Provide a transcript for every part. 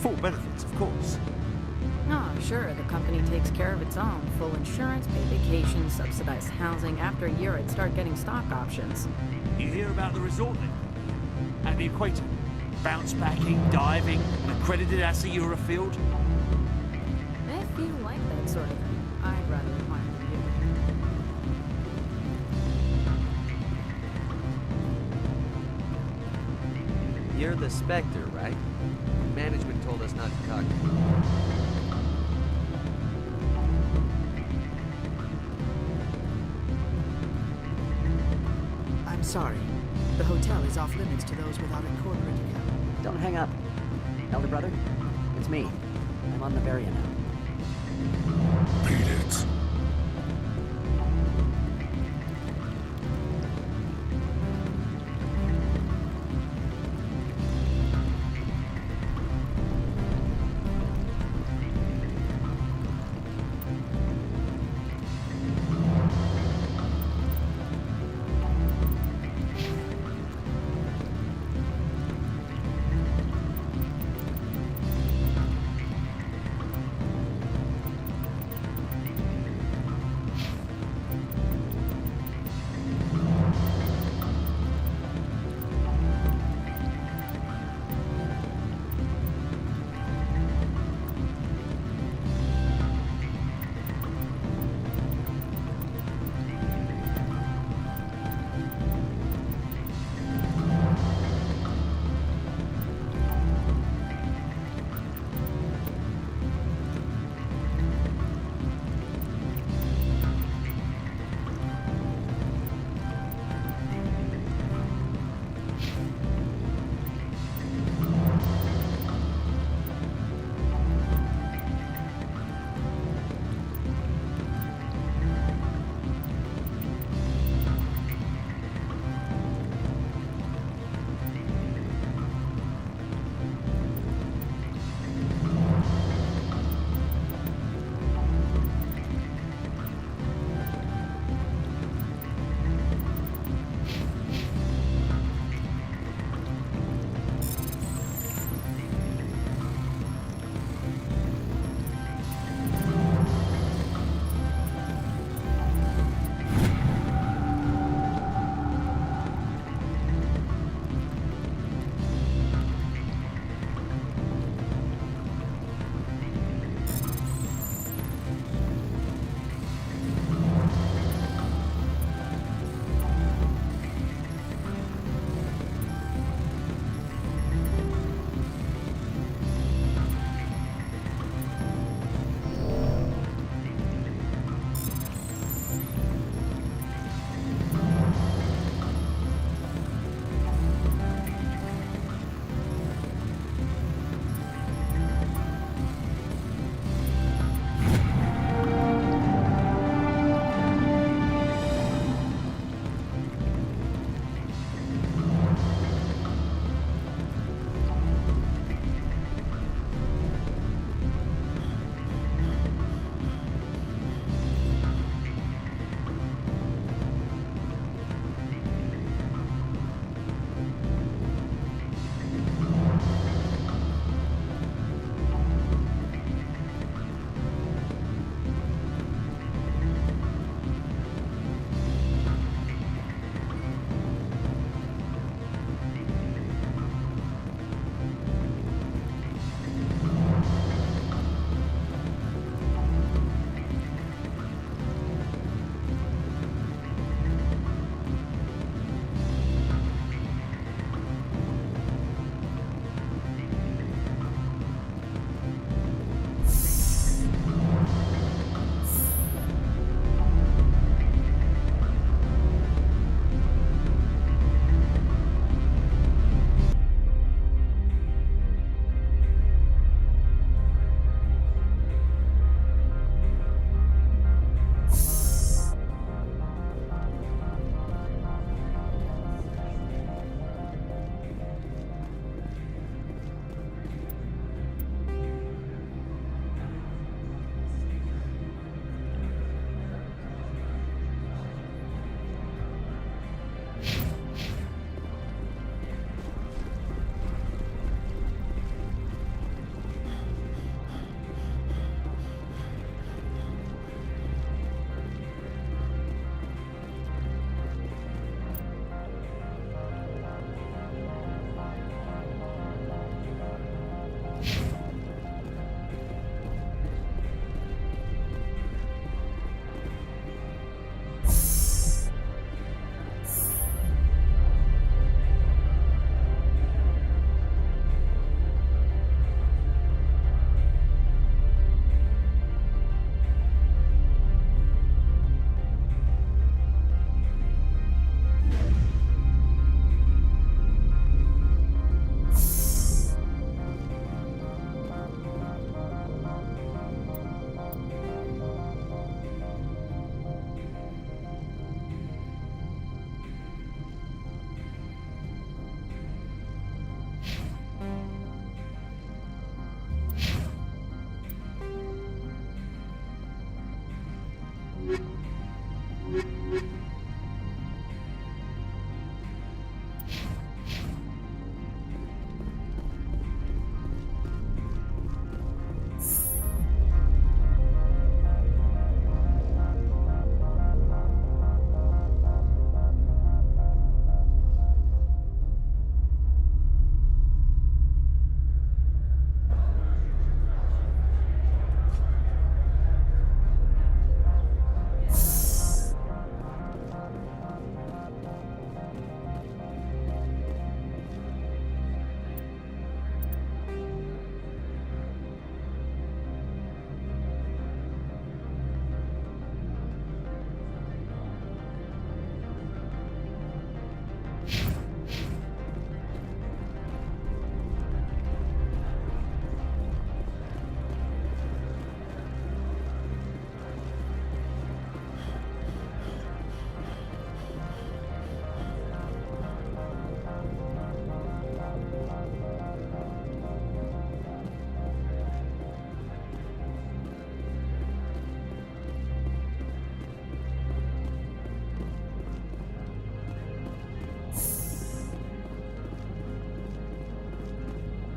Full benefits, of course. Oh, sure, the company takes care of its own. Full insurance, paid vacation, subsidized housing. After a year, I'd start getting stock options. You hear about the resort then? At the equator? Bounce backing, diving, an accredited ASA Eurofield? If you like that sort of thing, I'd rather admire you. You're the Spectre, right? Management told us not to talk to you. I'm sorry. The hotel is off limits to those without a corporate account. Don't hang up. Elder brother, it's me. I'm on the Varia now. Beat it.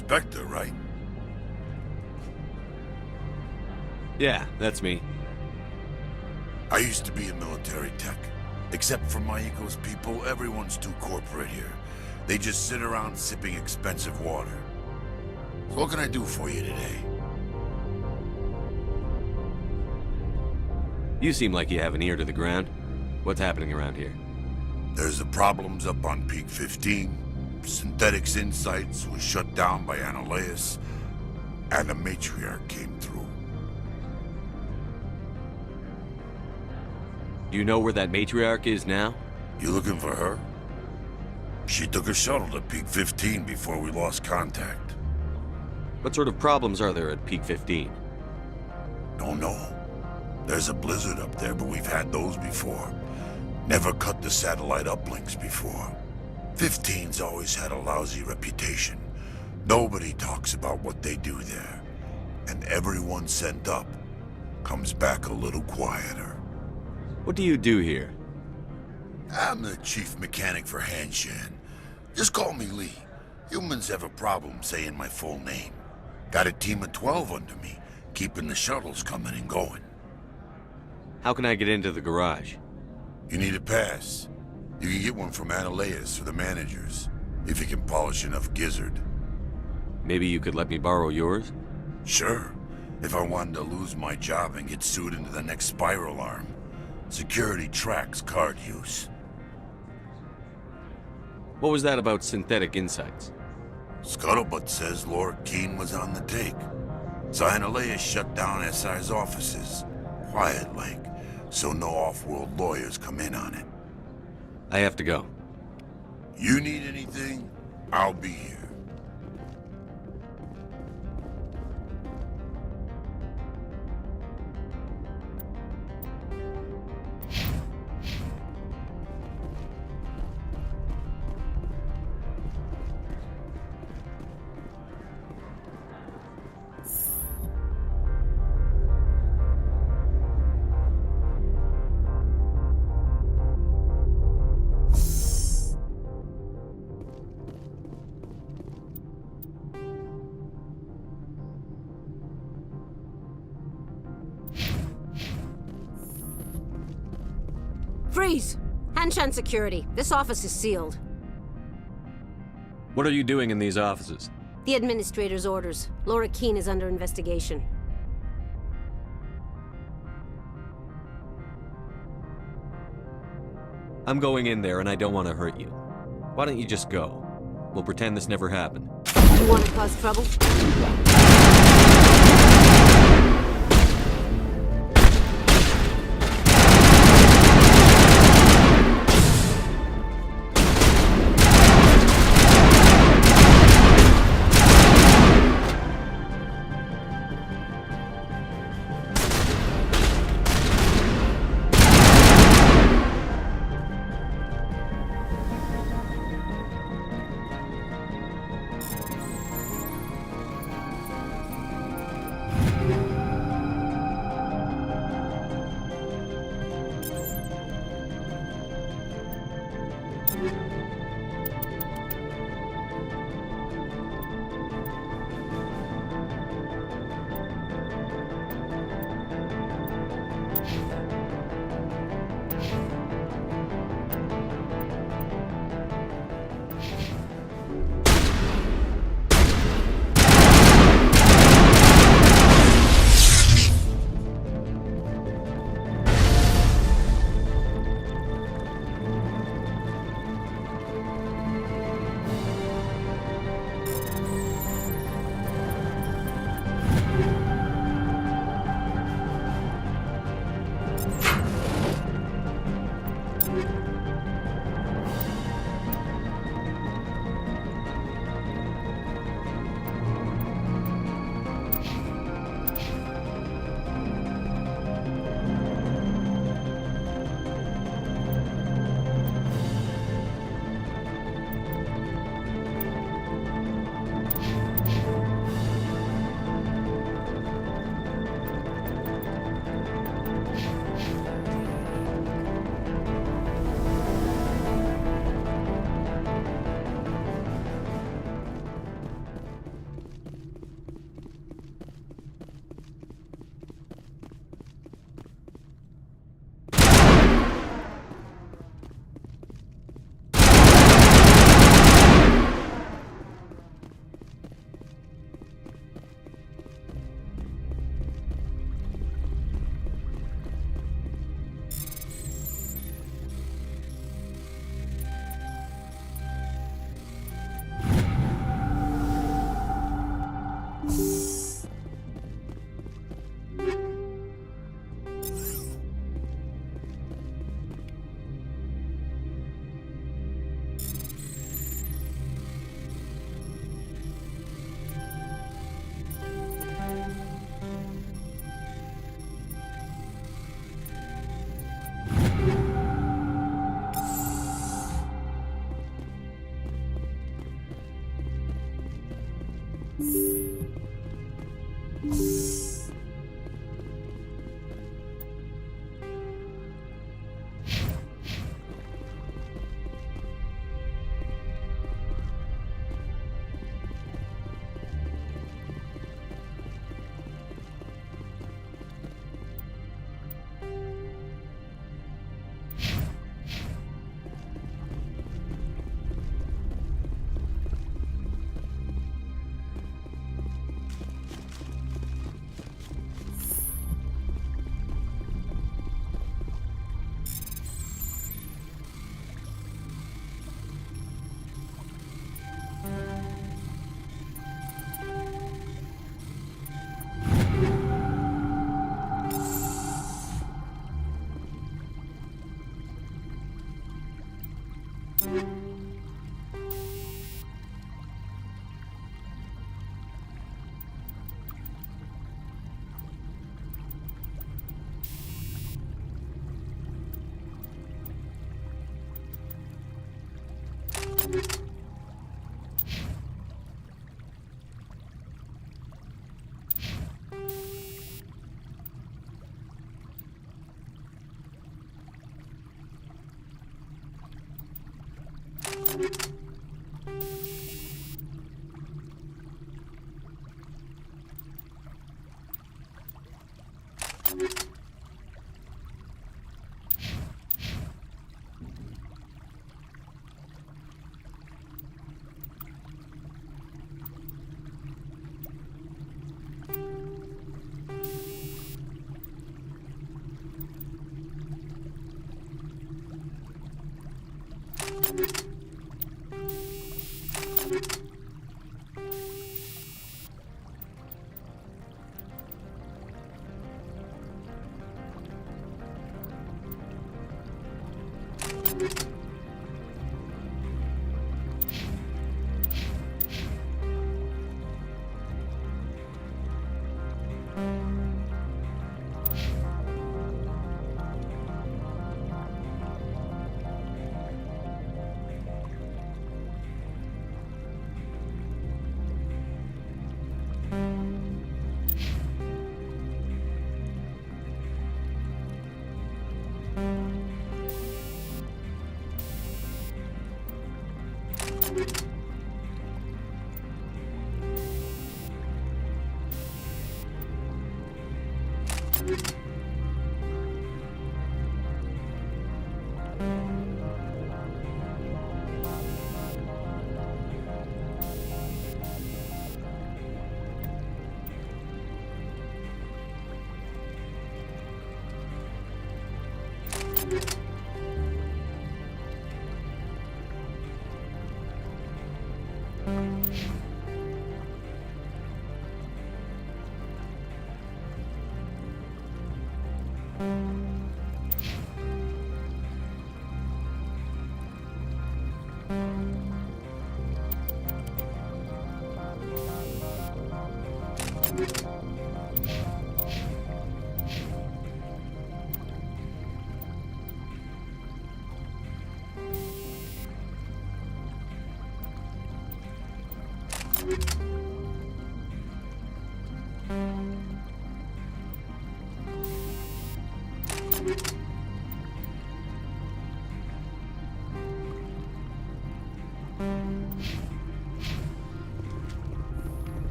Spectre, right? Yeah, that's me. I used to be a military tech. Except for my eco's people, everyone's too corporate here. They just sit around sipping expensive water. So what can I do for you today? You seem like you have an ear to the ground. What's happening around here? There's the problems up on Peak 15. Synthetics Insights was shut down by AORUS, and a matriarch came through. Do you know where that matriarch is now? You looking for her? She took a shuttle to Peak 15 before we lost contact. What sort of problems are there at Peak 15? Don't know. There's a blizzard up there, but we've had those before. Never cut the satellite uplinks before. 15's always had a lousy reputation. Nobody talks about what they do there. And everyone sent up comes back a little quieter. What do you do here? I'm the chief mechanic for Hanshan. Just call me Lee. Humans have a problem saying my full name. Got a team of 12 under me, keeping the shuttles coming and going. How can I get into the garage? You need a pass. You can get one from AORUS or the managers, if you can polish enough gizzard. Maybe you could let me borrow yours? Sure, if I wanted to lose my job and get sued into the next spiral arm. Security tracks card use. What was that about Synthetic Insights? Scuttlebutt says Laura Keene was on the take. So AORUS shut down SI's offices. Quiet-like, so no off-world lawyers come in on it. I have to go. You need anything, I'll be here. Freeze! Hanshan security. This office is sealed. What are you doing in these offices? The administrator's orders. Laura Keene is under investigation. I'm going in there and I don't want to hurt you. Why don't you just go? We'll pretend this never happened. You want to cause trouble?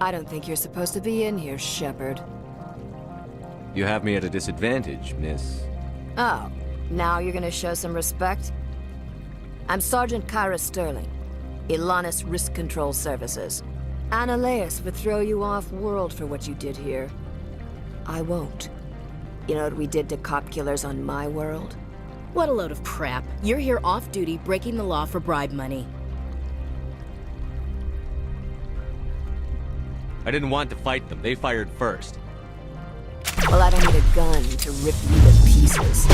I don't think you're supposed to be in here, Shepard. You have me at a disadvantage, miss. Oh, now you're gonna show some respect? I'm Sergeant Kyra Sterling, Ilanis Risk Control Services. Annaleus would throw you off-world for what you did here. I won't. You know what we did to cop killers on my world? What a load of crap. You're here off-duty, breaking the law for bribe money. I didn't want to fight them. They fired first. Well, I don't need a gun to rip you to pieces.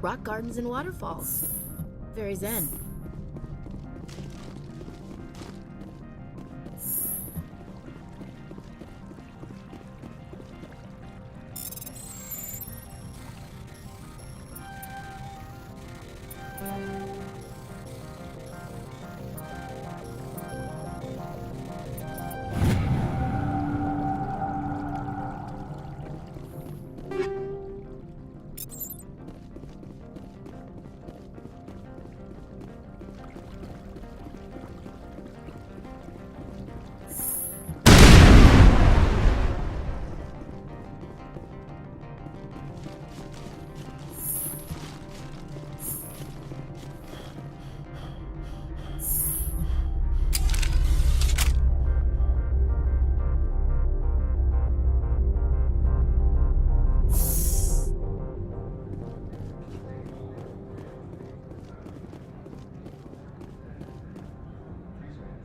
Rock gardens and waterfalls. Very zen.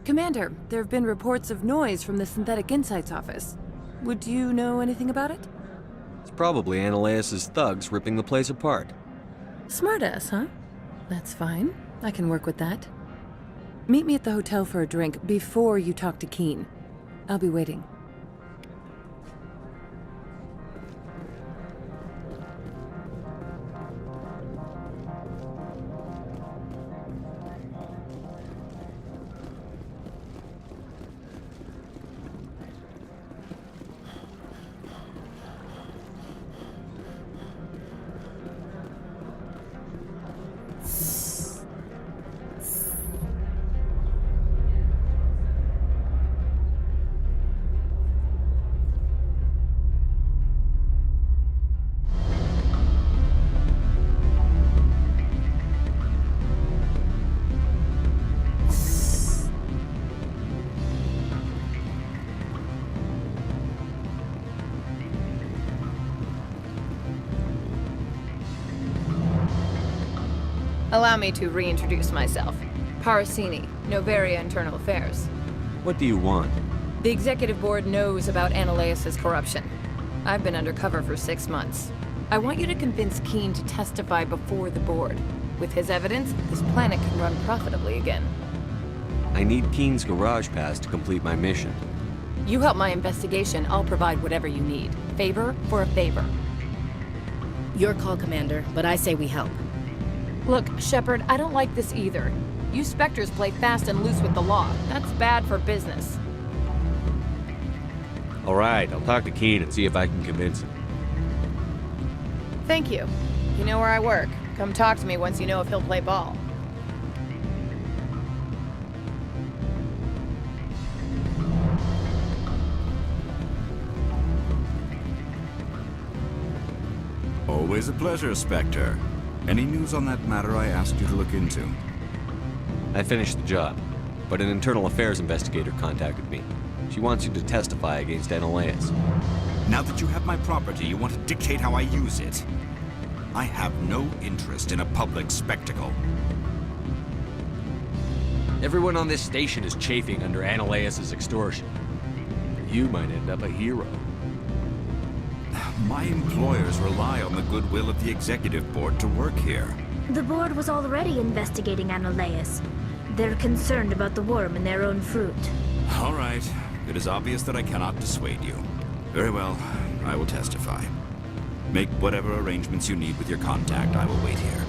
Commander, there have been reports of noise from the Synthetic Insights office. Would you know anything about it? It's probably Ananias' thugs ripping the place apart. Smartass, huh? That's fine. I can work with that. Meet me at the hotel for a drink before you talk to Keen. I'll be waiting. Allow me to reintroduce myself. Parasini, Novaria Internal Affairs. What do you want? The executive board knows about Ananias' corruption. I've been undercover for 6 months. I want you to convince Keen to testify before the board. With his evidence, this planet can run profitably again. I need Keen's garage pass to complete my mission. You help my investigation, I'll provide whatever you need. Favor for a favor. Your call, Commander, but I say we help. Look, Shepard, I don't like this either. You Spectres play fast and loose with the law. That's bad for business. All right, I'll talk to Keen and see if I can convince him. Thank you. You know where I work. Come talk to me once you know if he'll play ball. Always a pleasure, Spectre. Any news on that matter I asked you to look into? I finished the job, but an internal affairs investigator contacted me. She wants you to testify against Ananias. Now that you have my property, you want to dictate how I use it. I have no interest in a public spectacle. Everyone on this station is chafing under Ananias' extortion. You might end up a hero. My employers rely on the goodwill of the executive board to work here. The board was already investigating Ananias. They're concerned about the worm in their own fruit. All right. It is obvious that I cannot dissuade you. Very well. I will testify. Make whatever arrangements you need with your contact. I will wait here.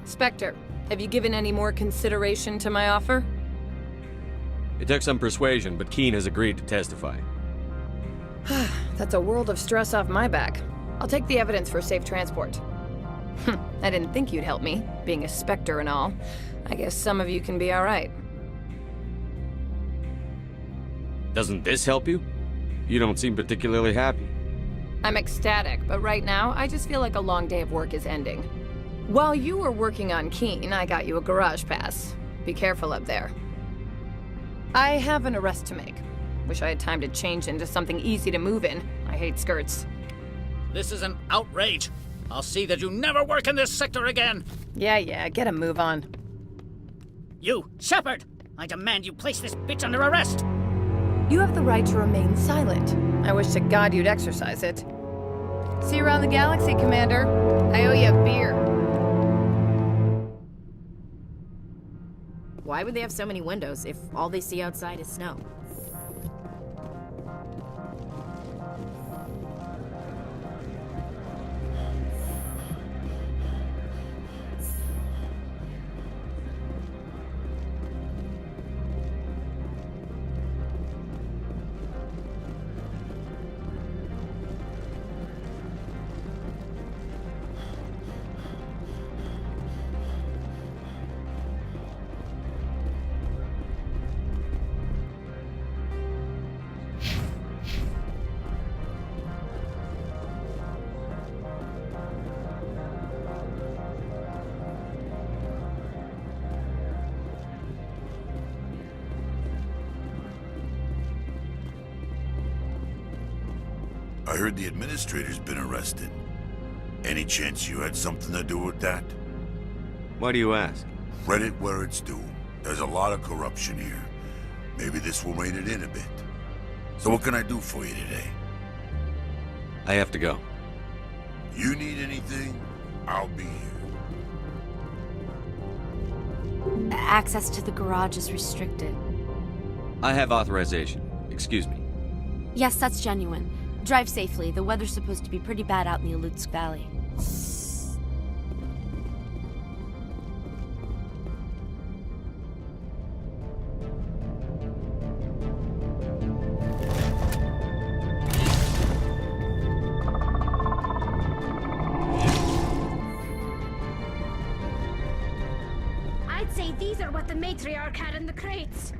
Spectre, Have you given any more consideration to my offer? It took some persuasion, but Keene has agreed to testify. That's a world of stress off my back. I'll take the evidence for safe transport. I didn't think you'd help me, being a Spectre and all. I guess some of you can be alright. Doesn't this help you? You don't seem particularly happy. I'm ecstatic, but right now, I just feel like a long day of work is ending. While you were working on Keene, I got you a garage pass. Be careful up there. I have an arrest to make. Wish I had time to change into something easy to move in. I hate skirts. This is an outrage. I'll see that you never work in this sector again. Yeah, get a move on. You, Shepard! I demand you place this bitch under arrest! You have the right to remain silent. I wish to God you'd exercise it. See you around the galaxy, Commander. I owe you a beer. Why would they have so many windows if all they see outside is snow? I heard the administrator's been arrested. Any chance you had something to do with that? Why do you ask? Credit where it's due. There's a lot of corruption here. Maybe this will rein it in a bit. So what can I do for you today? I have to go. You need anything, I'll be here. Access to the garage is restricted. I have authorization. Excuse me. Yes, that's genuine. Drive safely. The weather's supposed to be pretty bad out in the Alutsk Valley. I'd say these are what the matriarch had in the crates.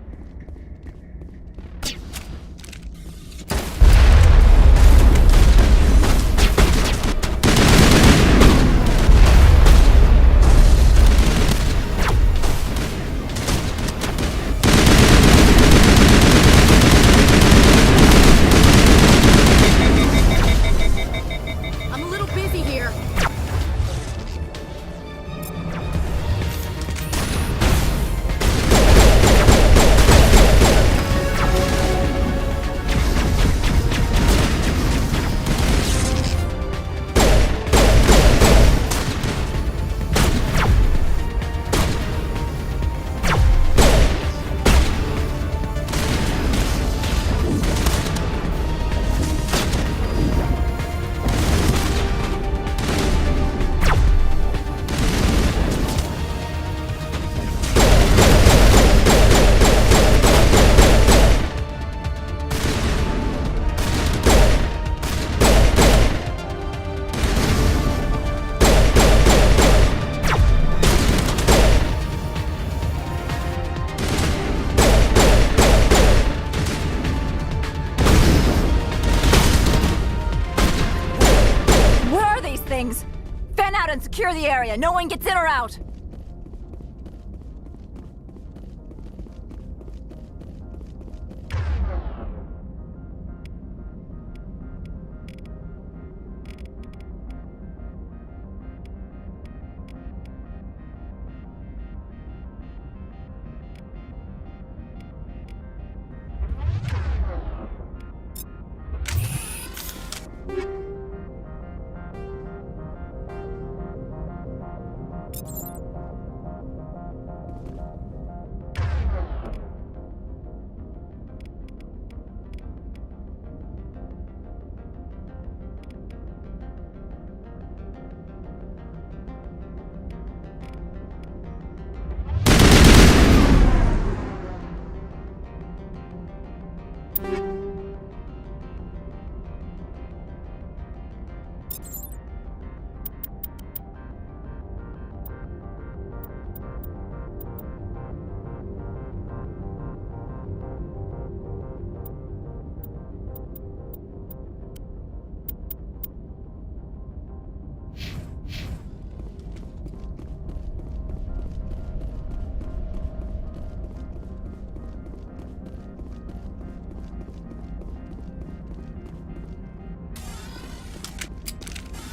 I'm a little busy here. Things. Fan out and secure the area. No one gets in or out.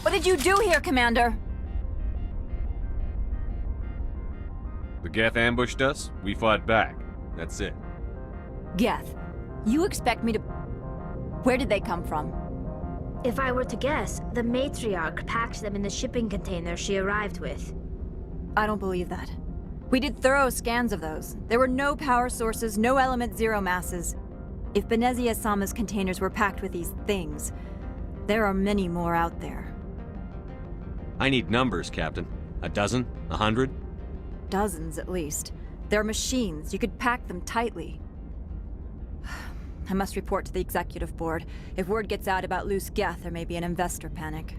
What did you do here, Commander? The Geth ambushed us, we fought back. That's it. Geth, you expect me to... Where did they come from? If I were to guess, the matriarch packed them in the shipping container she arrived with. I don't believe that. We did thorough scans of those. There were no power sources, no element zero masses. If Benezia-sama's containers were packed with these things, there are many more out there. I need numbers, Captain. A dozen? 100? Dozens, at least. They're machines. You could pack them tightly. I must report to the executive board. If word gets out about loose Geth, there may be an investor panic.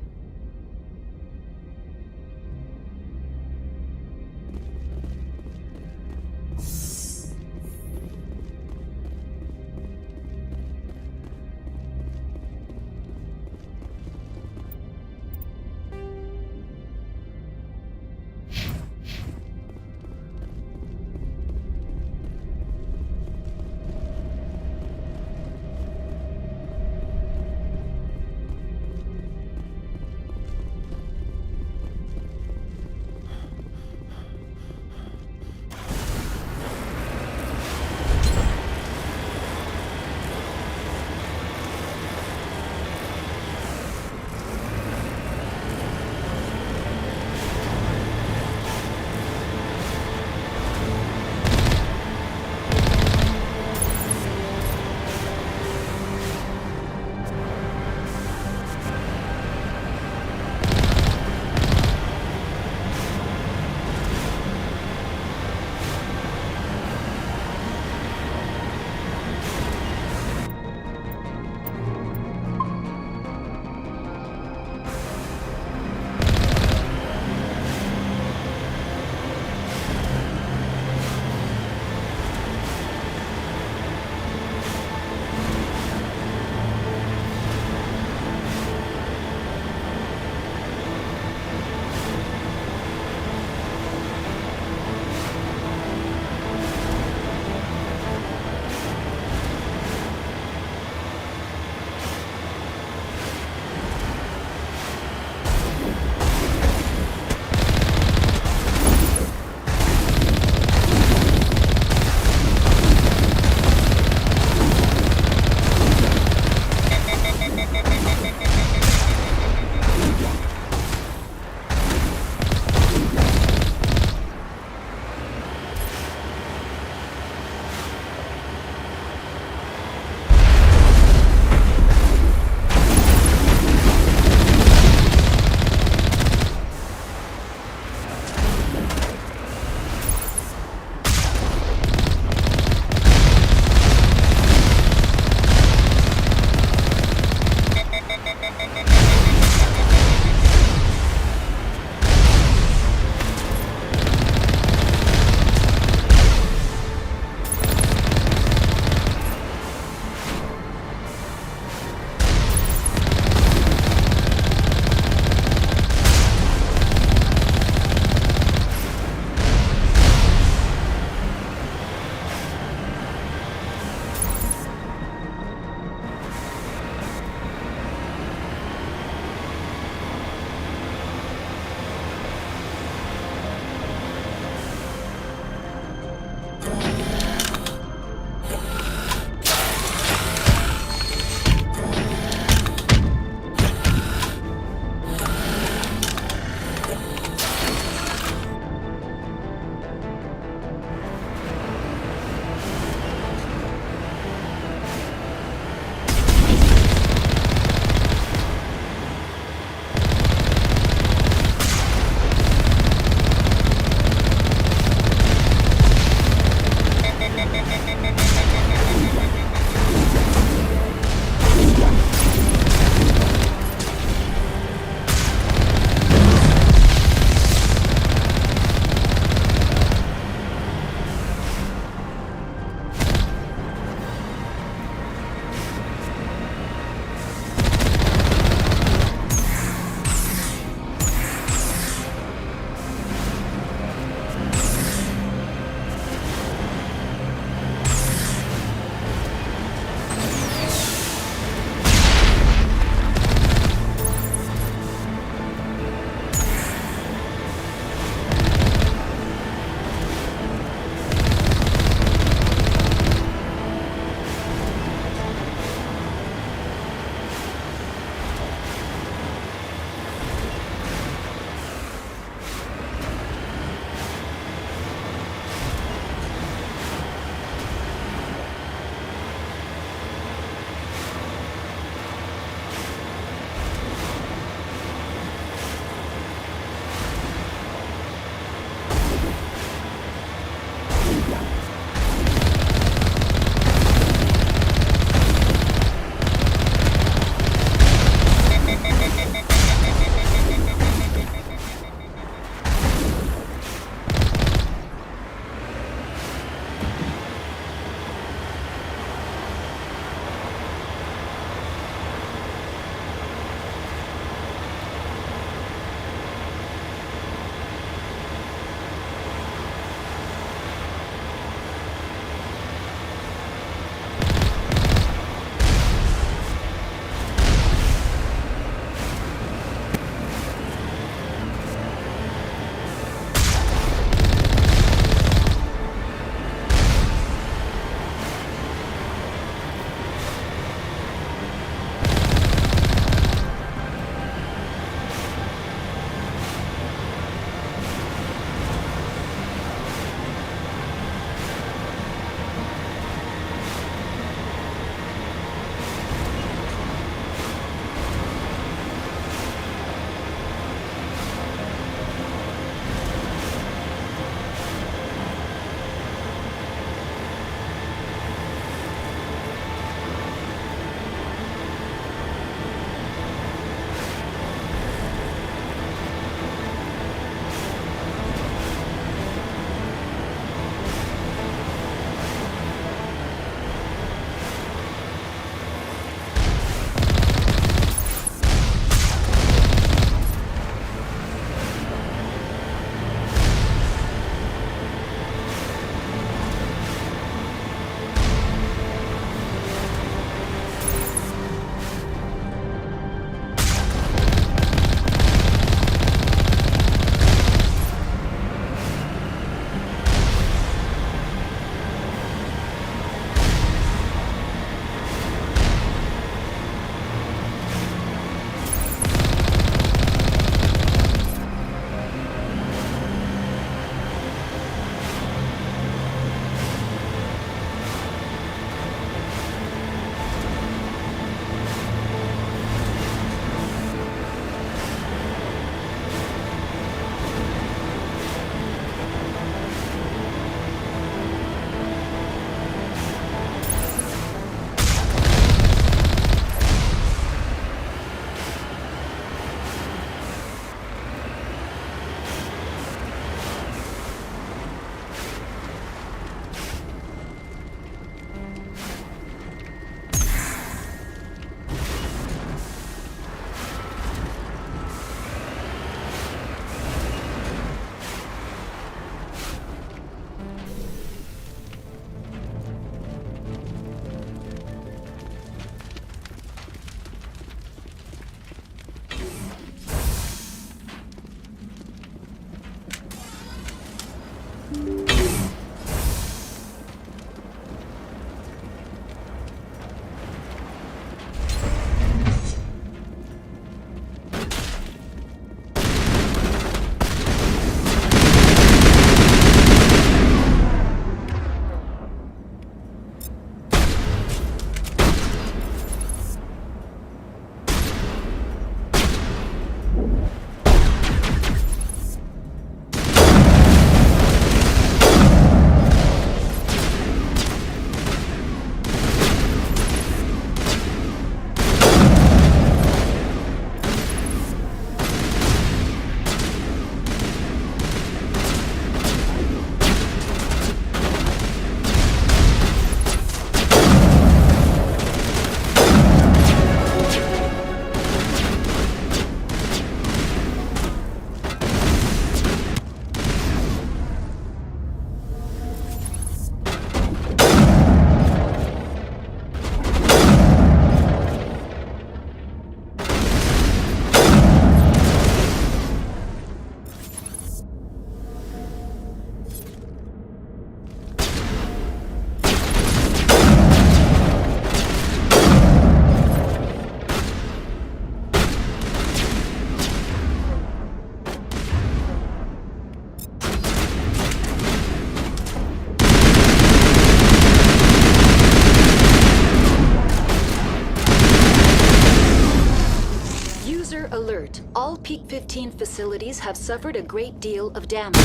All Peak 15 facilities have suffered a great deal of damage.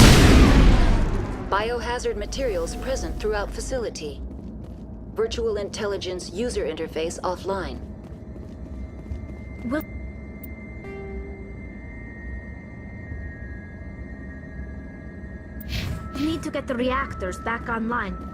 Biohazard materials present throughout facility. Virtual intelligence user interface offline. Well, we need to get the reactors back online.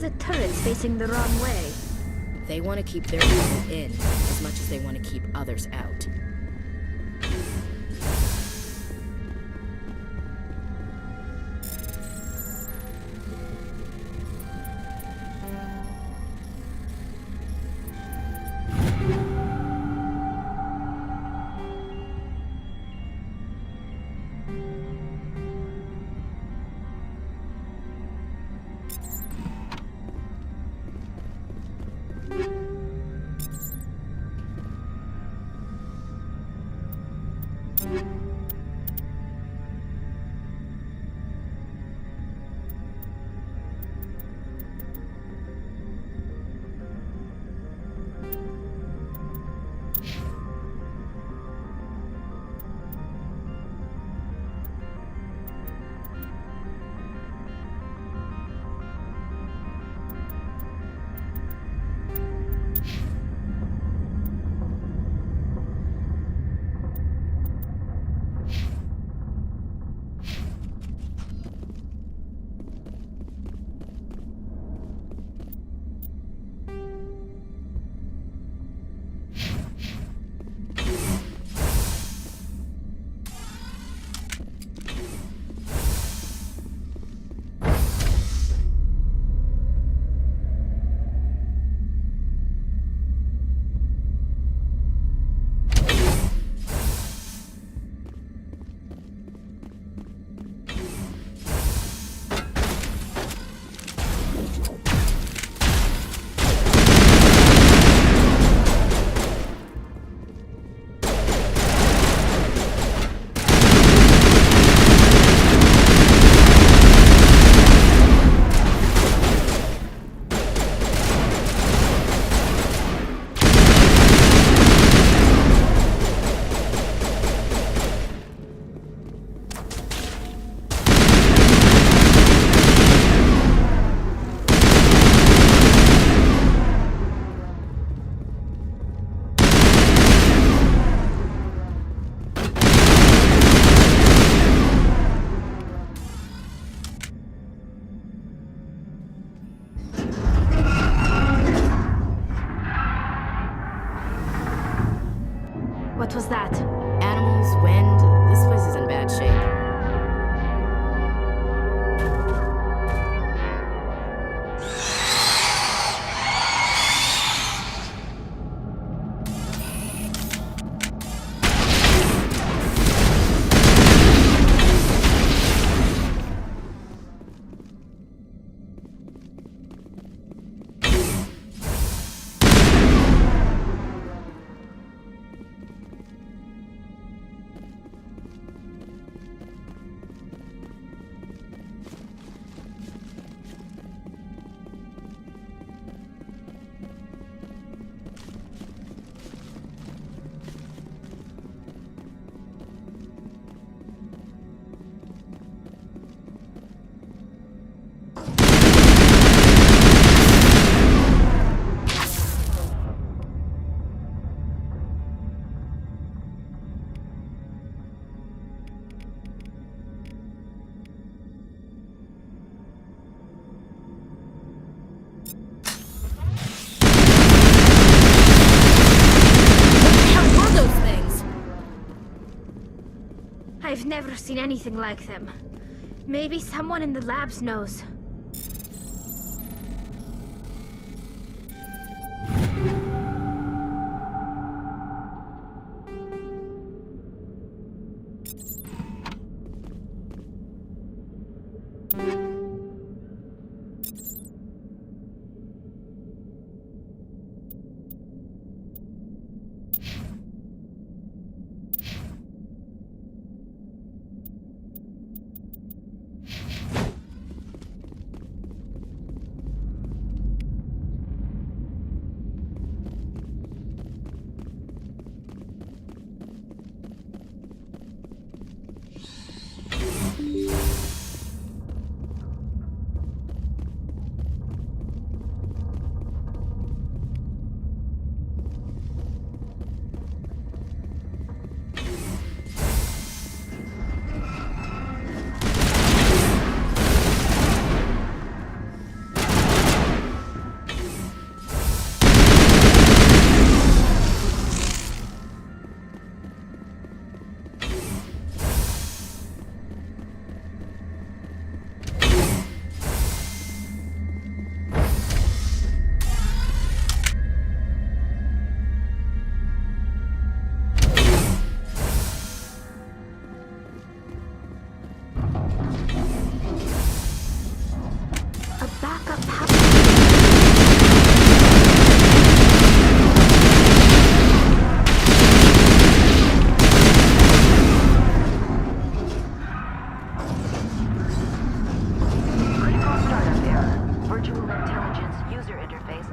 the turrets facing the wrong way? They want to keep their people in as much as they want to keep others out. What was that? Animals, wind. This place is in bad shape. I've never seen anything like them. Maybe someone in the labs knows.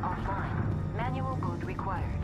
offline. Manual boot required.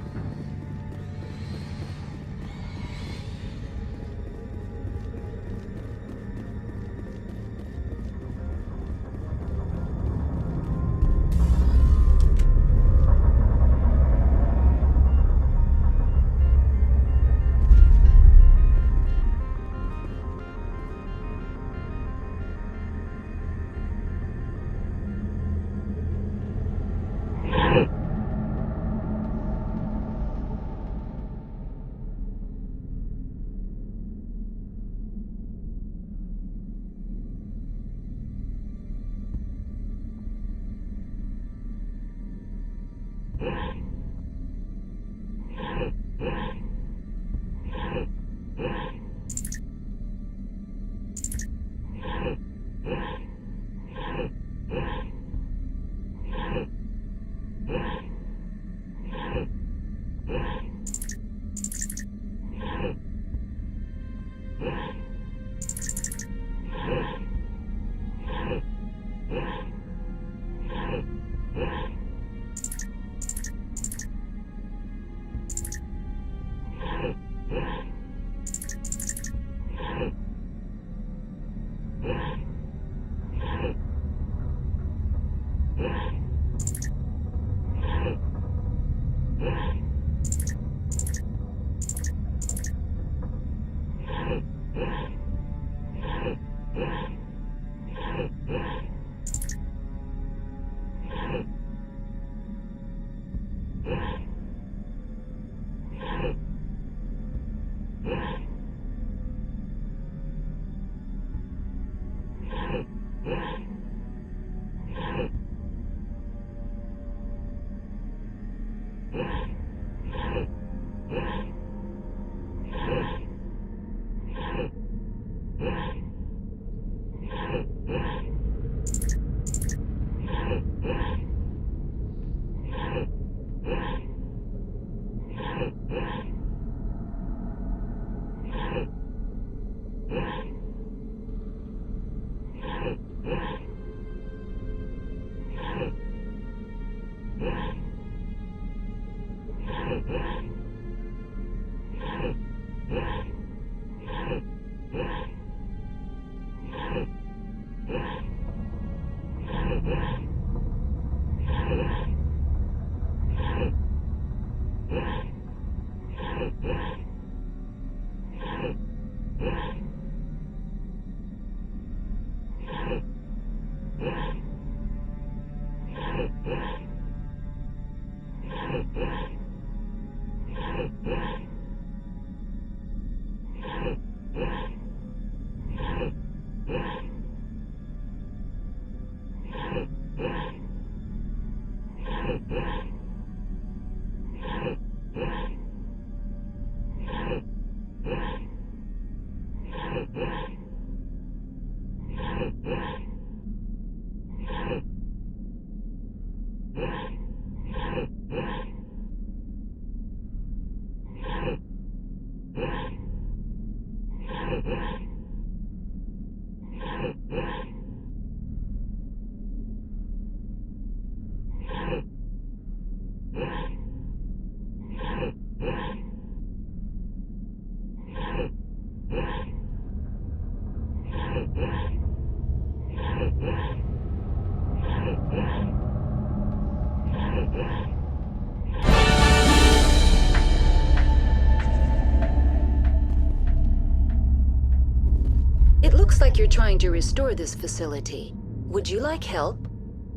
Looks like you're trying to restore this facility. Would you like help?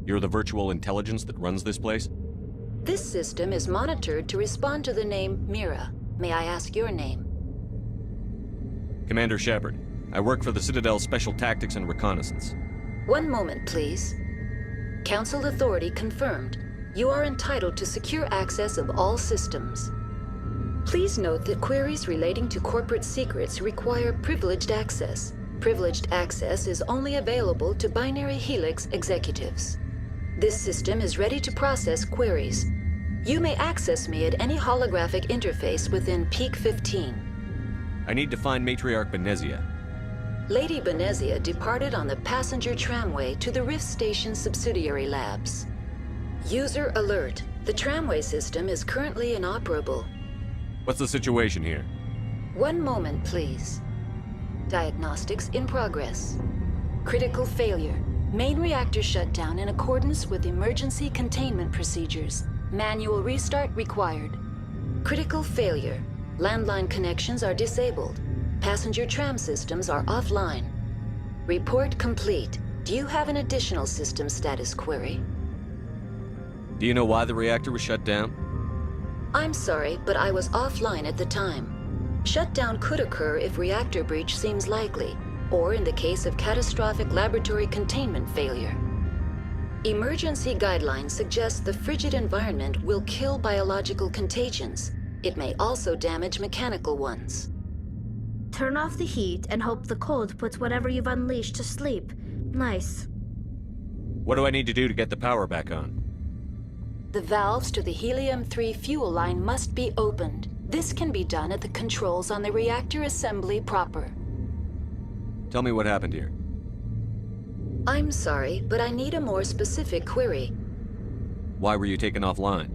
You're the virtual intelligence that runs this place? This system is monitored to respond to the name Mira. May I ask your name? Commander Shepard. I work for the Citadel's Special Tactics and Reconnaissance. One moment, please. Council authority confirmed. You are entitled to secure access of all systems. Please note that queries relating to corporate secrets require privileged access. Privileged access is only available to Binary Helix executives. This system is ready to process queries. You may access me at any holographic interface within Peak 15. I need to find Matriarch Benezia. Lady Benezia departed on the passenger tramway to the Rift Station subsidiary labs. User alert. The tramway system is currently inoperable. What's the situation here? One moment, please. Diagnostics in progress. Critical failure. Main reactor shut down in accordance with emergency containment procedures. Manual restart required. Critical failure. Landline connections are disabled. Passenger tram systems are offline. Report complete. Do you have an additional system status query? Do you know why the reactor was shut down? I'm sorry, but I was offline at the time. Shutdown could occur if reactor breach seems likely, or in the case of catastrophic laboratory containment failure. Emergency guidelines suggest the frigid environment will kill biological contagions. It may also damage mechanical ones. Turn off the heat and hope the cold puts whatever you've unleashed to sleep. Nice. What do I need to do to get the power back on? The valves to the helium-3 fuel line must be opened. This can be done at the controls on the reactor assembly proper. Tell me what happened here. I'm sorry, but I need a more specific query. Why were you taken offline?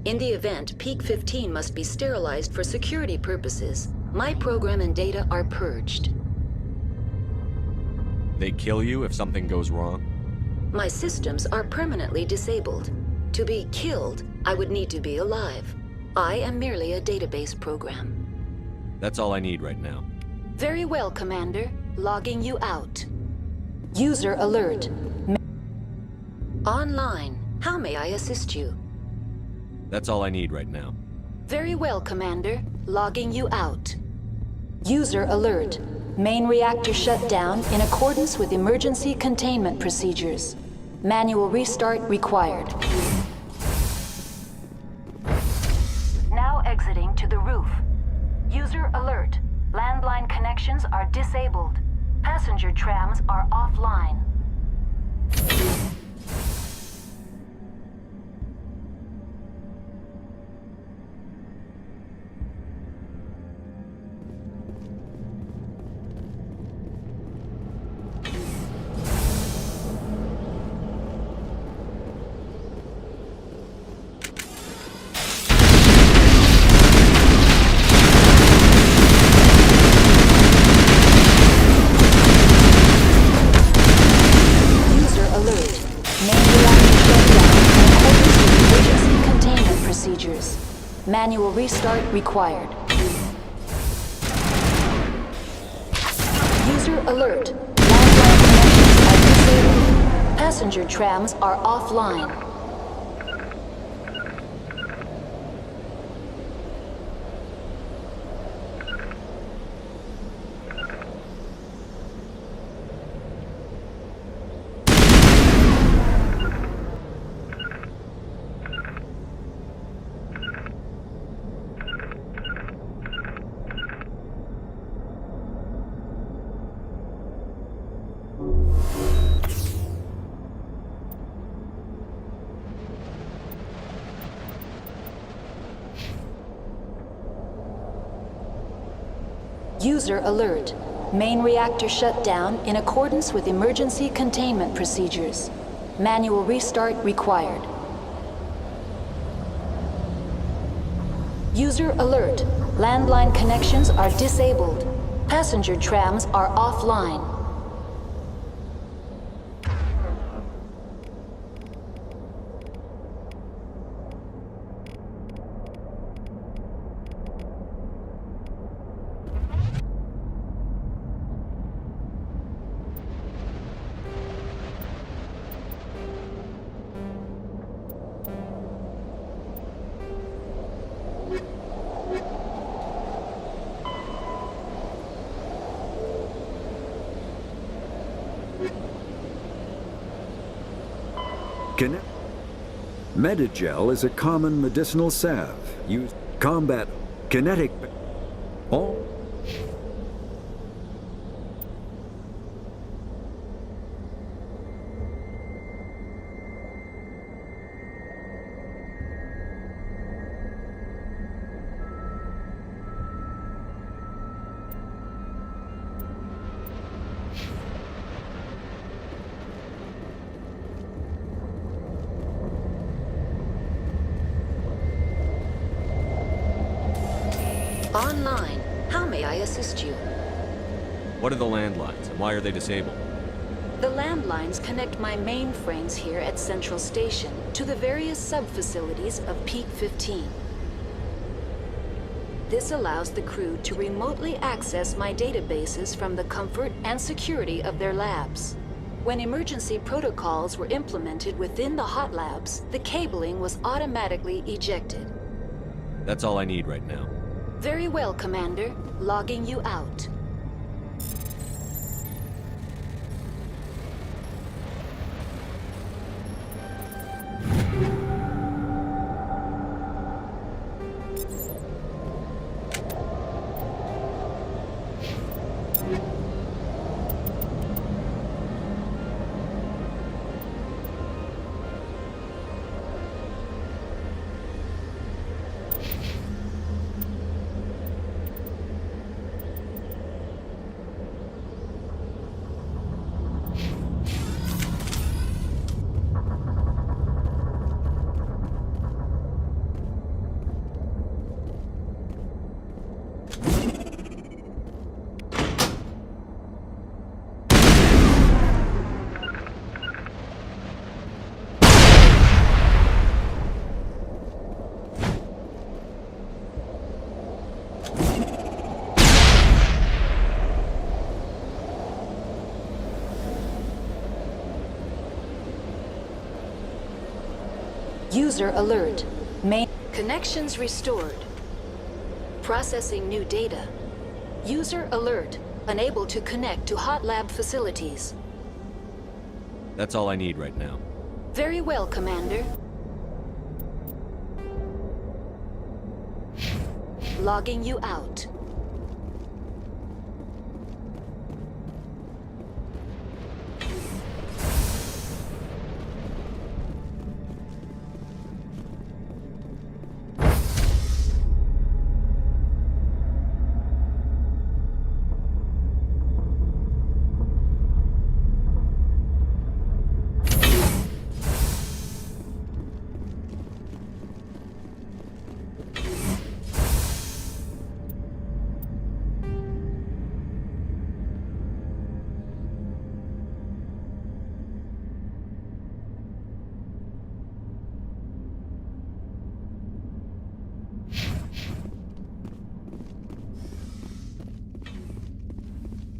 In the event, Peak 15 must be sterilized for security purposes. My program and data are purged. They kill you if something goes wrong? My systems are permanently disabled. To be killed, I would need to be alive. I am merely a database program. That's all I need right now. Very well, Commander. Logging you out. User alert. Online. How may I assist you? That's all I need right now. Very well, Commander. Logging you out. User alert. Main reactor shut down in accordance with emergency containment procedures. Manual restart required. Now exiting to the roof. User alert. Landline connections are disabled. Passenger trams are offline. Manual restart required. User alert. Landline connections are disabled. Passenger trams are offline. User alert. Main reactor shut down in accordance with emergency containment procedures. Manual restart required. User alert. Landline connections are disabled. Passenger trams are offline. Medigel is a common medicinal salve used to combat kinetic. All Online. How may I assist you? What are the landlines, and why are they disabled? The landlines connect my mainframes here at Central Station to the various sub-facilities of Peak 15. This allows the crew to remotely access my databases from the comfort and security of their labs. When emergency protocols were implemented within the hot labs, the cabling was automatically ejected. That's all I need right now. Very well, Commander. Logging you out. User alert. Main connections restored. Processing new data. User alert. Unable to connect to hot lab facilities. That's all I need right now. Very well, Commander. Logging you out.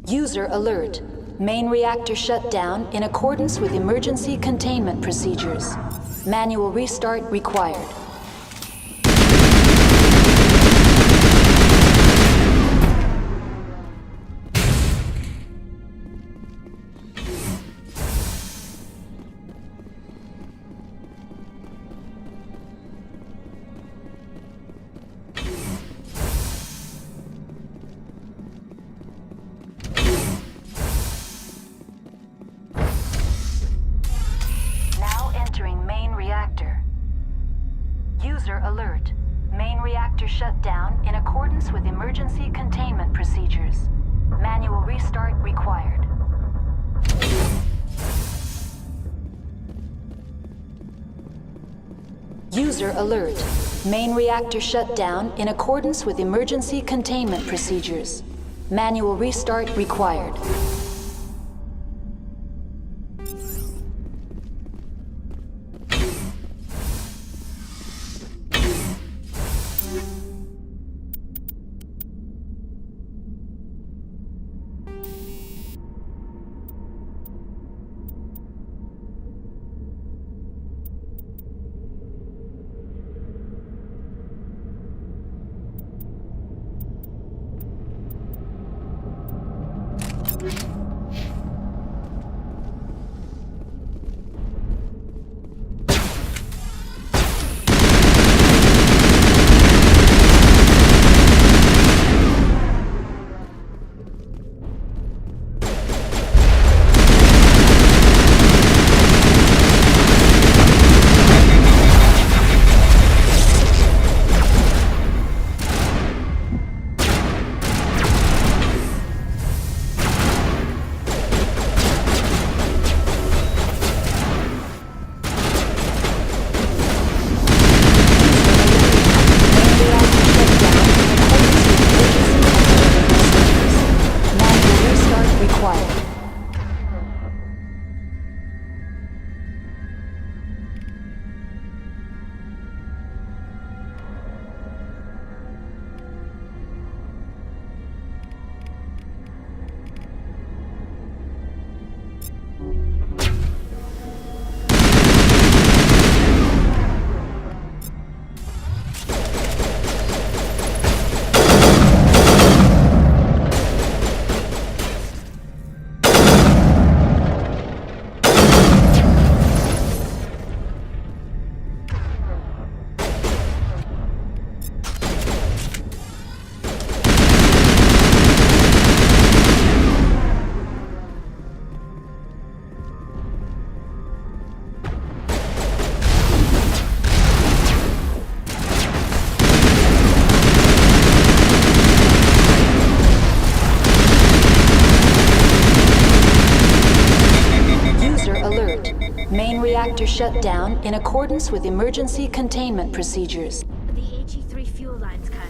User alert. Main reactor shut down in accordance with emergency containment procedures. Manual restart required. User alert. Main reactor shut down in accordance with emergency containment procedures. Manual restart required. User alert. Main reactor shut down in accordance with emergency containment procedures. Manual restart required. reactor shut down in accordance with emergency containment procedures. The HE3 fuel line's cut.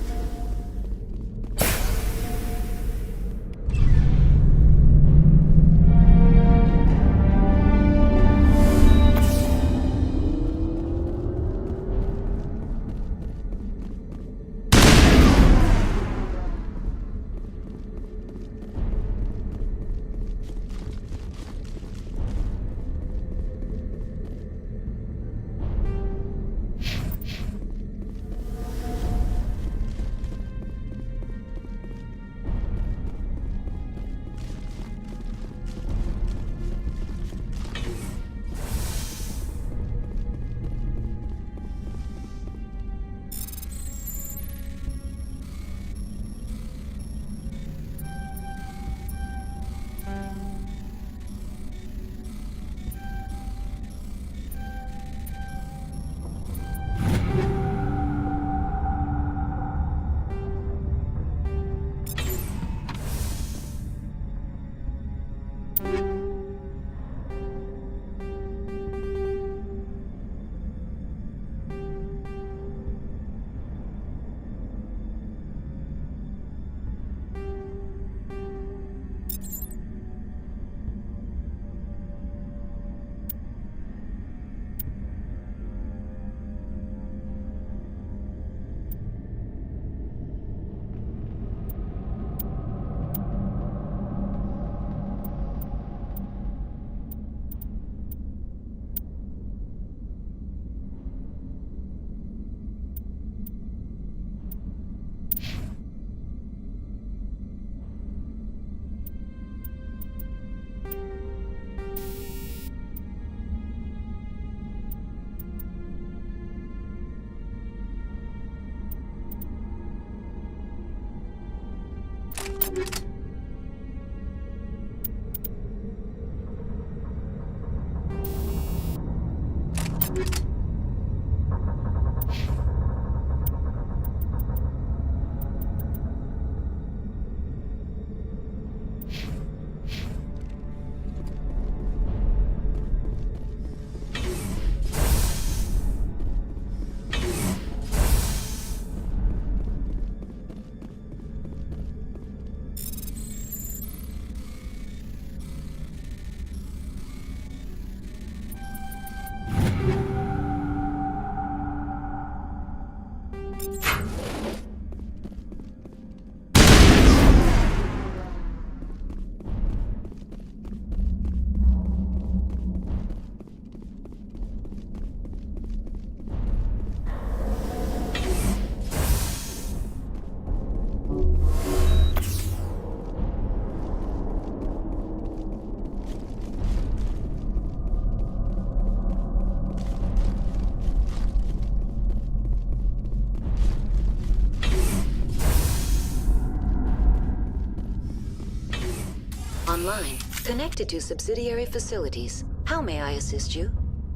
Online, connected to subsidiary facilities. How may I assist you?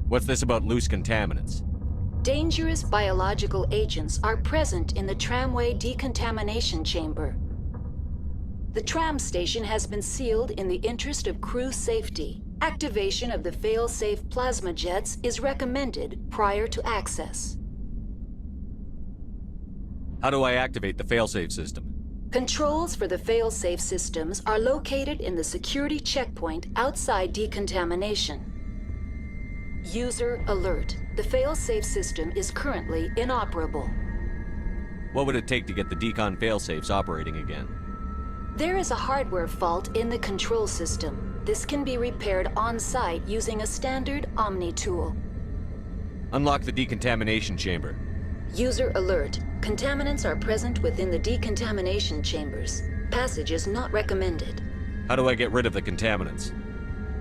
What's this about loose contaminants? Dangerous biological agents are present in the tramway decontamination chamber. The tram station has been sealed in the interest of crew safety. Activation of the fail-safe plasma jets is recommended prior to access. How do I activate the failsafe system? Controls for the fail-safe systems are located in the security checkpoint outside decontamination. User alert. The fail-safe system is currently inoperable. What would it take to get the decon failsafes operating again? There is a hardware fault in the control system. This can be repaired on-site using a standard Omni tool. Unlock the decontamination chamber. User alert. Contaminants are present within the decontamination chambers. Passage is not recommended. How do I get rid of the contaminants?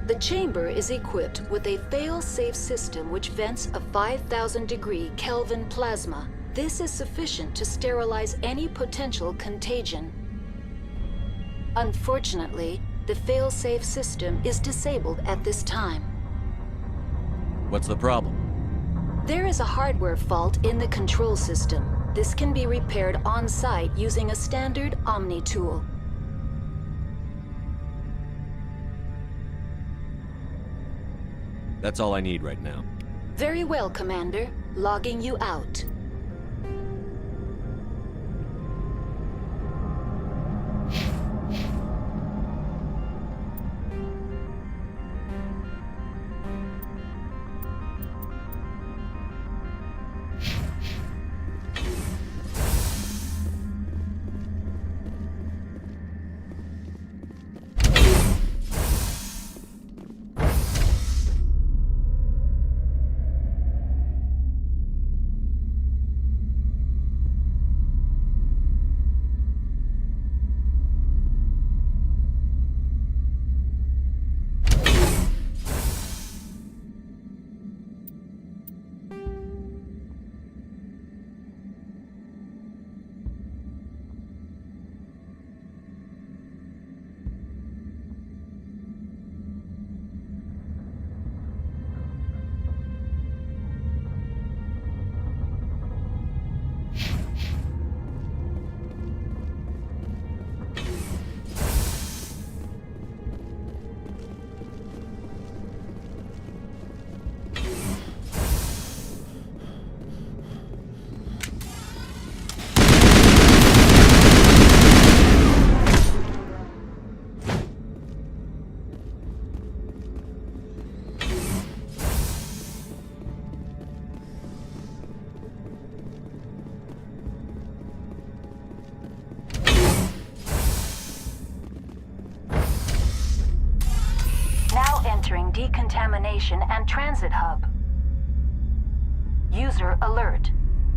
The chamber is equipped with a fail-safe system which vents a 5,000-degree Kelvin plasma. This is sufficient to sterilize any potential contagion. Unfortunately, the fail-safe system is disabled at this time. What's the problem? There is a hardware fault in the control system. This can be repaired on-site using a standard Omni tool. That's all I need right now. Very well, Commander. Logging you out. Entering decontamination and transit hub. User alert.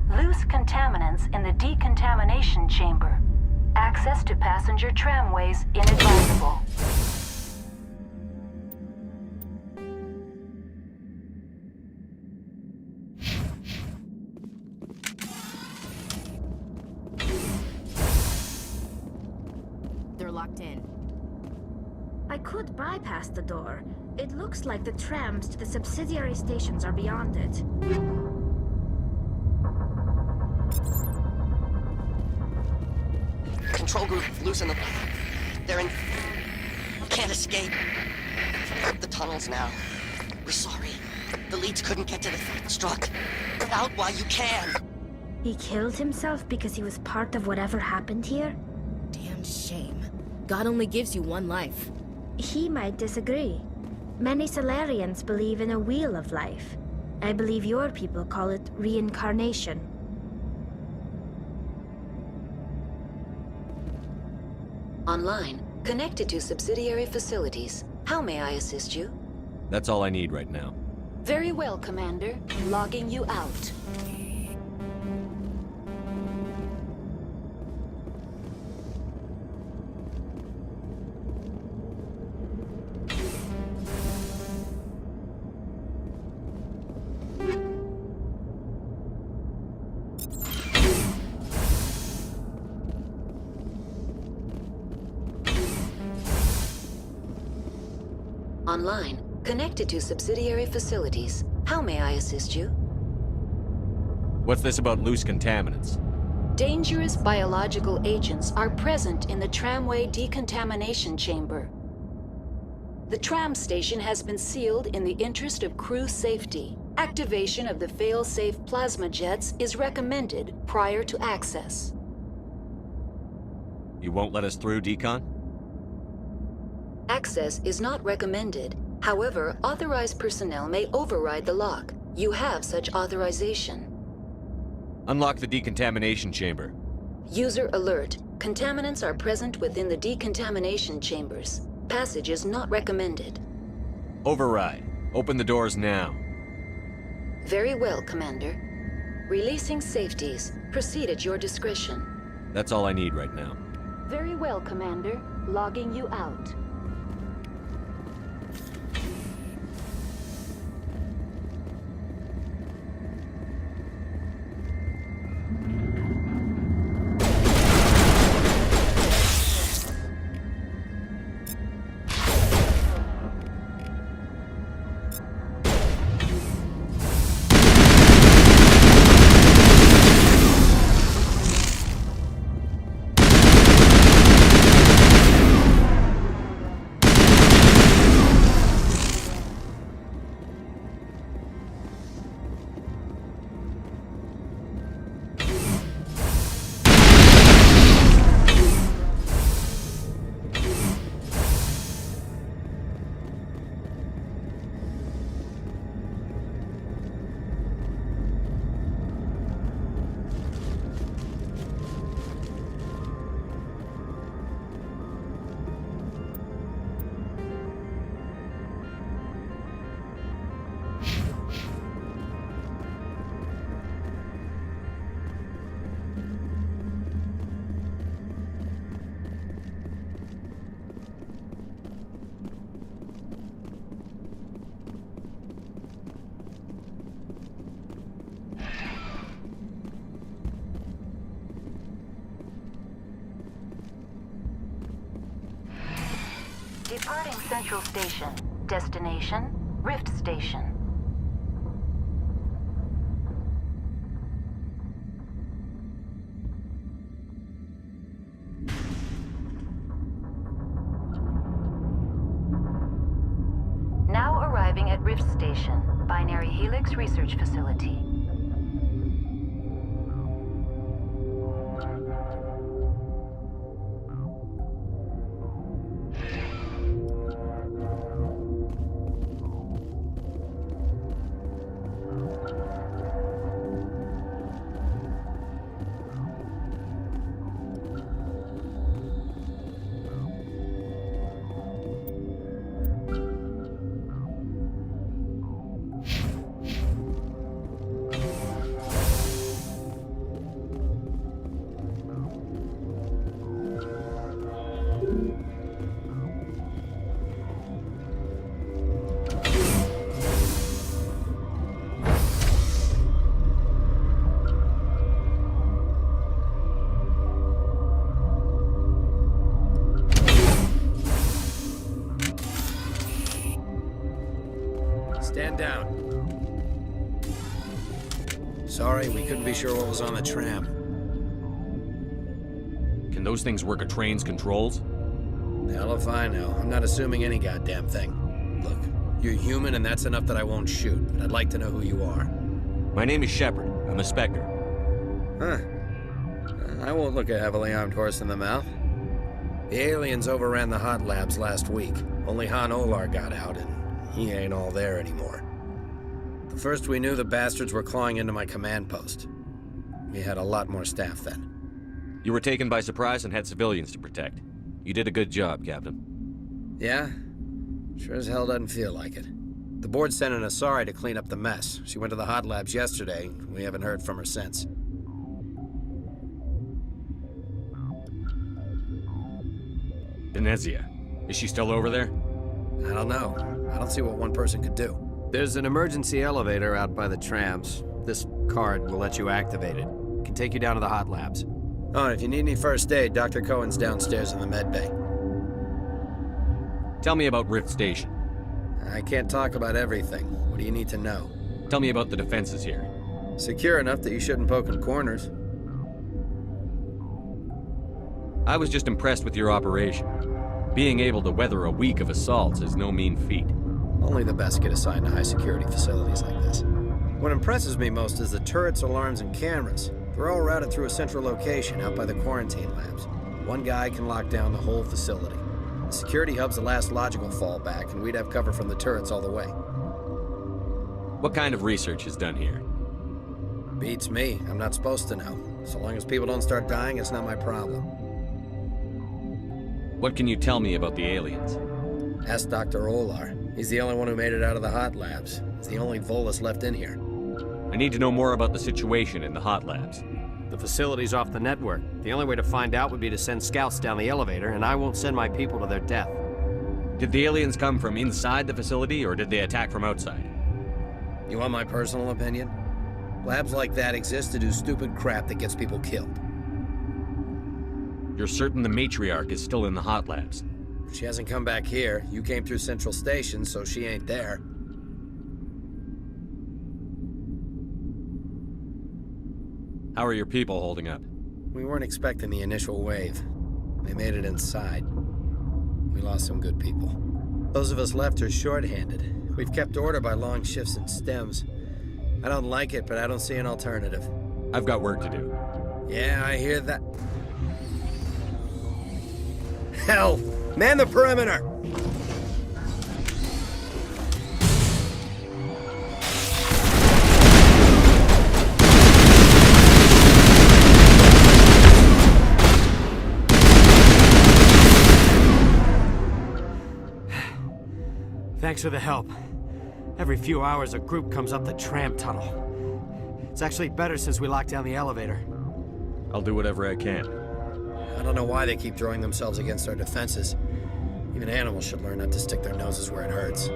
Loose contaminants in the decontamination chamber. Access to passenger tramways inadvisable. They're locked in. I could bypass the door. It looks like the trams to the subsidiary stations are beyond it. Control group, loosen them. They're in... Can't escape. The tunnels now. We're sorry. The leads couldn't get to the struck. Get out while you can. He killed himself because he was part of whatever happened here? Damn shame. God only gives you one life. He might disagree. Many Solarians believe in a wheel of life. I believe your people call it reincarnation. Online, connected to subsidiary facilities. How may I assist you? That's all I need right now. Very well, Commander. Logging you out. Online, connected to subsidiary facilities. How may I assist you? What's this about loose contaminants? Dangerous biological agents are present in the tramway decontamination chamber. The tram station has been sealed in the interest of crew safety. Activation of the fail-safe plasma jets is recommended prior to access. You won't let us through, Decon? Access is not recommended. However, authorized personnel may override the lock. You have such authorization. Unlock the decontamination chamber. User alert. Contaminants are present within the decontamination chambers. Passage is not recommended. Override. Open the doors now. Very well, Commander. Releasing safeties. Proceed at your discretion. That's all I need right now. Very well, Commander. Logging you out. Departing Central Station. Destination, Rift Station. Now arriving at Rift Station, Binary Helix Research Facility. Stand down. Sorry, we couldn't be sure what was on the tram. Can those things work a train's controls? Hell if I know. I'm not assuming any goddamn thing. Look, you're human and that's enough that I won't shoot, but I'd like to know who you are. My name is Shepard. I'm a Spectre. Huh. I won't look a heavily armed horse in the mouth. The aliens overran the hot labs last week. Only Han Olar got out, and he ain't all there anymore. The first we knew, the bastards were clawing into my command post. We had a lot more staff then. You were taken by surprise and had civilians to protect. You did a good job, Captain. Yeah? Sure as hell doesn't feel like it. The board sent an Asari to clean up the mess. She went to the hot labs yesterday. We haven't heard from her since. Venezia. Is she still over there? I don't know. I don't see what one person could do. There's an emergency elevator out by the trams. This card will let you activate it. It can take you down to the hot labs. Oh, and if you need any first aid, Dr. Cohen's downstairs in the med bay. Tell me about Rift Station. I can't talk about everything. What do you need to know? Tell me about the defenses here. Secure enough that you shouldn't poke in corners. I was just impressed with your operation. Being able to weather a week of assaults is no mean feat. Only the best get assigned to high-security facilities like this. What impresses me most is the turrets, alarms, and cameras. They're all routed through a central location out by the quarantine labs. One guy can lock down the whole facility. The security hub's the last logical fallback, and we'd have cover from the turrets all the way. What kind of research is done here? Beats me. I'm not supposed to know. So long as people don't start dying, it's not my problem. What can you tell me about the aliens? Ask Dr. Olar. He's the only one who made it out of the hot labs. He's the only Volus left in here. I need to know more about the situation in the hot labs. The facility's off the network. The only way to find out would be to send scouts down the elevator, and I won't send my people to their death. Did the aliens come from inside the facility, or did they attack from outside? You want my personal opinion? Labs like that exist to do stupid crap that gets people killed. You're certain the matriarch is still in the hot labs? She hasn't come back here. You came through Central Station, so she ain't there. How are your people holding up? We weren't expecting the initial wave. They made it inside. We lost some good people. Those of us left are short-handed. We've kept order by long shifts and stems. I don't like it, but I don't see an alternative. I've got work to do. Yeah, I hear that. Hell! Man the perimeter! Thanks for the help. Every few hours, a group comes up the tram tunnel. It's actually better since we locked down the elevator. I'll do whatever I can. I don't know why they keep throwing themselves against our defenses. Even animals should learn not to stick their noses where it hurts.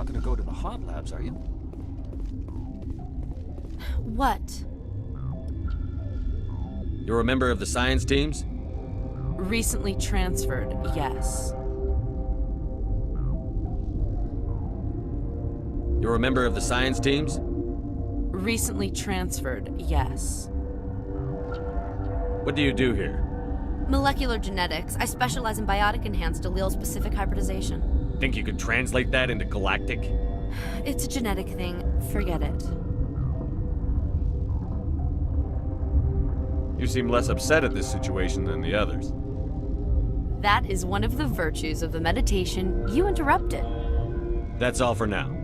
not gonna go to the hot labs, are you? What? You're a member of the science teams? Recently transferred, yes. You're a member of the science teams? Recently transferred, yes. What do you do here? Molecular genetics. I specialize in biotic-enhanced allele-specific hybridization. Think you could translate that into galactic? It's a genetic thing. Forget it. You seem less upset at this situation than the others. That is one of the virtues of the meditation you interrupted. That's all for now.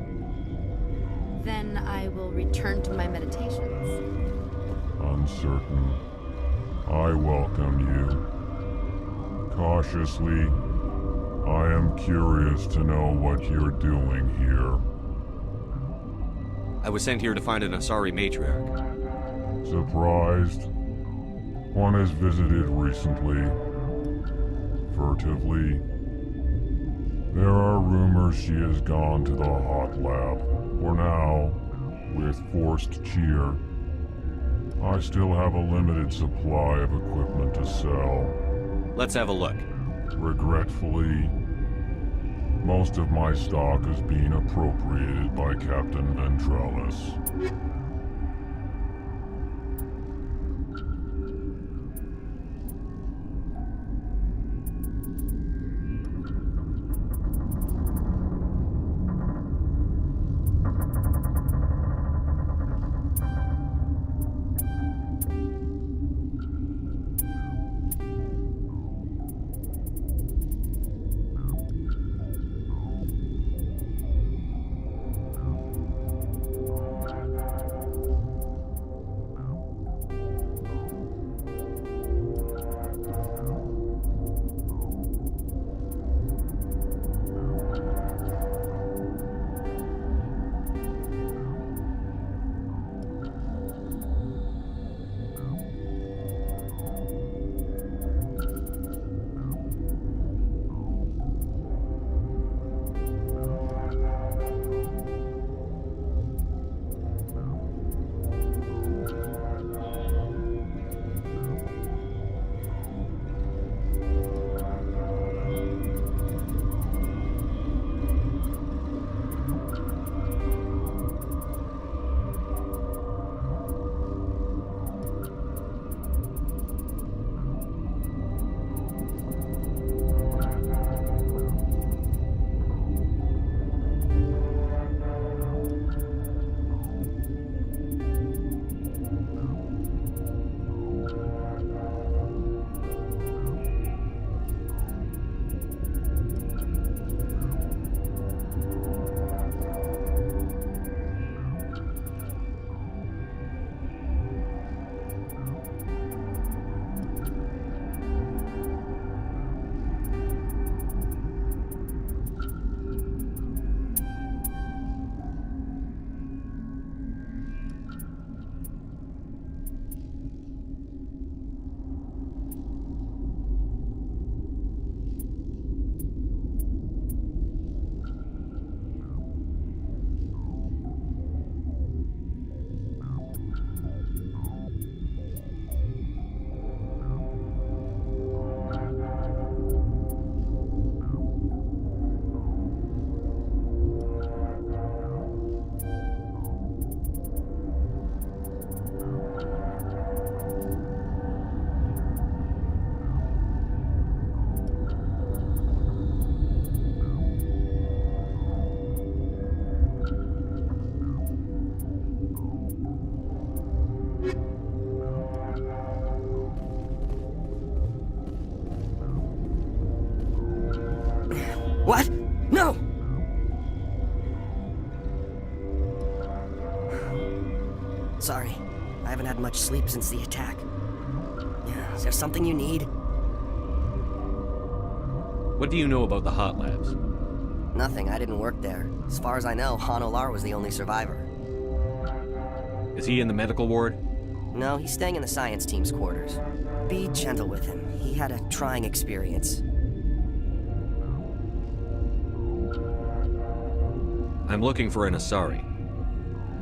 Then I will return to my meditations. Uncertain. I welcome you. Cautiously, I am curious to know what you're doing here. I was sent here to find an Asari matriarch. Surprised? One has visited recently. Furtively. There are rumors she has gone to the hot lab. For now, with forced cheer, I still have a limited supply of equipment to sell. Let's have a look. Regretfully, most of my stock is being appropriated by Captain Ventralis. What? No! Sorry. I haven't had much sleep since the attack. Is there something you need? What do you know about the hot labs? Nothing. I didn't work there. As far as I know, Han Olar was the only survivor. Is he in the medical ward? No, he's staying in the science team's quarters. Be gentle with him. He had a trying experience. I'm looking for an Asari.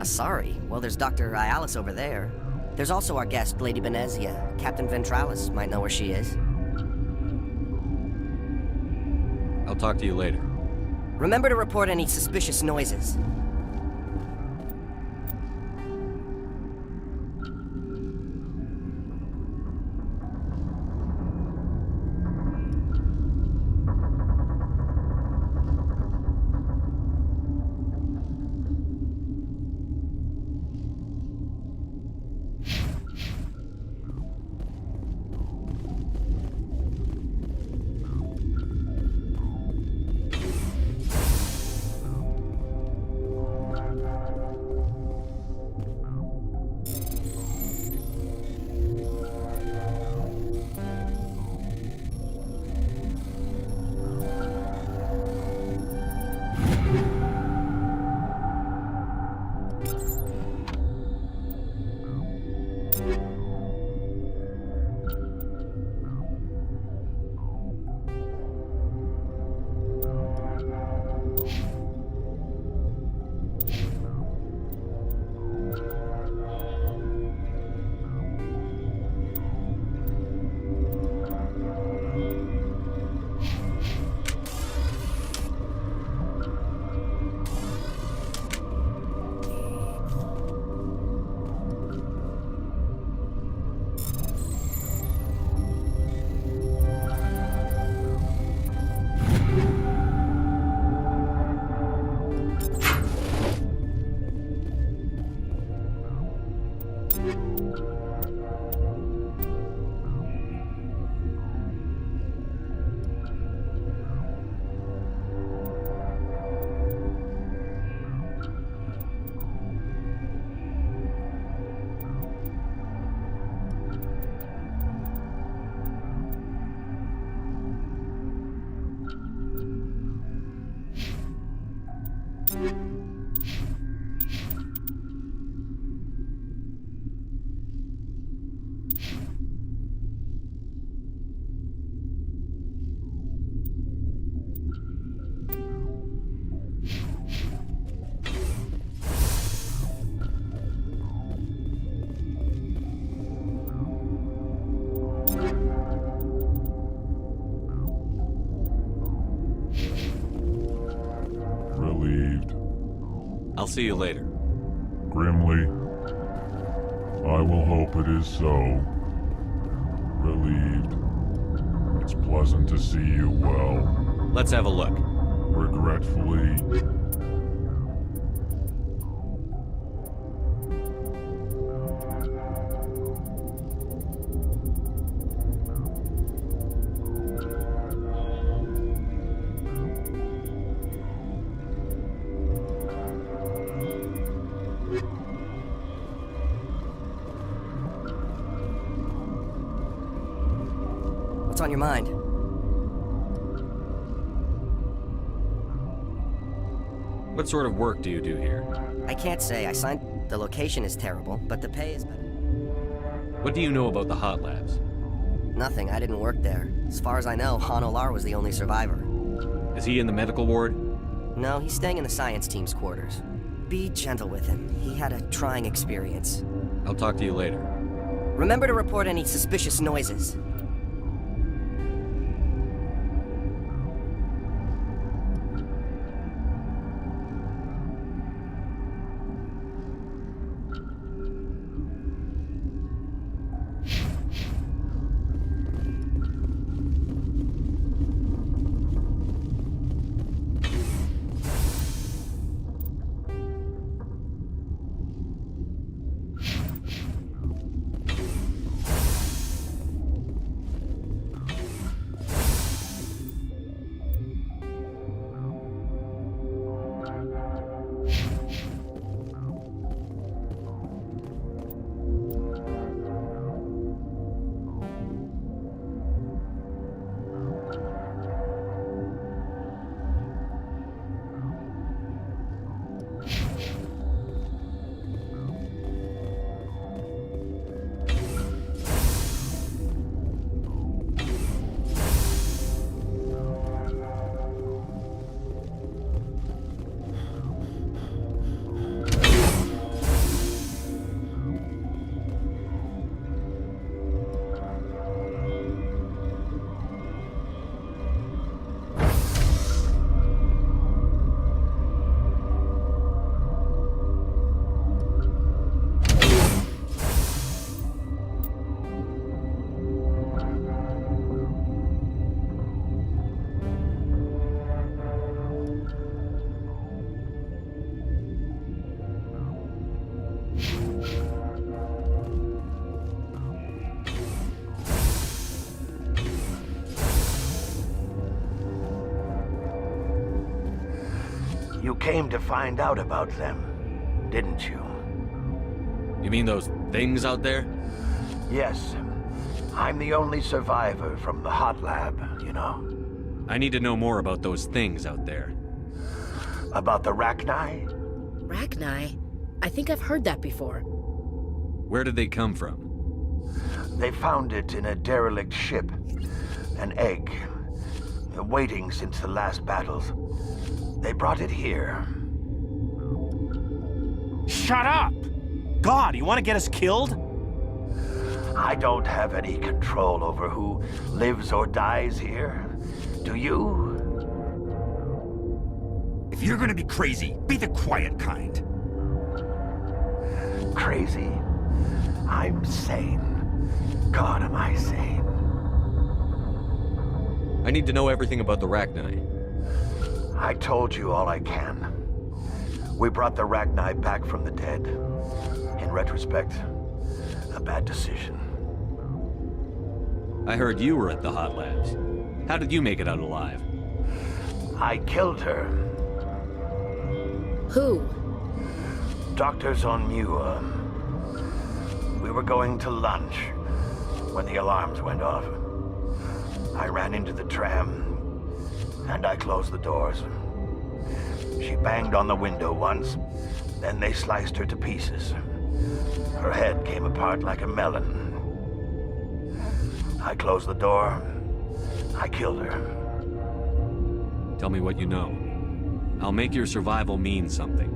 Sorry. Well, there's Dr. Ayalis over there. There's also our guest, Lady Benezia. Captain Ventralis might know where she is. I'll talk to you later. Remember to report any suspicious noises. I'll see you later. Grimly, I will hope it is so. Relieved. It's pleasant to see you well. Let's have a look. Regretfully. What's on your mind? What sort of work do you do here? I can't say. I signed... The location is terrible, but the pay is better. What do you know about the hot labs? Nothing. I didn't work there. As far as I know, Han Olar was the only survivor. Is he in the medical ward? No, he's staying in the science team's quarters. Be gentle with him. He had a trying experience. I'll talk to you later. Remember to report any suspicious noises. came to find out about them, didn't you? You mean those things out there? Yes. I'm the only survivor from the hot lab, you know. I need to know more about those things out there. About the Rachni? Rachni? I think I've heard that before. Where did they come from? They found it in a derelict ship. An egg. Waiting since the last battles. They brought it here. Shut up! God, you want to get us killed? I don't have any control over who lives or dies here. Do you? If you're gonna be crazy, be the quiet kind. Crazy? I'm sane. God, am I sane? I need to know everything about the Rachni. I told you all I can. We brought the Rachni back from the dead. In retrospect, a bad decision. I heard you were at the hot labs. How did you make it out alive? I killed her. Who? Doctors on Muir. We were going to lunch when the alarms went off. I ran into the tram, and I closed the doors. She banged on the window once, then they sliced her to pieces. Her head came apart like a melon. I closed the door. I killed her. Tell me what you know. I'll make your survival mean something.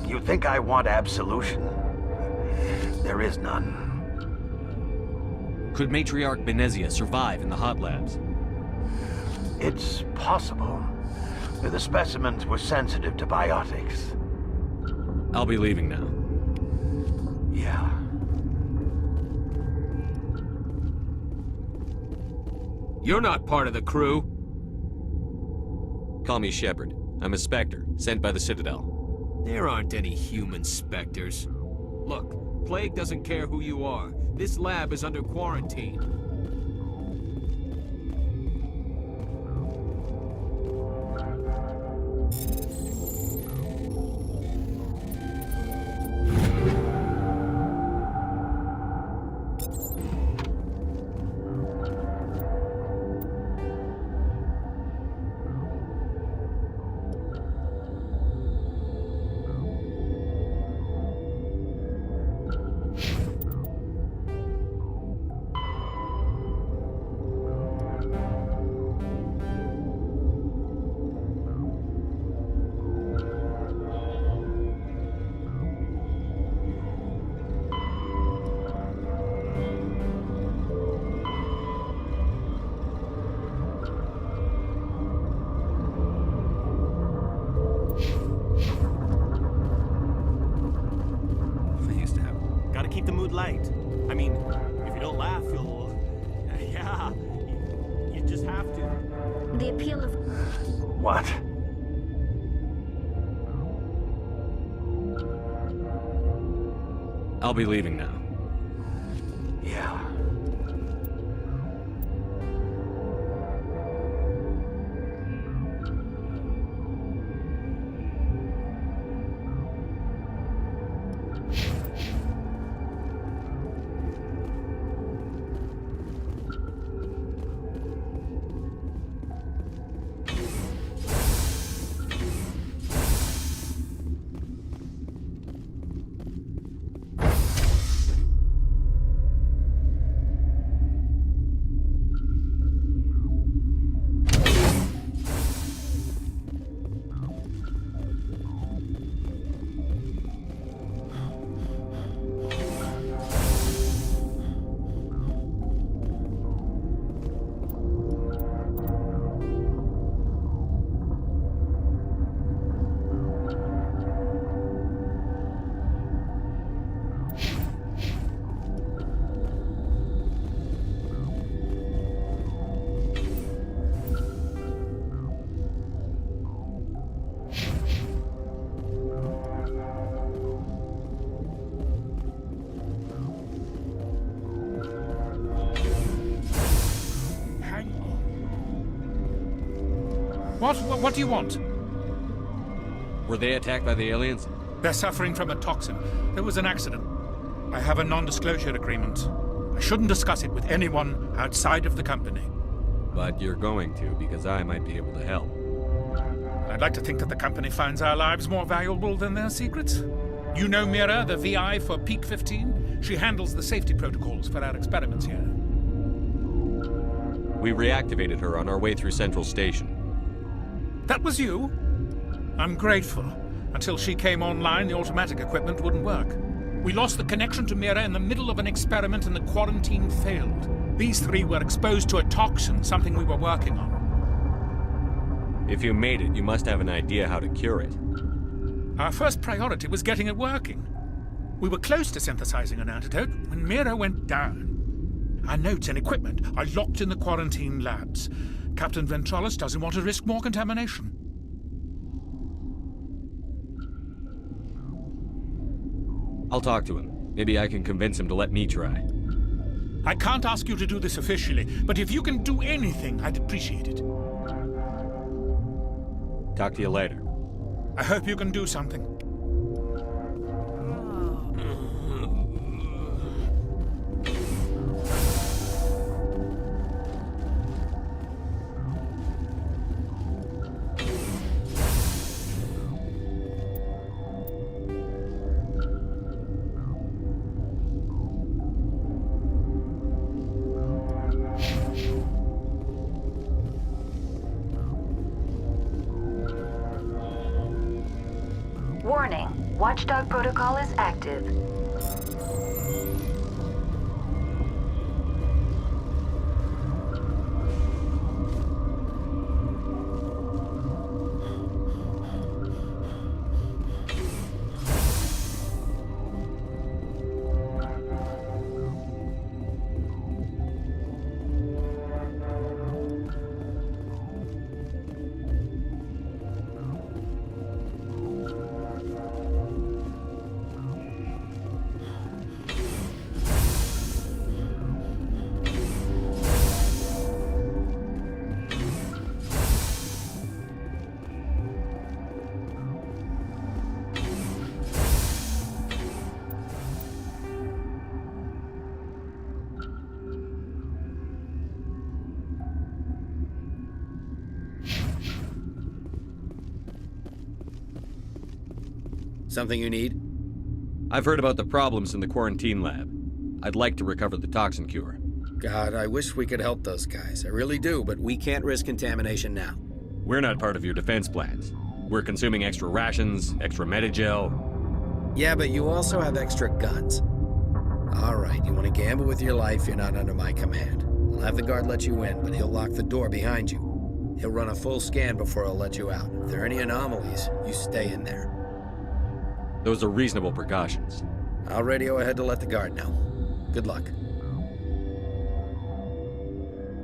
You think I want absolution? There is none. Could Matriarch Benezia survive in the hot labs? It's possible. The specimens were sensitive to biotics. I'll be leaving now. Yeah. You're not part of the crew. Call me Shepard. I'm a Spectre, sent by the Citadel. There aren't any human specters. Look, Plague doesn't care who you are. This lab is under quarantine. Keep the mood light. I mean, if you don't laugh, you'll... yeah, you just have to. The appeal of... What? I'll be leaving now. Yeah. What do you want? Were they attacked by the aliens? They're suffering from a toxin. There was an accident. I have a non-disclosure agreement. I shouldn't discuss it with anyone outside of the company. But you're going to, because I might be able to help. I'd like to think that the company finds our lives more valuable than their secrets. You know Mira, the VI for Peak 15? She handles the safety protocols for our experiments here. We reactivated her on our way through Central Station. That was you? I'm grateful. Until she came online, the automatic equipment wouldn't work. We lost the connection to Mira in the middle of an experiment and the quarantine failed. These three were exposed to a toxin, something we were working on. If you made it, you must have an idea how to cure it. Our first priority was getting it working. We were close to synthesizing an antidote when Mira went down. Our notes and equipment are locked in the quarantine labs. Captain Ventralis doesn't want to risk more contamination. I'll talk to him. Maybe I can convince him to let me try. I can't ask you to do this officially, but if you can do anything, I'd appreciate it. Talk to you later. I hope you can do something. Warning, Watchdog protocol is active. Something you need? I've heard about the problems in the quarantine lab. I'd like to recover the toxin cure. God, I wish we could help those guys. I really do, but we can't risk contamination now. We're not part of your defense plans. We're consuming extra rations, extra Medigel. Yeah, but you also have extra guns. All right, you want to gamble with your life, you're not under my command. I'll have the guard let you in, but he'll lock the door behind you. He'll run a full scan before he'll let you out. If there are any anomalies, you stay in there. Those are reasonable precautions. I'll radio ahead to let the guard know. Good luck.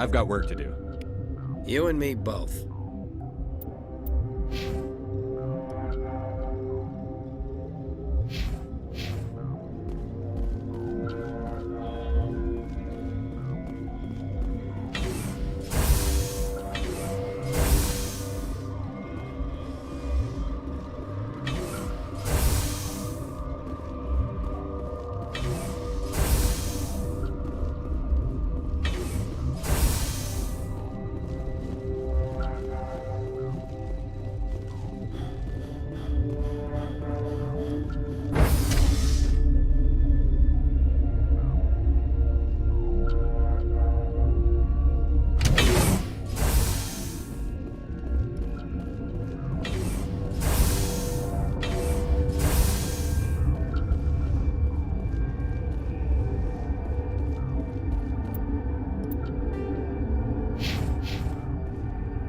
I've got work to do. You and me both.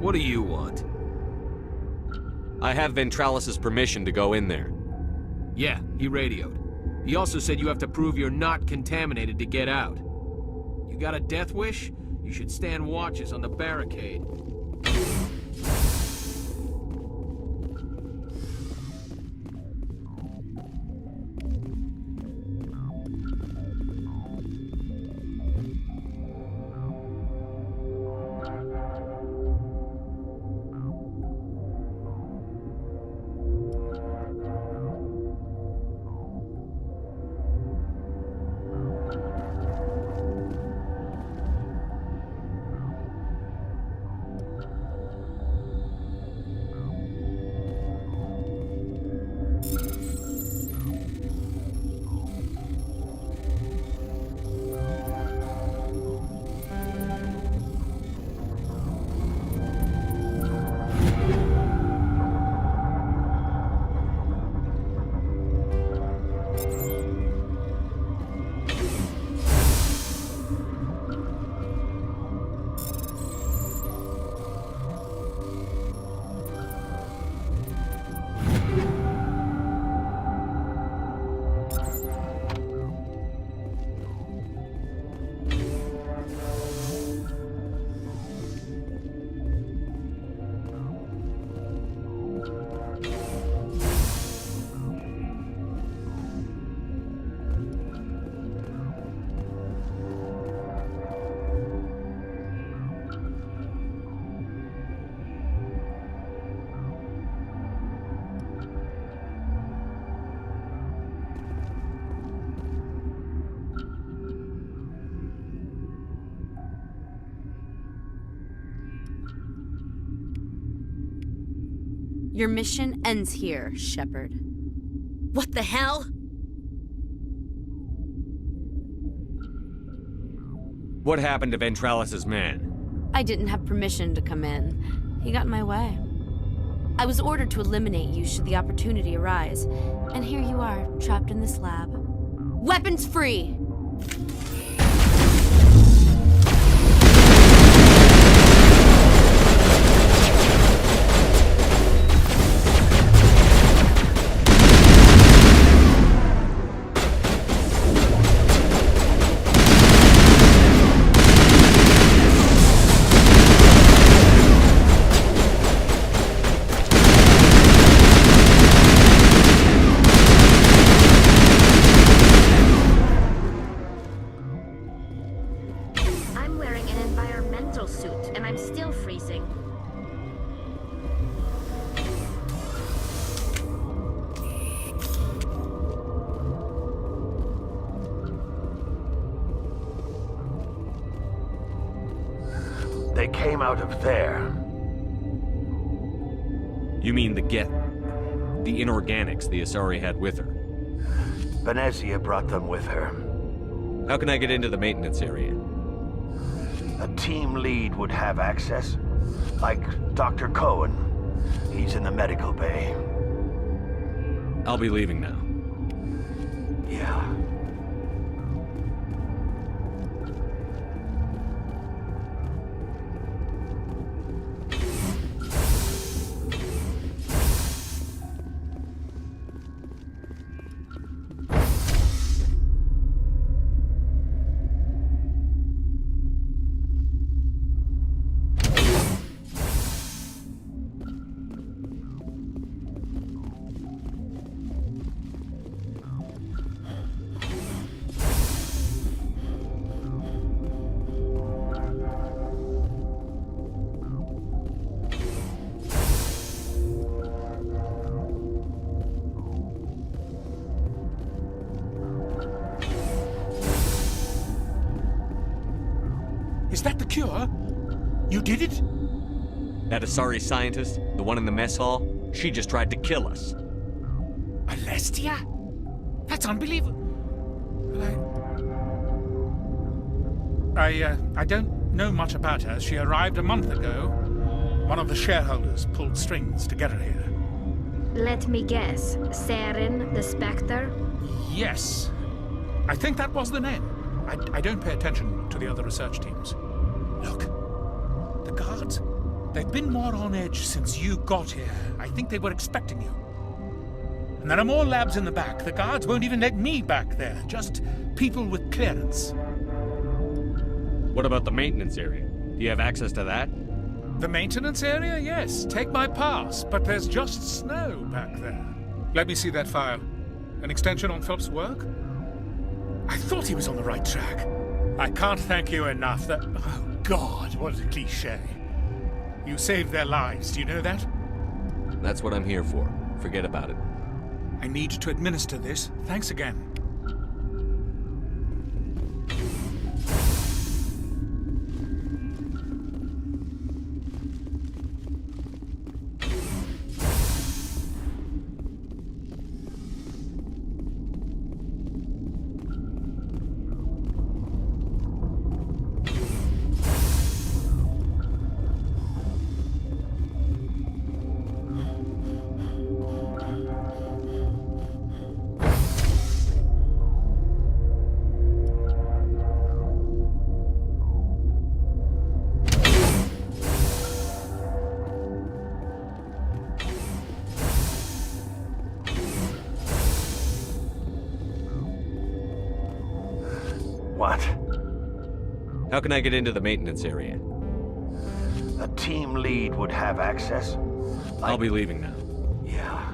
What do you want? I have Ventralis' permission to go in there. Yeah, he radioed. He also said you have to prove you're not contaminated to get out. You got a death wish? You should stand watches on the barricade. Your mission ends here, Shepard. What the hell? What happened to Ventralis's man? I didn't have permission to come in. He got in my way. I was ordered to eliminate you should the opportunity arise. And here you are, trapped in this lab. Weapons free! They came out of there. You mean the inorganics the Asari had with her? Venezia brought them with her. How can I get into the maintenance area? A team lead would have access. Like Dr. Cohen. He's in the medical bay. I'll be leaving now. Yeah. Is that the cure? You did it? That Asari scientist, the one in the mess hall, she just tried to kill us. Alestia? That's unbelievable. I don't know much about her. She arrived a month ago. One of the shareholders pulled strings to get her here. Let me guess. Saren, the Spectre? Yes. I think that was the name. I don't pay attention to the other research teams. Look, the guards. They've been more on edge since you got here. I think they were expecting you. And there are more labs in the back. The guards won't even let me back there. Just people with clearance. What about the maintenance area? Do you have access to that? The maintenance area? Yes. Take my pass. But there's just snow back there. Let me see that file. An extension on Phelps' work? I thought he was on the right track. I can't thank you enough. Oh, God, what a cliché. You saved their lives, do you know that? That's what I'm here for. Forget about it. I need to administer this. Thanks again. What? How can I get into the maintenance area? A team lead would have access. I'll be leaving now. Yeah.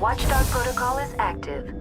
Watchdog protocol is active.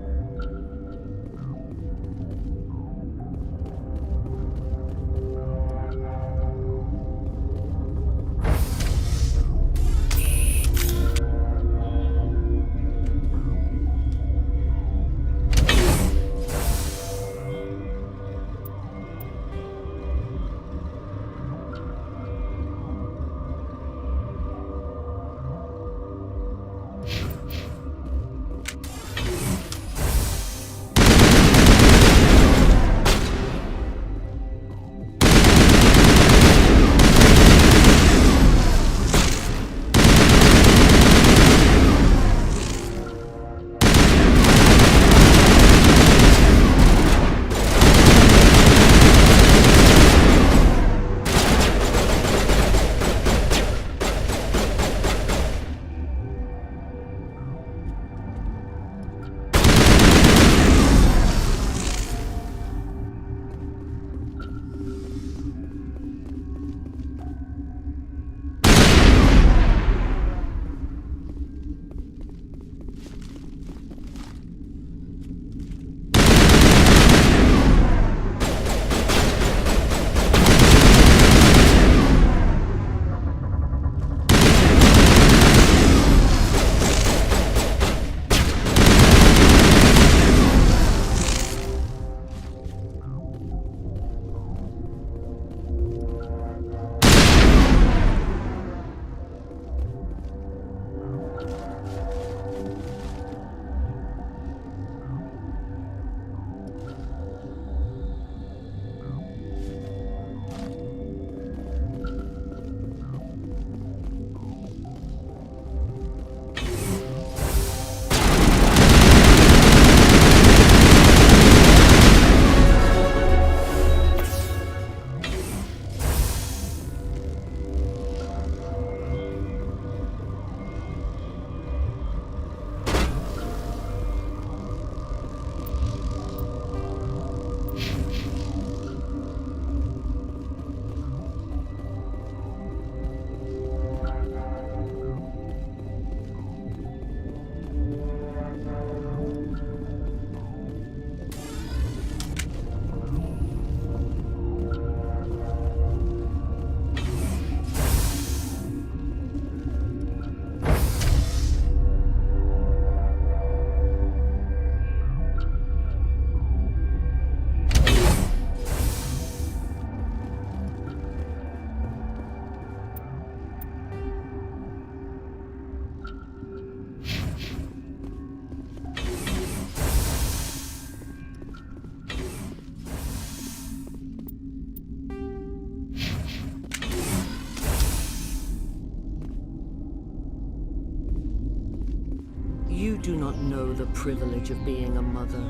You do not know the privilege of being a mother.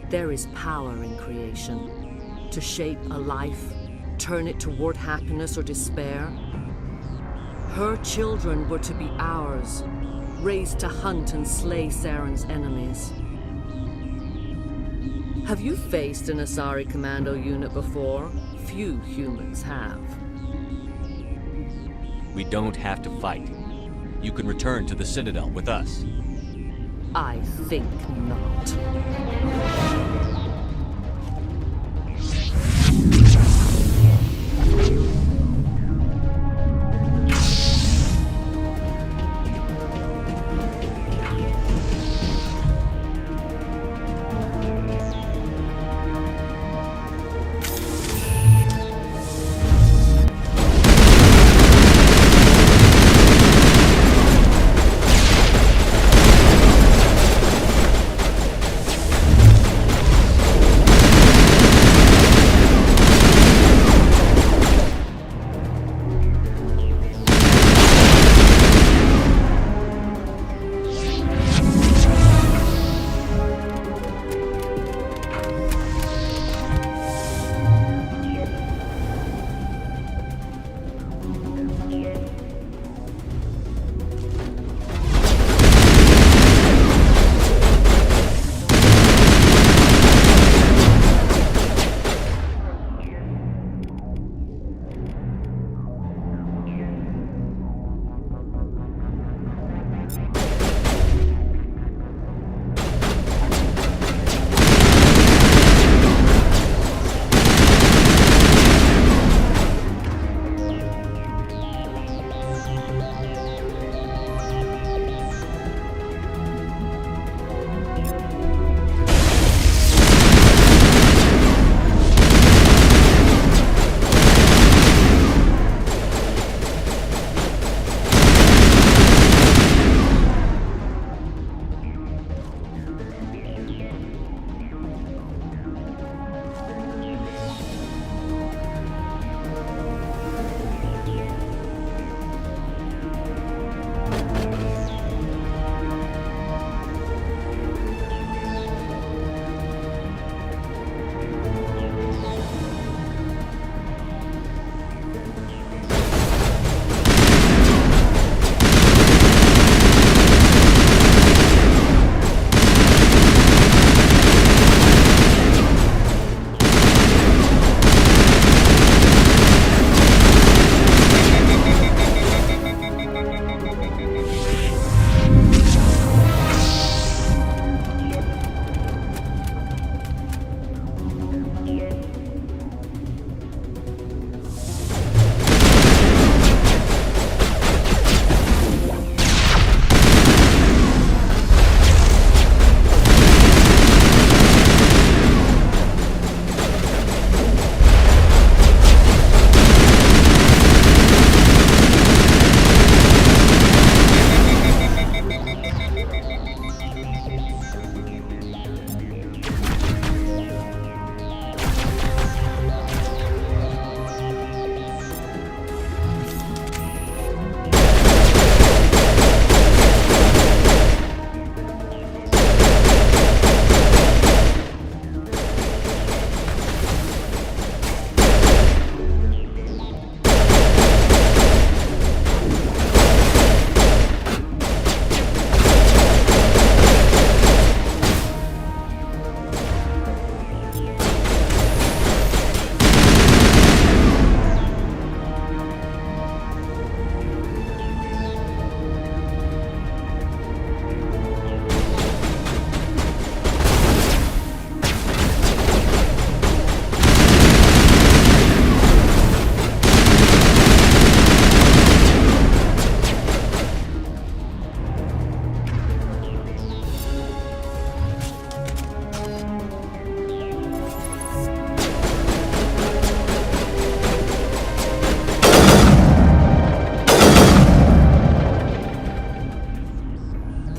There is power in creation. To shape a life, turn it toward happiness or despair. Her children were to be ours, raised to hunt and slay Saren's enemies. Have you faced an Asari commando unit before? Few humans have. We don't have to fight. You can return to the Citadel with us. I think not.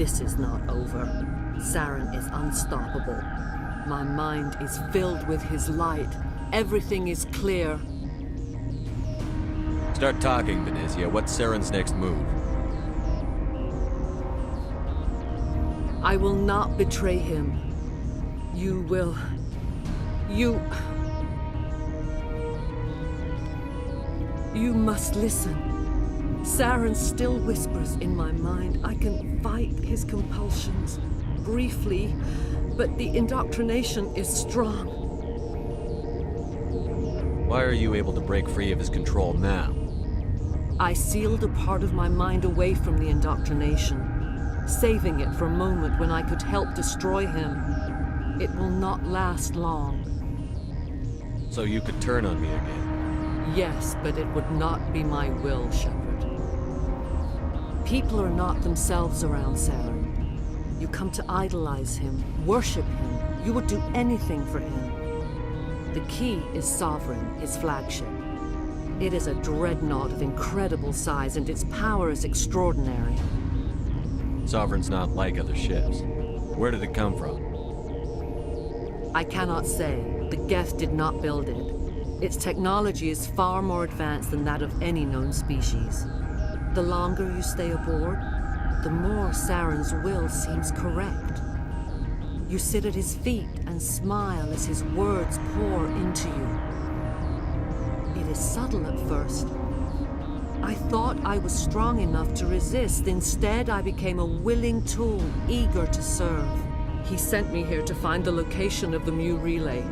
This is not over. Saren is unstoppable. My mind is filled with his light. Everything is clear. Start talking, Venezia. What's Saren's next move? I will not betray him. You will... You must listen. Saren still whispers in my mind. I can fight his compulsions, briefly, but the indoctrination is strong. Why are you able to break free of his control now? I sealed a part of my mind away from the indoctrination, saving it for a moment when I could help destroy him. It will not last long. So you could turn on me again? Yes, but it would not be my will, Shepard. People are not themselves around Saren. You come to idolize him, worship him. You would do anything for him. The key is Sovereign, his flagship. It is a dreadnought of incredible size, and its power is extraordinary. Sovereign's not like other ships. Where did it come from? I cannot say. The Geth did not build it. Its technology is far more advanced than that of any known species. The longer you stay aboard, the more Saren's will seems correct. You sit at his feet and smile as his words pour into you. It is subtle at first. I thought I was strong enough to resist. Instead, I became a willing tool, eager to serve. He sent me here to find the location of the Mu relay.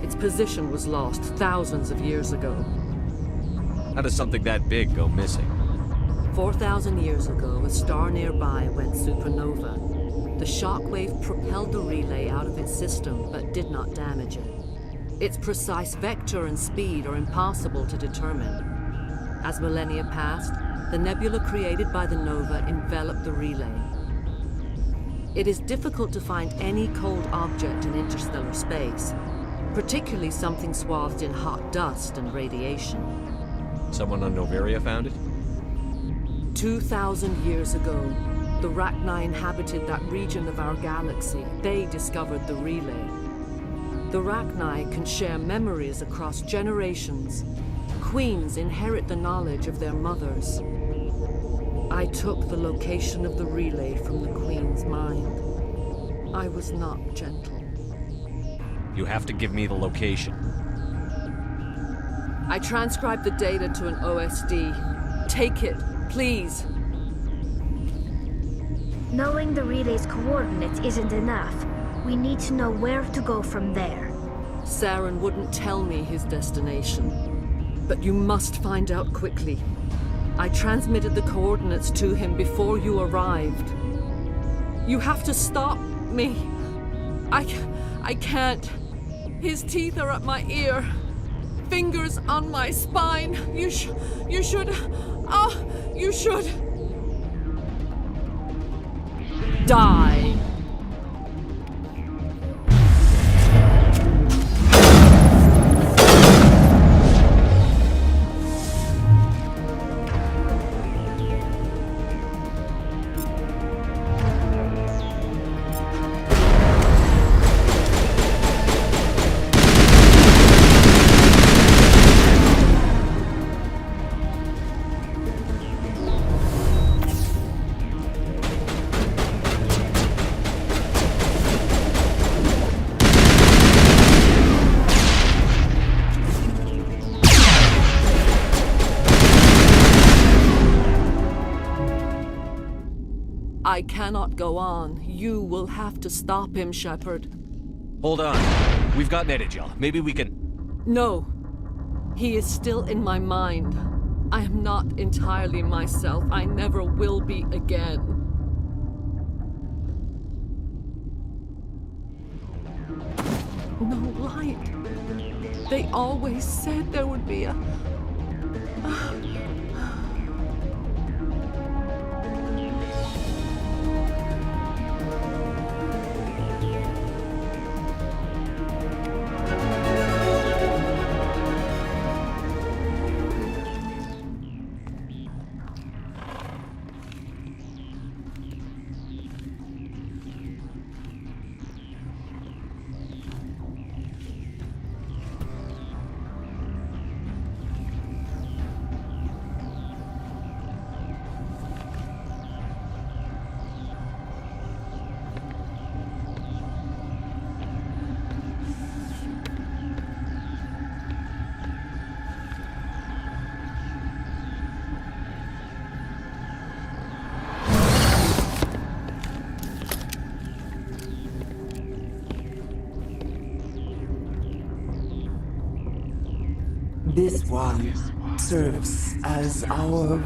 Its position was lost thousands of years ago. How does something that big go missing? 4,000 years ago, a star nearby went supernova. The shockwave propelled the relay out of its system, but did not damage it. Its precise vector and speed are impossible to determine. As millennia passed, the nebula created by the nova enveloped the relay. It is difficult to find any cold object in interstellar space, particularly something swathed in hot dust and radiation. Someone on Noveria found it? 2,000 years ago, the Rachni inhabited that region of our galaxy. They discovered the relay. The Rachni can share memories across generations. Queens inherit the knowledge of their mothers. I took the location of the relay from the Queen's mind. I was not gentle. You have to give me the location. I transcribed the data to an OSD. Take it, please. Knowing the relay's coordinates isn't enough. We need to know where to go from there. Saren wouldn't tell me his destination. But you must find out quickly. I transmitted the coordinates to him before you arrived. You have to stop me. I can't. His teeth are at my ear. Fingers on my spine. You should. You should. Die. I cannot go on. You will have to stop him, Shepard. Hold on. We've got Netagel. Maybe we can... No. He is still in my mind. I am not entirely myself. I never will be again. No light. They always said there would be a... This one serves as our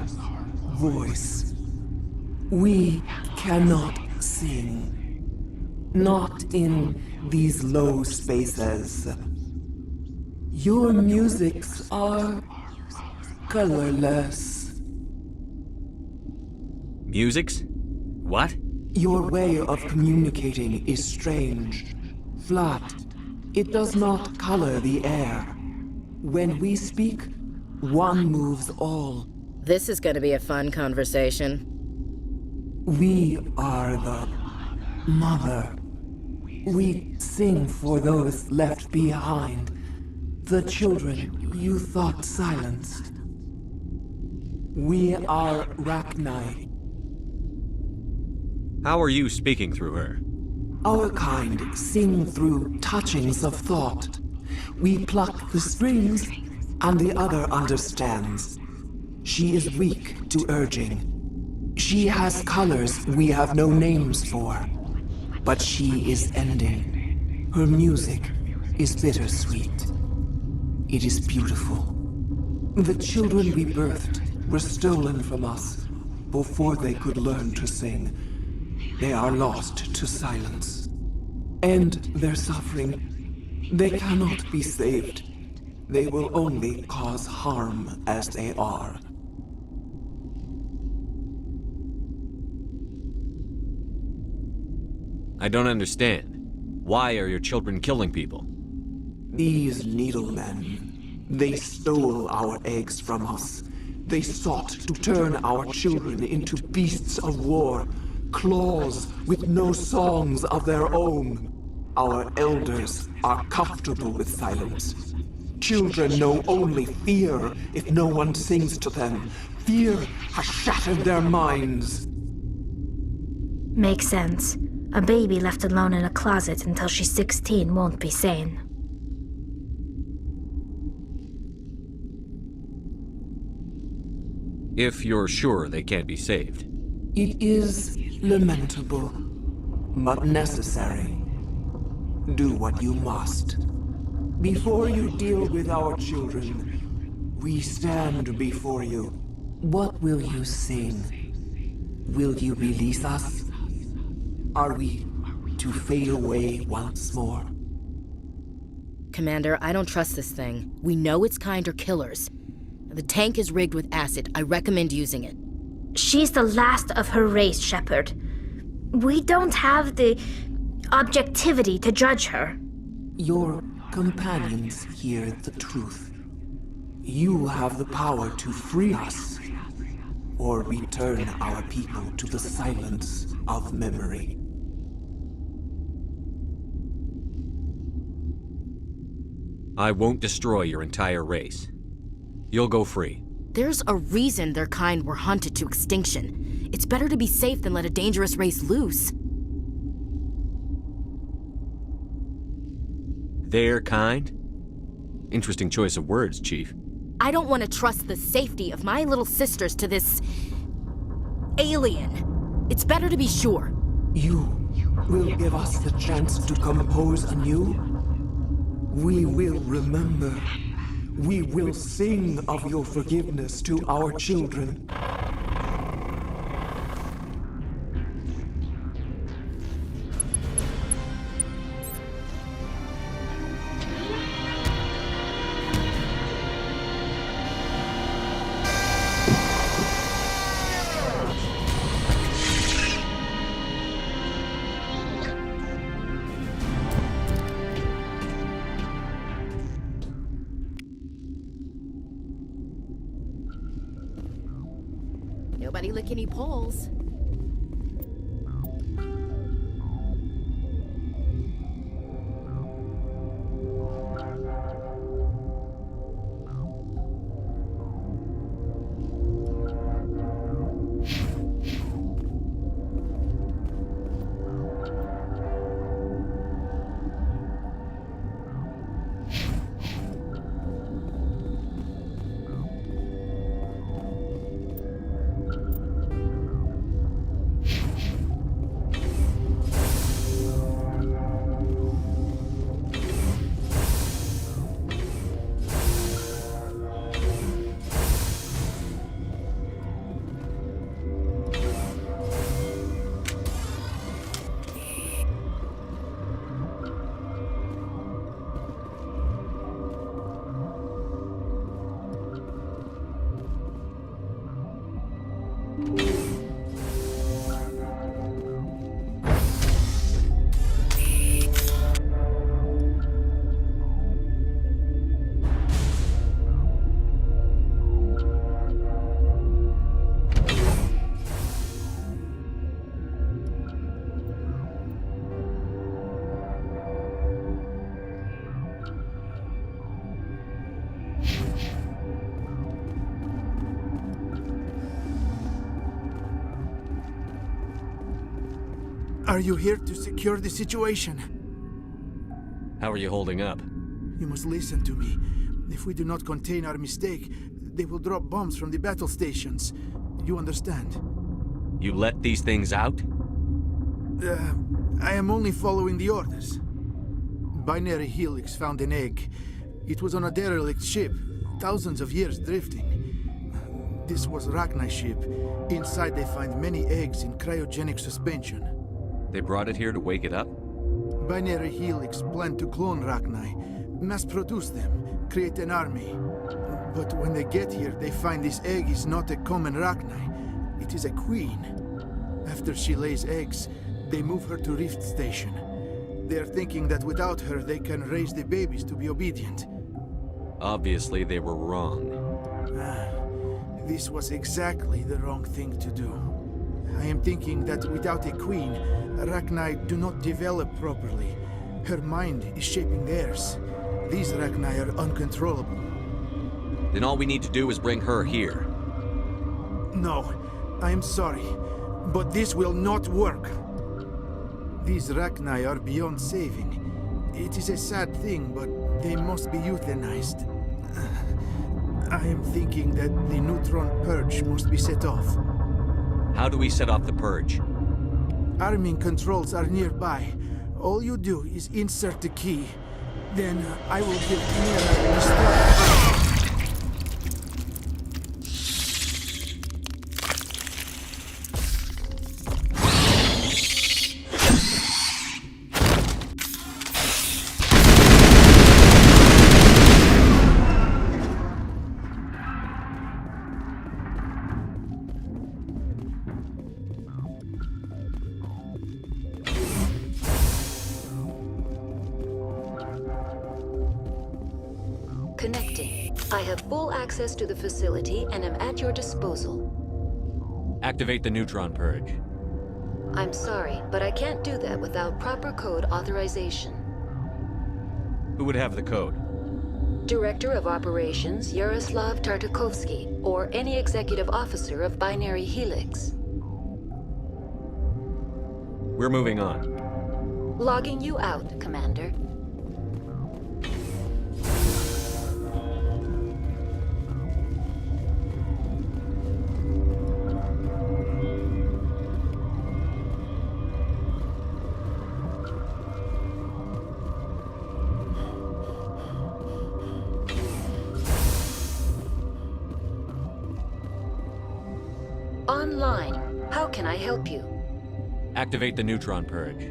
voice. We cannot sing. Not in these low spaces. Your musics are colorless. Musics? What? Your way of communicating is strange. Flat. It does not color the air. When we speak, one moves all. This is gonna be a fun conversation. We are the mother. We sing for those left behind. The children you thought silenced. We are Rachni. How are you speaking through her? Our kind sing through touchings of thought. We pluck the strings, and the other understands. She is weak to urging. She has colors we have no names for. But she is ending. Her music is bittersweet. It is beautiful. The children we birthed were stolen from us before they could learn to sing. They are lost to silence. And their suffering, they cannot be saved. They will only cause harm as they are. I don't understand. Why are your children killing people? These needlemen, they stole our eggs from us. They sought to turn our children into beasts of war, claws with no songs of their own. Our elders are comfortable with silence. Children know only fear if no one sings to them. Fear has shattered their minds. Makes sense. A baby left alone in a closet until she's 16 won't be sane. If you're sure they can't be saved. It is lamentable, but necessary. Do what you must. Before you deal with our children, we stand before you. What will you sing? Will you release us? Are we to fade away once more? Commander, I don't trust this thing. We know its kind are killers. The tank is rigged with acid. I recommend using it. She's the last of her race, Shepard. We don't have the objectivity to judge her. Your companions hear the truth. You have the power to free us, or return our people to the silence of memory. I won't destroy your entire race. You'll go free. There's a reason their kind were hunted to extinction. It's better to be safe than let a dangerous race loose. Their kind? Interesting choice of words, Chief. I don't want to trust the safety of my little sisters to this alien. It's better to be sure. You will give us the chance to compose anew? We will remember. We will sing of your forgiveness to our children. Nobody lick any poles. Are you here to secure the situation? How are you holding up? You must listen to me. If we do not contain our mistake, they will drop bombs from the battle stations. You understand? You let these things out? I am only following the orders. Binary Helix found an egg. It was on a derelict ship, thousands of years drifting. This was Rachni's ship. Inside they find many eggs in cryogenic suspension. They brought it here to wake it up? Binary Helix planned to clone Rachni, mass-produce them, create an army. But when they get here, they find this egg is not a common Rachni. It is a queen. After she lays eggs, they move her to Rift Station. They are thinking that without her, they can raise the babies to be obedient. Obviously, they were wrong. This was exactly the wrong thing to do. I am thinking that without a queen, Rachni do not develop properly. Her mind is shaping theirs. These Rachni are uncontrollable. Then all we need to do is bring her here. No, I am sorry, but this will not work. These Rachni are beyond saving. It is a sad thing, but they must be euthanized. I am thinking that the neutron purge must be set off. How do we set off the purge? Arming controls are nearby. All you do is insert the key. Then I will give Mira the start. Connecting. I have full access to the facility and am at your disposal. Activate the neutron purge. I'm sorry, but I can't do that without proper code authorization. Who would have the code? Director of Operations Yaroslav Tartakovsky, or any executive officer of Binary Helix. We're moving on. Logging you out, Commander. Online. How can I help you? Activate the neutron purge.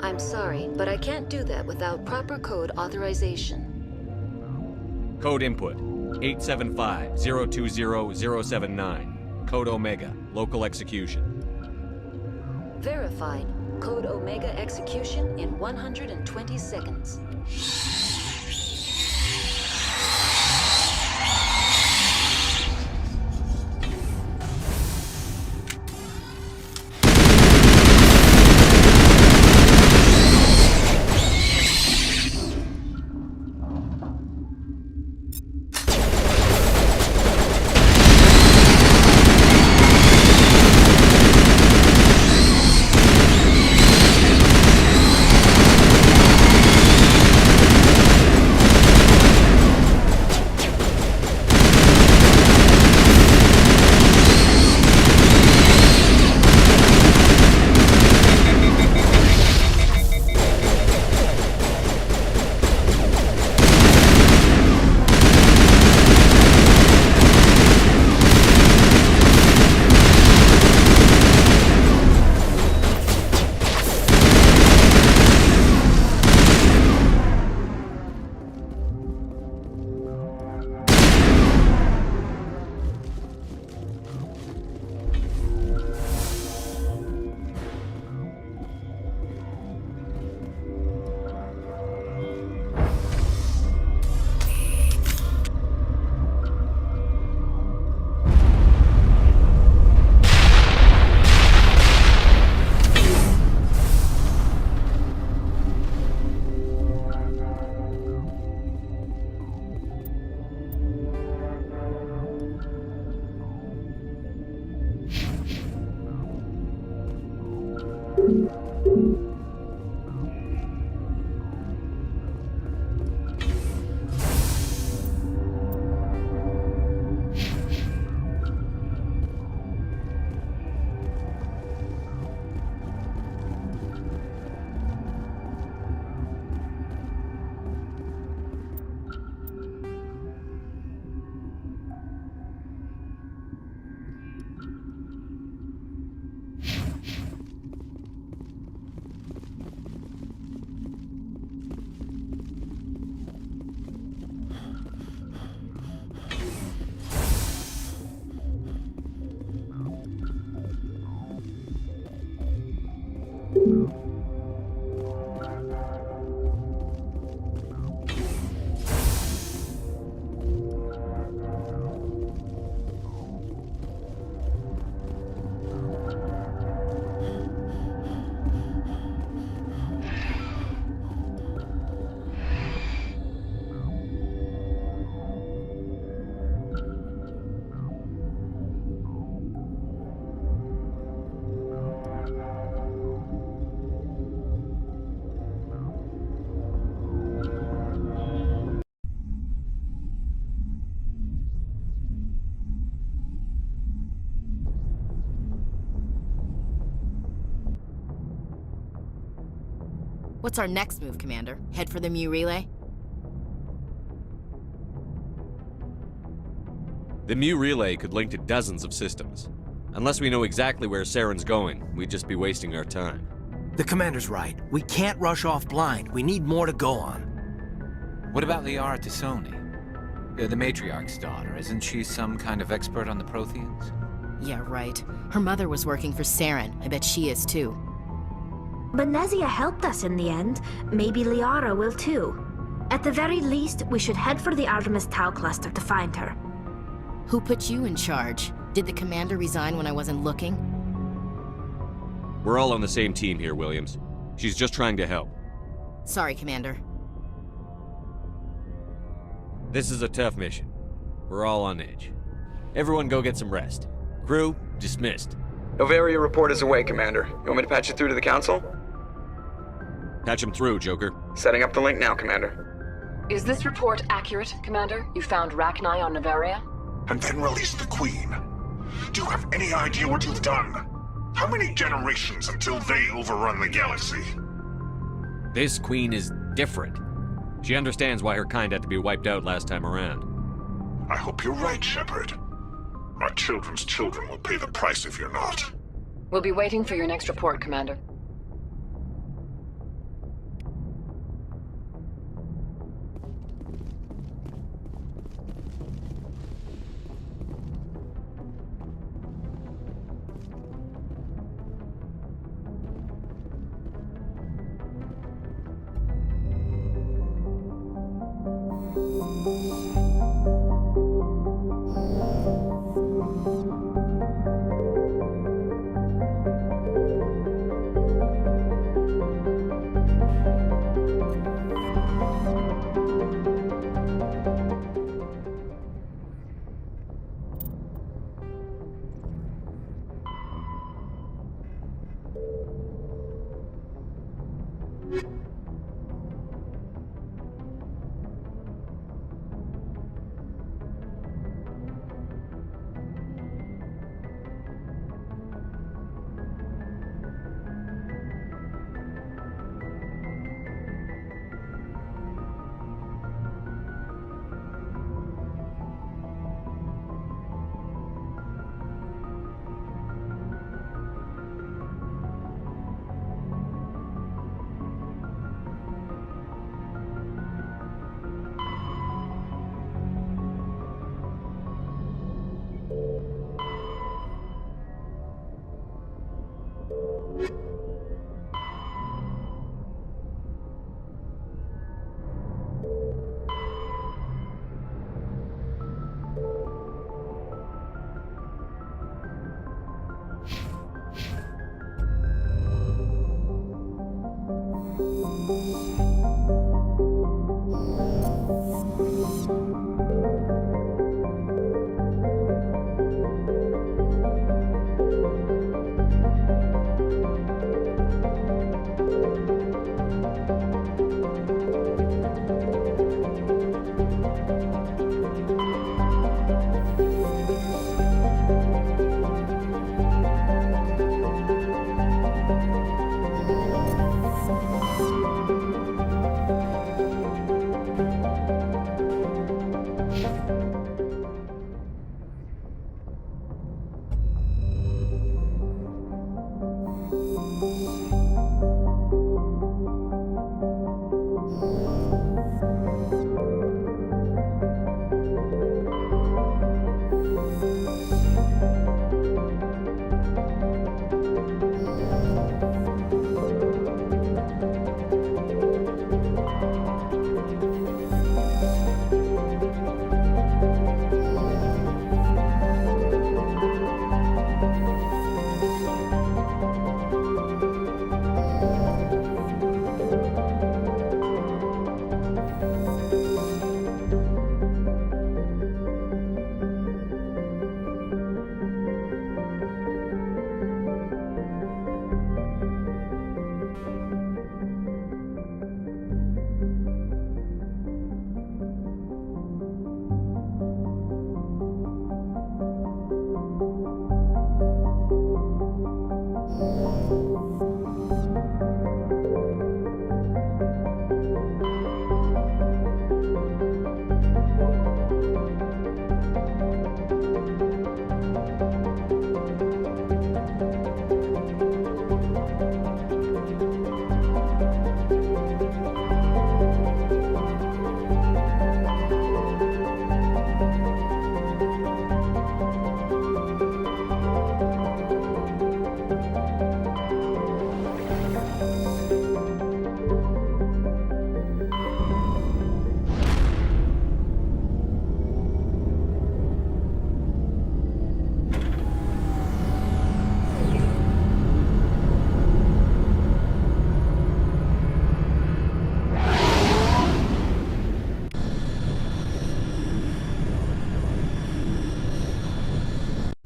I'm sorry, but I can't do that without proper code authorization. Code input 875-020-079. Code Omega. Local execution. Verified. Code Omega execution in 120 seconds. What's our next move, Commander? Head for the Mu relay? The Mu relay could link to dozens of systems. Unless we know exactly where Saren's going, we'd just be wasting our time. The Commander's right. We can't rush off blind. We need more to go on. What about Liara Tassoni? The Matriarch's daughter. Isn't she some kind of expert on the Protheans? Yeah, right. Her mother was working for Saren. I bet she is too. Benezia helped us in the end. Maybe Liara will too. At the very least, we should head for the Artemis Tau cluster to find her. Who put you in charge? Did the Commander resign when I wasn't looking? We're all on the same team here, Williams. She's just trying to help. Sorry, Commander. This is a tough mission. We're all on edge. Everyone go get some rest. Crew, dismissed. Novaria report is away, Commander. You want me to patch it through to the Council? Patch him through, Joker. Setting up the link now, Commander. Is this report accurate, Commander? You found Rachni on Novaria? And then released the Queen. Do you have any idea what you've done? How many generations until they overrun the galaxy? This Queen is different. She understands why her kind had to be wiped out last time around. I hope you're right, Shepard. Our children's children will pay the price if you're not. We'll be waiting for your next report, Commander.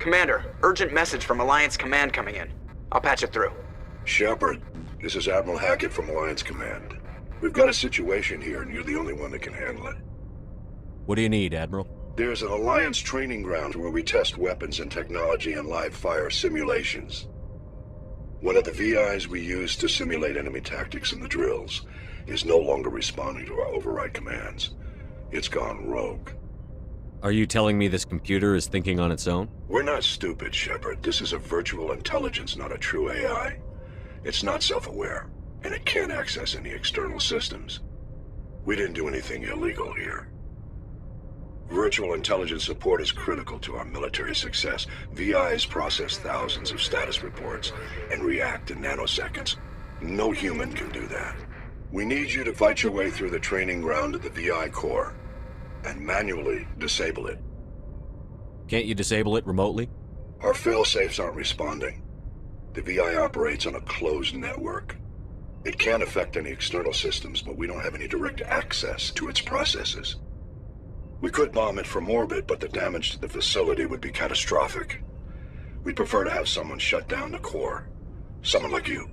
Commander, urgent message from Alliance Command coming in. I'll patch it through. Shepard, this is Admiral Hackett from Alliance Command. We've got a situation here, and you're the only one that can handle it. What do you need, Admiral? There's an Alliance training ground where we test weapons and technology in live fire simulations. One of the VIs we use to simulate enemy tactics in the drills is no longer responding to our override commands. It's gone rogue. Are you telling me this computer is thinking on its own? We're not stupid, Shepard. This is a virtual intelligence, not a true AI. It's not self-aware, and it can't access any external systems. We didn't do anything illegal here. Virtual intelligence support is critical to our military success. VIs process thousands of status reports and react in nanoseconds. No human can do that. We need you to fight your way through the training ground of the VI core and manually disable it. Can't you disable it remotely? Our failsafes aren't responding. The VI operates on a closed network. It can affect any external systems, but we don't have any direct access to its processes. We could bomb it from orbit, but the damage to the facility would be catastrophic. We'd prefer to have someone shut down the core. Someone like you.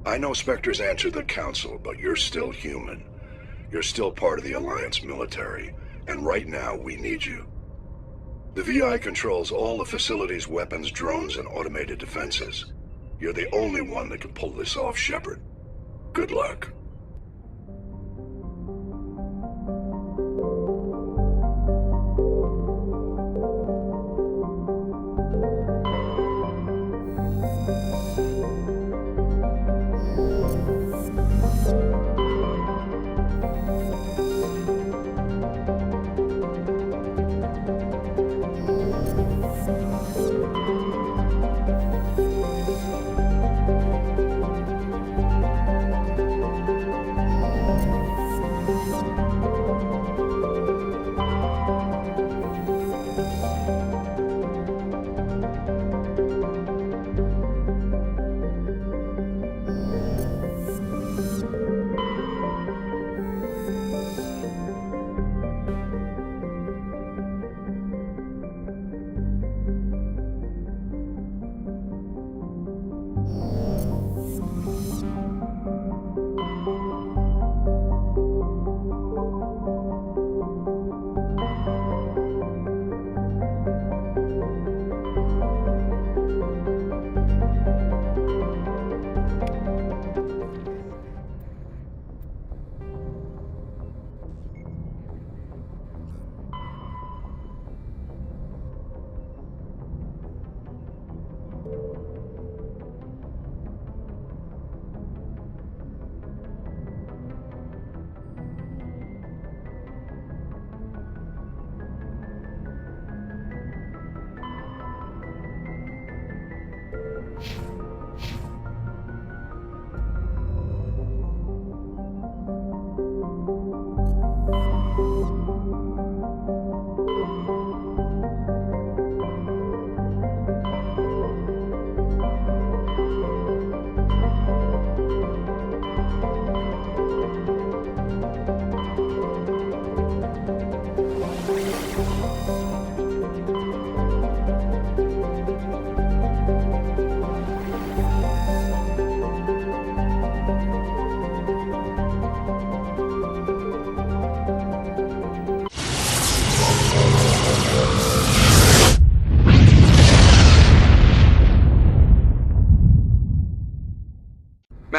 I know Spectres answer the Council, but you're still human. You're still part of the Alliance military, and right now we need you. The VI controls all the facility's weapons, drones, and automated defenses. You're the only one that can pull this off, Shepard. Good luck.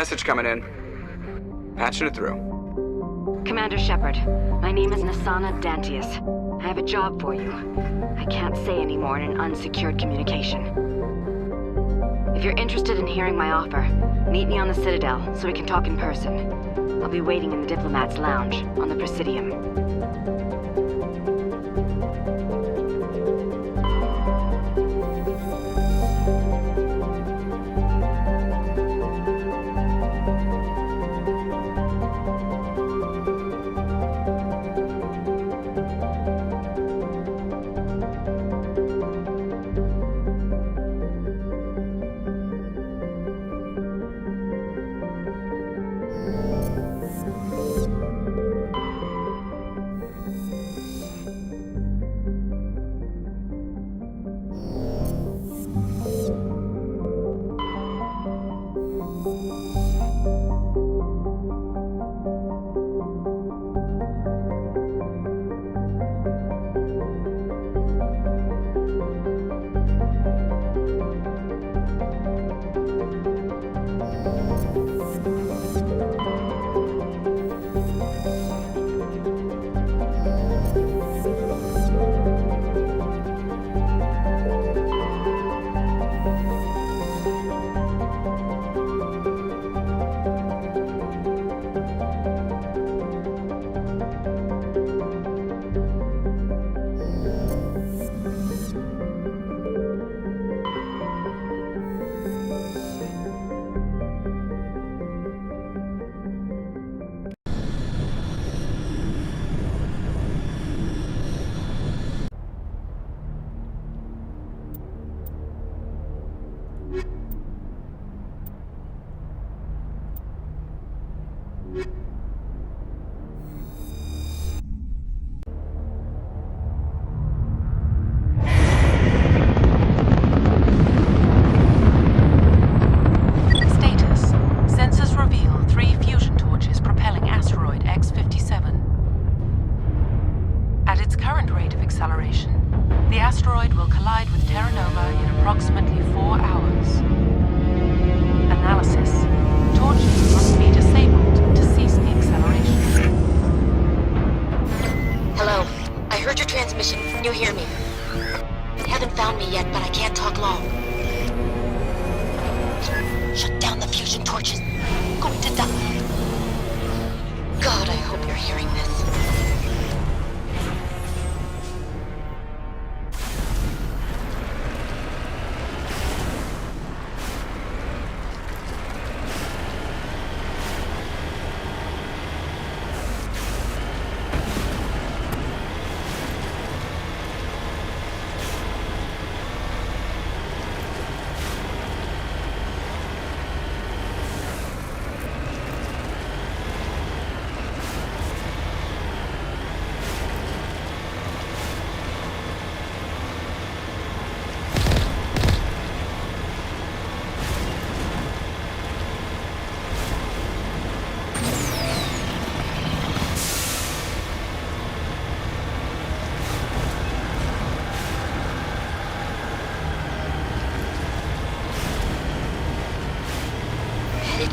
message coming in. Patching it through. Commander Shepard, my name is Nasana Dantius. I have a job for you. I can't say any more in an unsecured communication. If you're interested in hearing my offer, meet me on the Citadel so we can talk in person. I'll be waiting in the Diplomat's Lounge on the Presidium.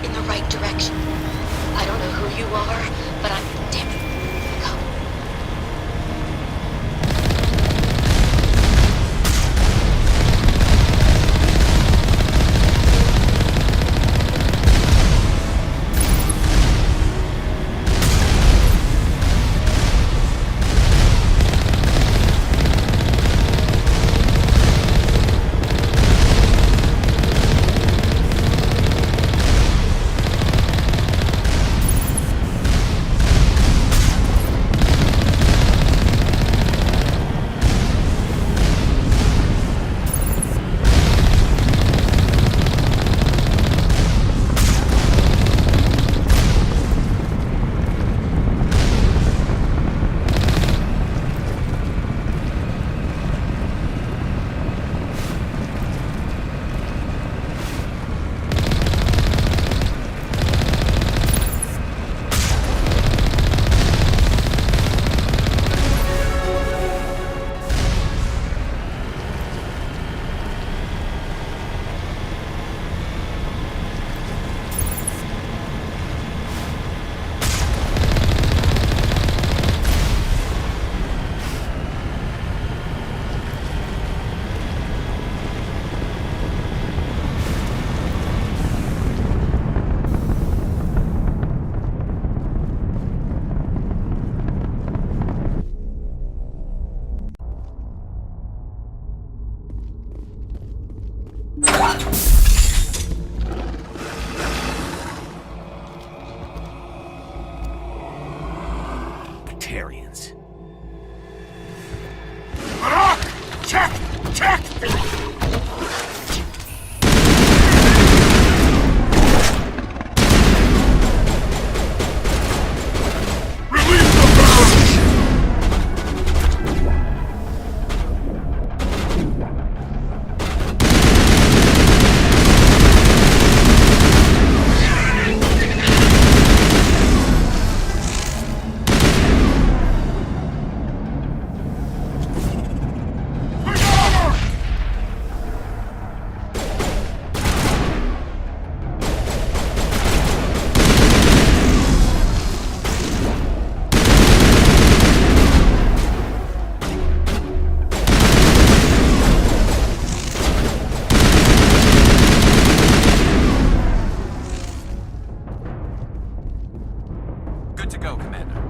In the right direction. I don't know who you are, but I'm damn it. Barbarians. Check! Check! Good to go, Commander.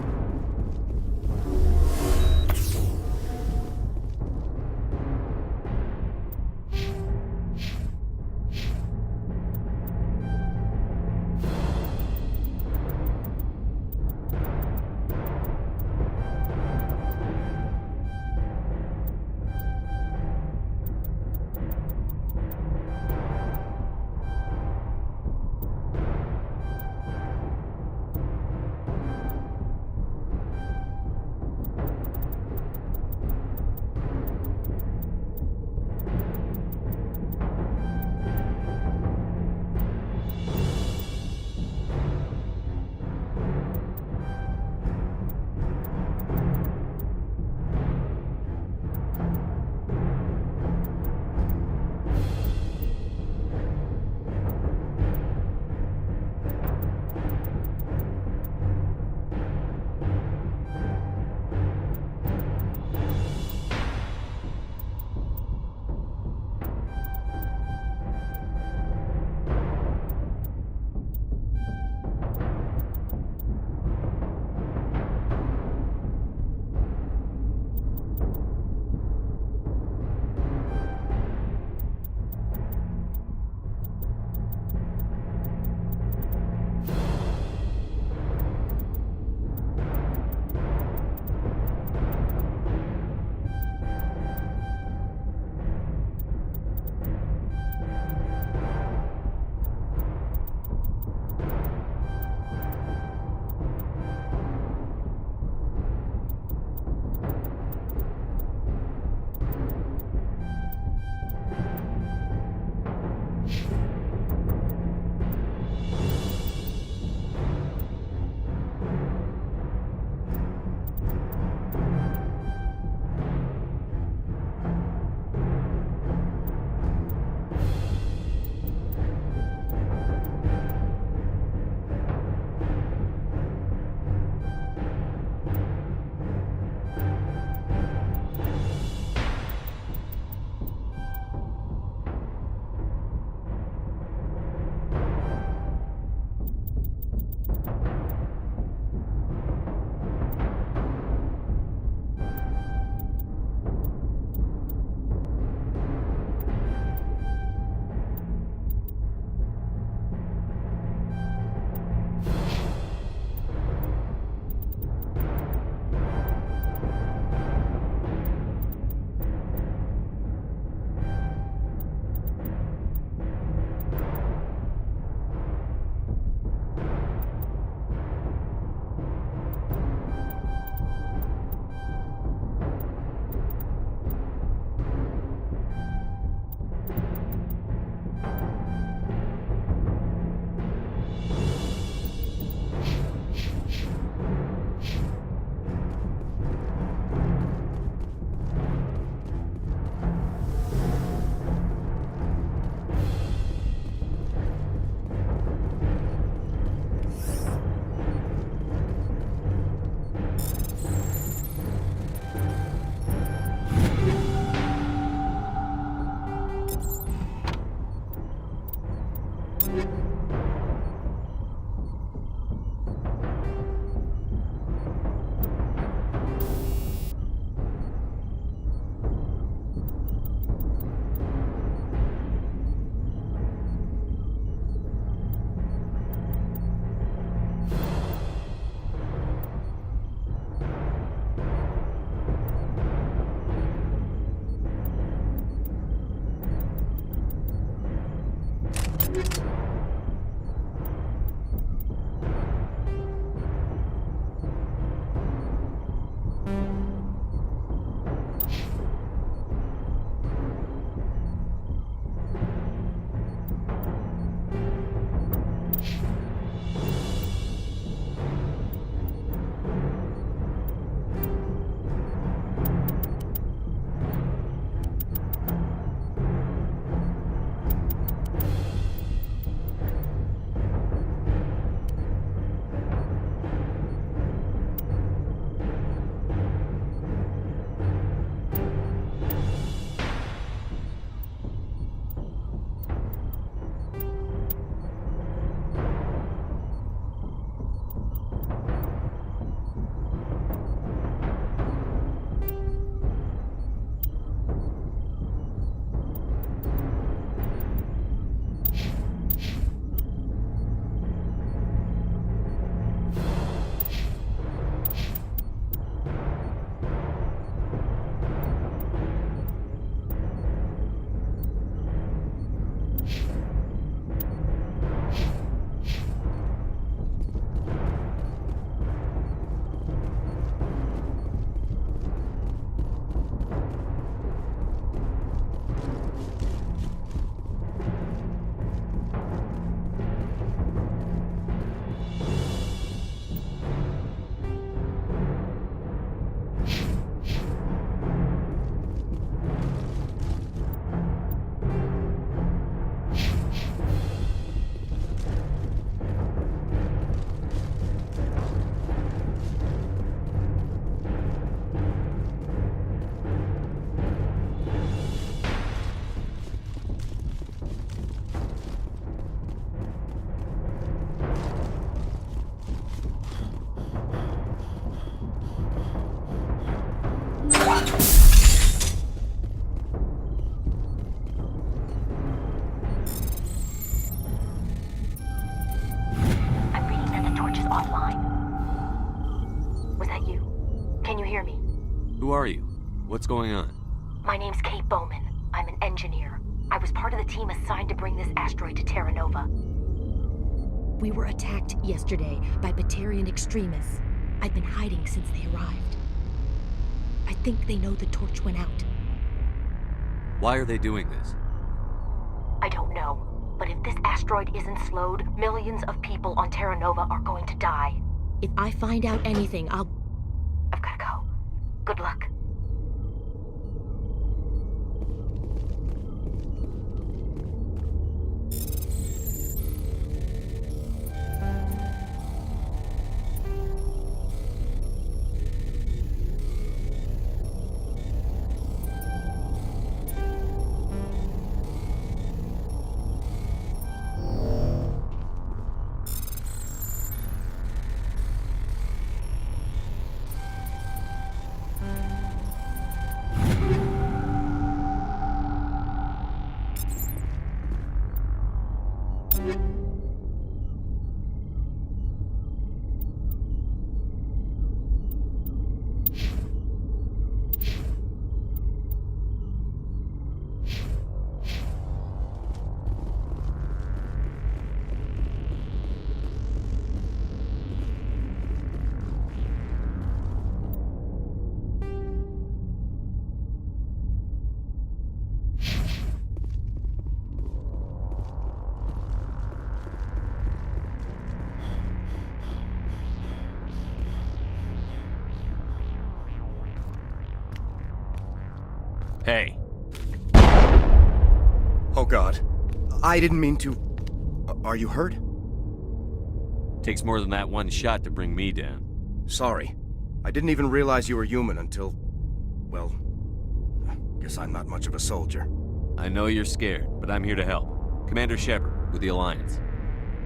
Who are you? What's going on? My name's Kate Bowman. I'm an engineer. I was part of the team assigned to bring this asteroid to Terra Nova. We were attacked yesterday by Batarian extremists. I've been hiding since they arrived. I think they know the torch went out. Why are they doing this? I don't know, but if this asteroid isn't slowed, millions of people on Terra Nova are going to die. If I find out anything, I've gotta go. Good luck. Hey. Oh God. I didn't mean to... Are you hurt? Takes more than that one shot to bring me down. Sorry. I didn't even realize you were human until... well... guess I'm not much of a soldier. I know you're scared, but I'm here to help. Commander Shepard, with the Alliance.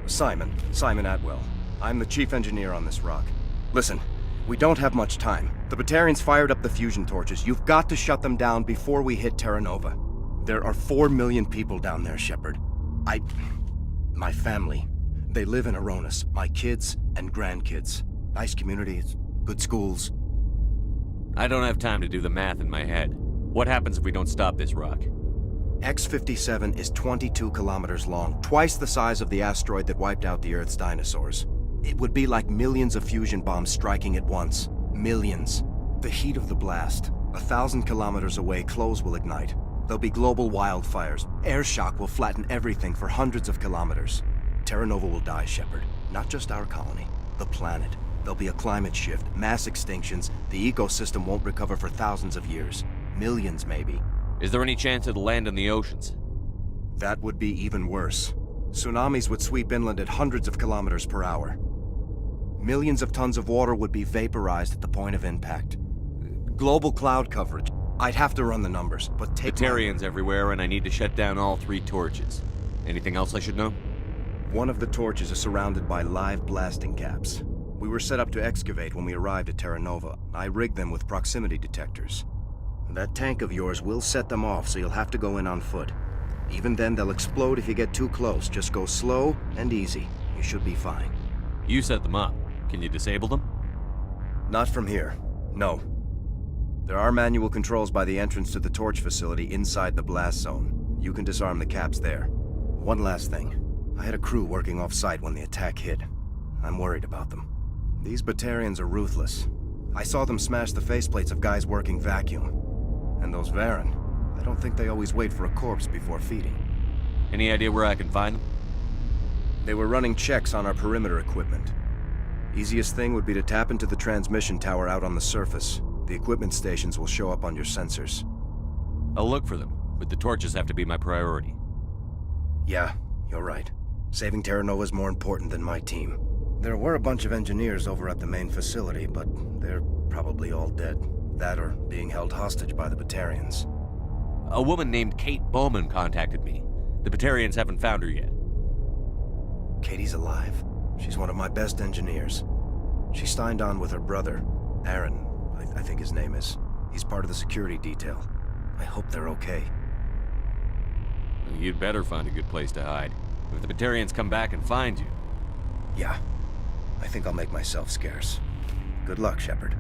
Simon Atwell. I'm the chief engineer on this rock. Listen, we don't have much time. The Batarians fired up the fusion torches. You've got to shut them down before we hit Terra Nova. There are 4 million people down there, Shepard. My family. They live in AORUS. My kids and grandkids. Nice communities, good schools. I don't have time to do the math in my head. What happens if we don't stop this rock? X-57 is 22 kilometers long, twice the size of the asteroid that wiped out the Earth's dinosaurs. It would be like millions of fusion bombs striking at once. Millions. The heat of the blast. 1,000 kilometers away, clothes will ignite. There'll be global wildfires. Air shock will flatten everything for hundreds of kilometers. Terra Nova will die, Shepard. Not just our colony. The planet. There'll be a climate shift, mass extinctions. The ecosystem won't recover for thousands of years. Millions, maybe. Is there any chance it'll land in the oceans? That would be even worse. Tsunamis would sweep inland at hundreds of kilometers per hour. Millions of tons of water would be vaporized at the point of impact. Global cloud coverage. I'd have to run the numbers, but take... Batarians everywhere, and I need to shut down all 3 torches. Anything else I should know? One of the torches is surrounded by live blasting caps. We were set up to excavate when we arrived at Terra Nova. I rigged them with proximity detectors. That tank of yours will set them off, so you'll have to go in on foot. Even then, they'll explode if you get too close. Just go slow and easy. You should be fine. You set them up. Can you disable them? Not from here. No. There are manual controls by the entrance to the torch facility inside the blast zone. You can disarm the caps there. One last thing. I had a crew working off-site when the attack hit. I'm worried about them. These Batarians are ruthless. I saw them smash the faceplates of guys working vacuum. And those Varen, I don't think they always wait for a corpse before feeding. Any idea where I can find them? They were running checks on our perimeter equipment. Easiest thing would be to tap into the transmission tower out on the surface. The equipment stations will show up on your sensors. I'll look for them, but the torches have to be my priority. Yeah, you're right. Saving Terra Nova is more important than my team. There were a bunch of engineers over at the main facility, but they're probably all dead. That or being held hostage by the Batarians. A woman named Kate Bowman contacted me. The Batarians haven't found her yet. Katie's alive. She's one of my best engineers. She signed on with her brother, Aaron, I think his name is. He's part of the security detail. I hope they're okay. You'd better find a good place to hide. If the Batarians come back and find you... Yeah. I think I'll make myself scarce. Good luck, Shepard.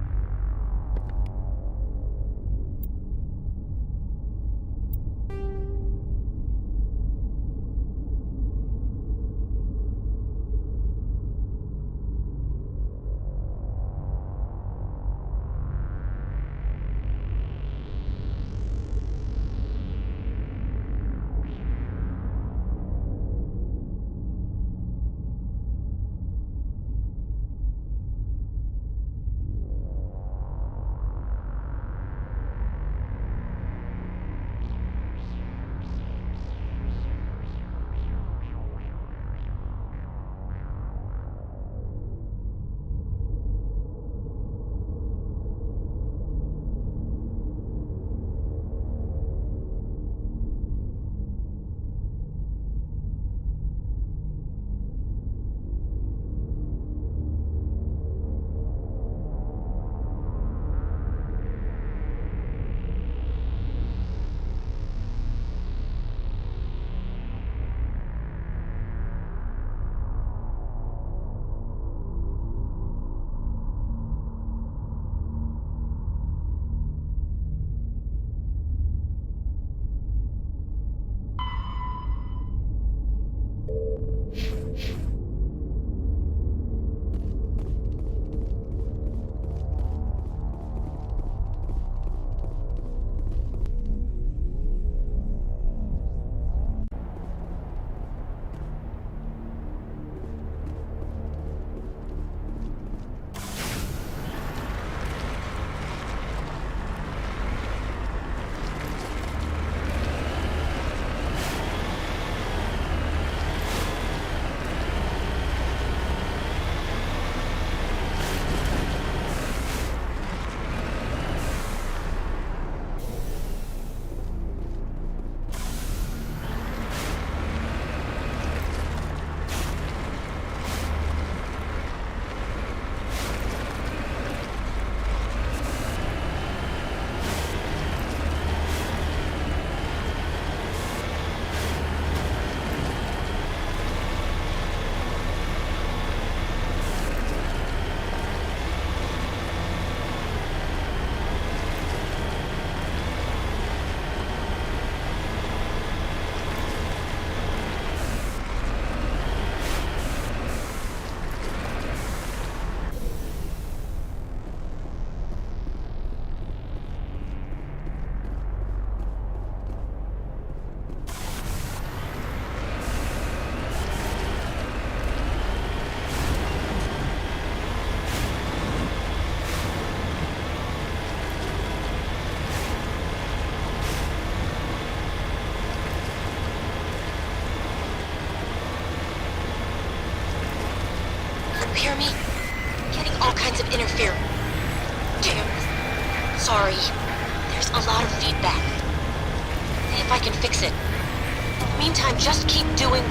hear me? Getting all kinds of interference. Damn. Sorry. There's a lot of feedback. See if I can fix it. Meantime, just keep doing...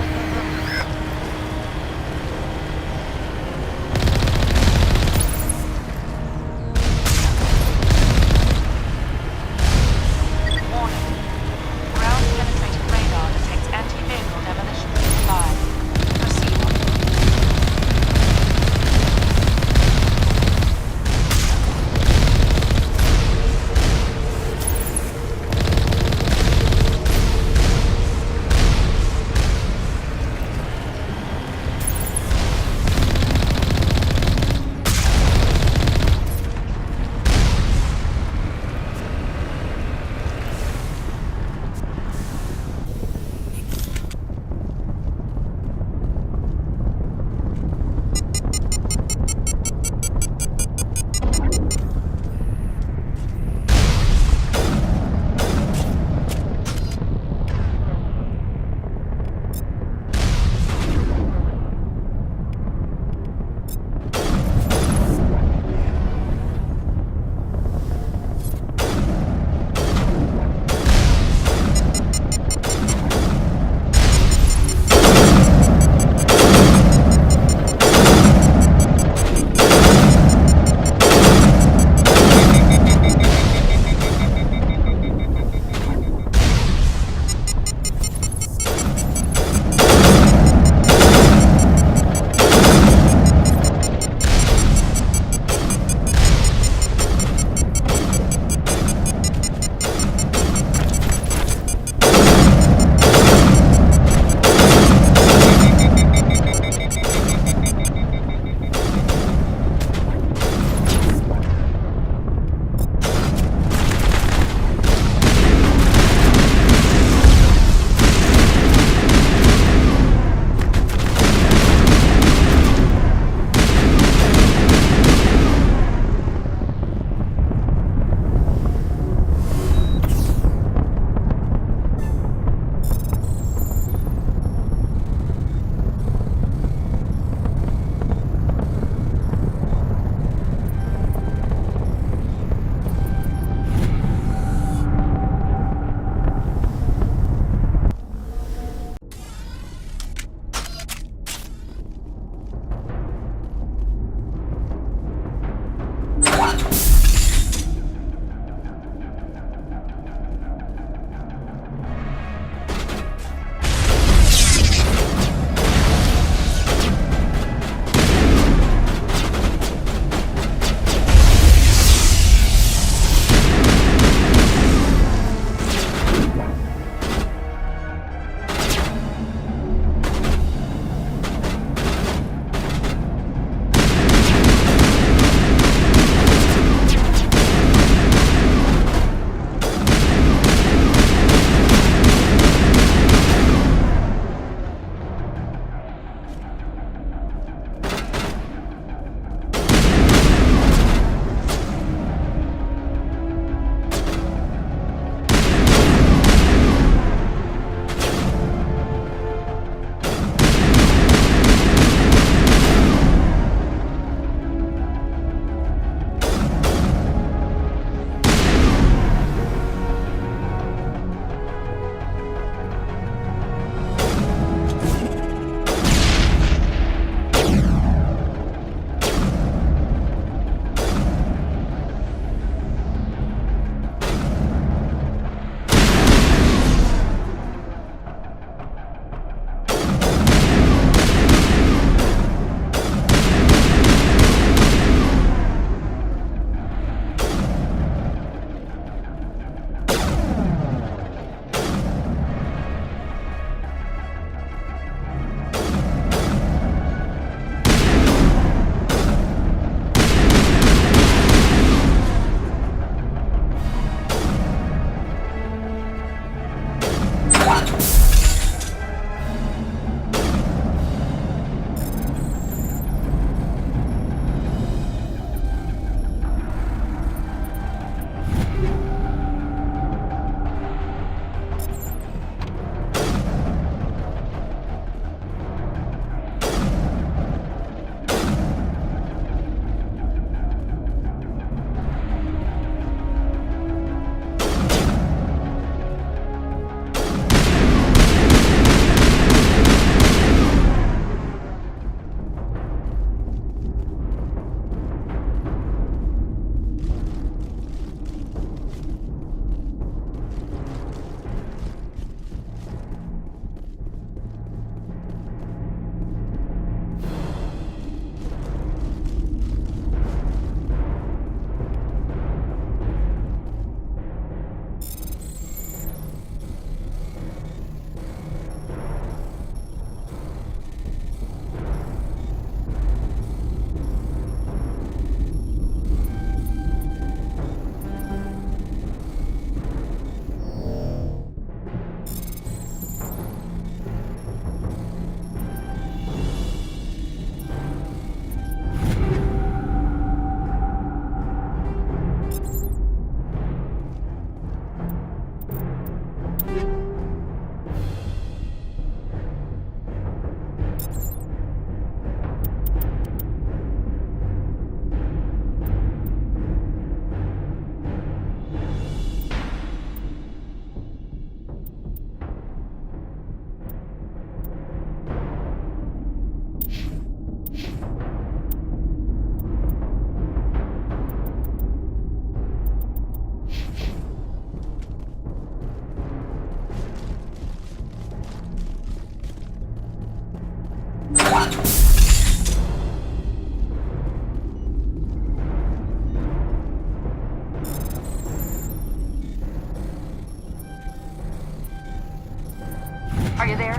Are you there?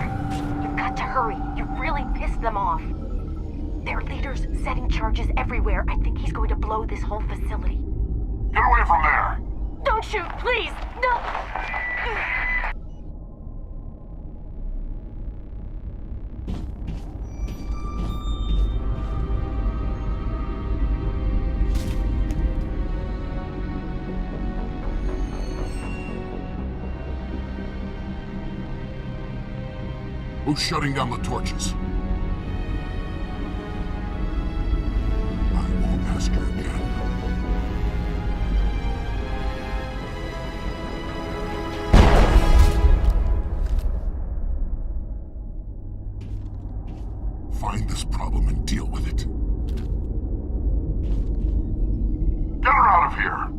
You've got to hurry. You've really pissed them off. Their leader's setting charges everywhere. I think he's going to blow this whole facility. Get away from there! Don't shoot, please! No! Who's shutting down the torches? I won't ask her again. Find this problem and deal with it. Get her out of here!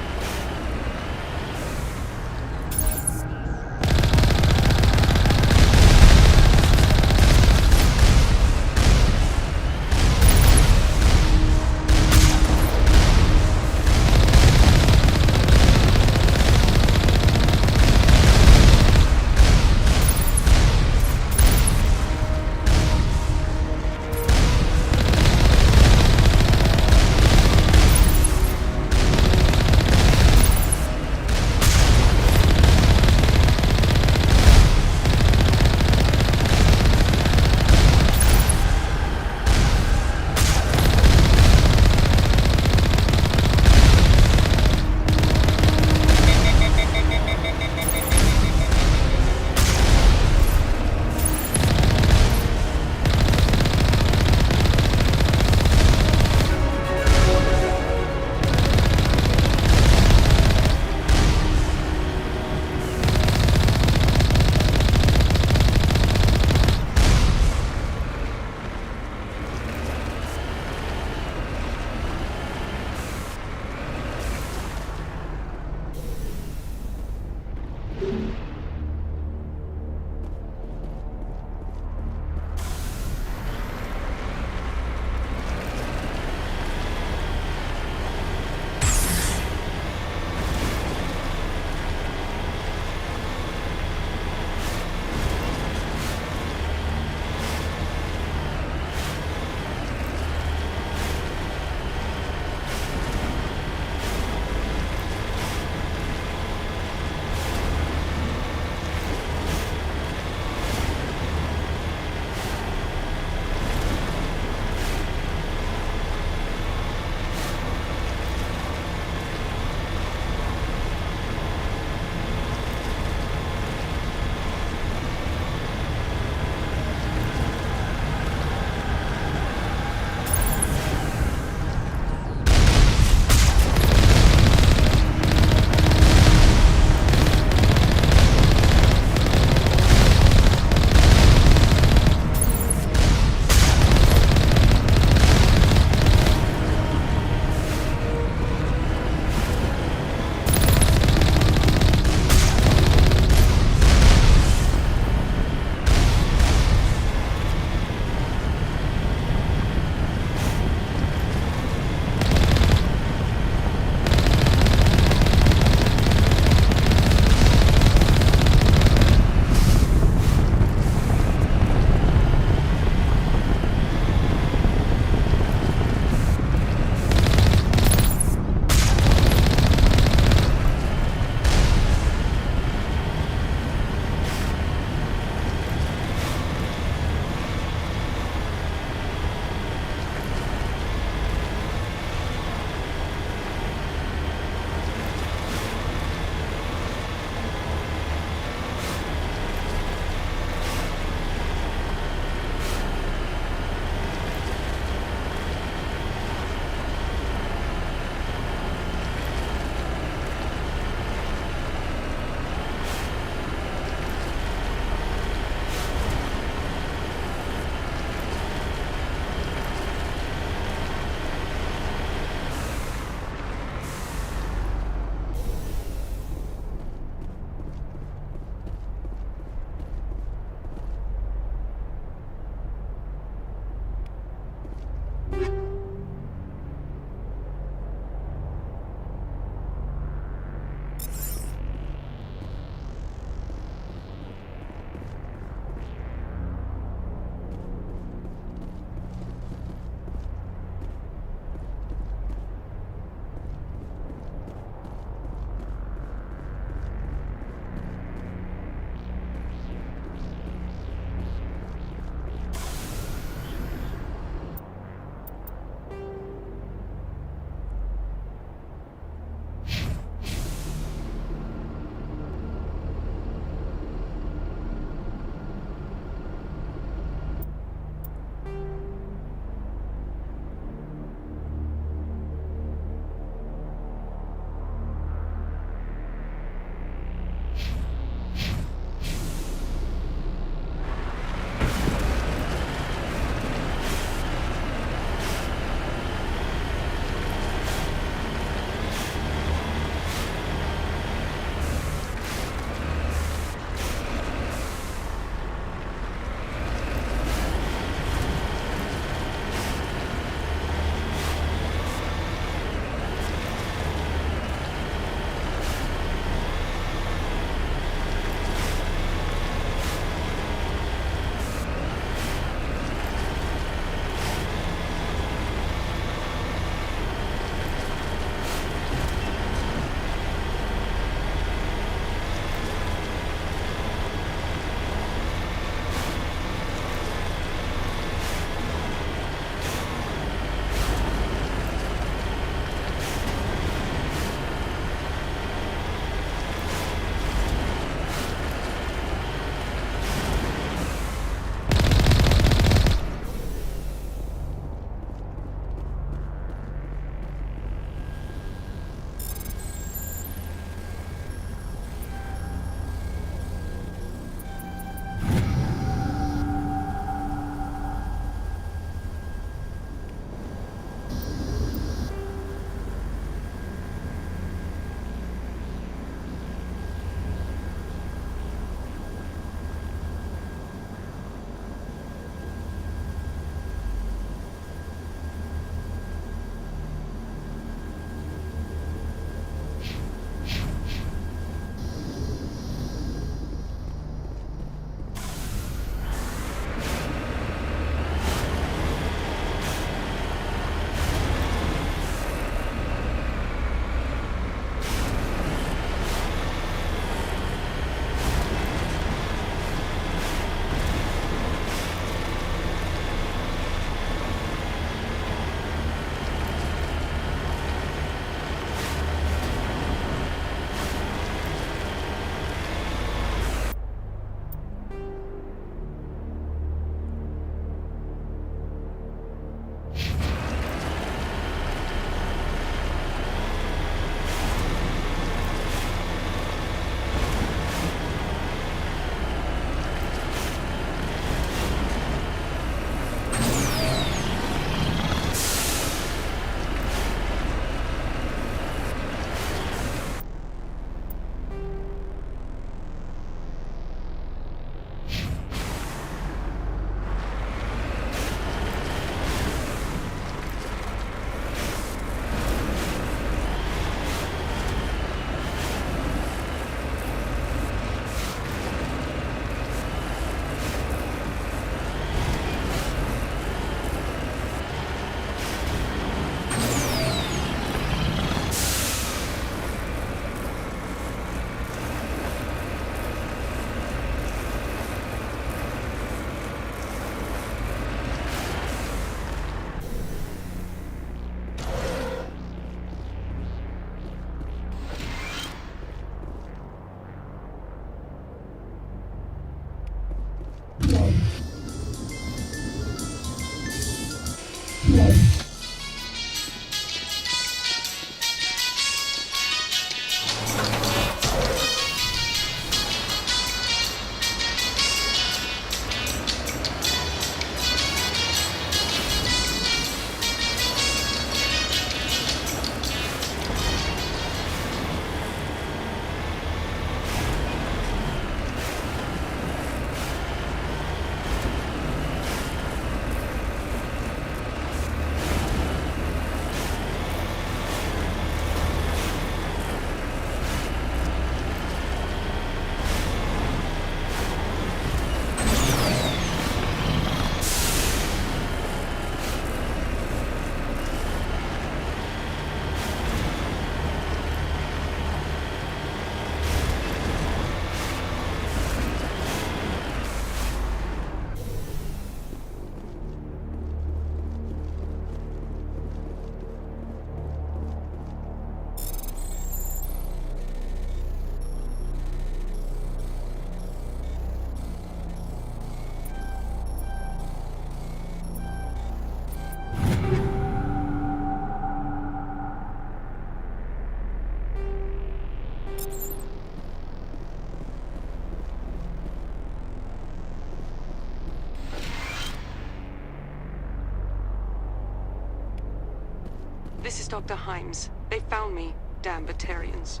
This is Dr. Himes. They found me, damn Batarians.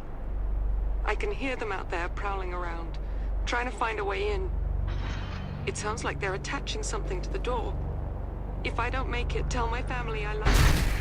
I can hear them out there prowling around, trying to find a way in. It sounds like they're attaching something to the door. If I don't make it, tell my family I love them.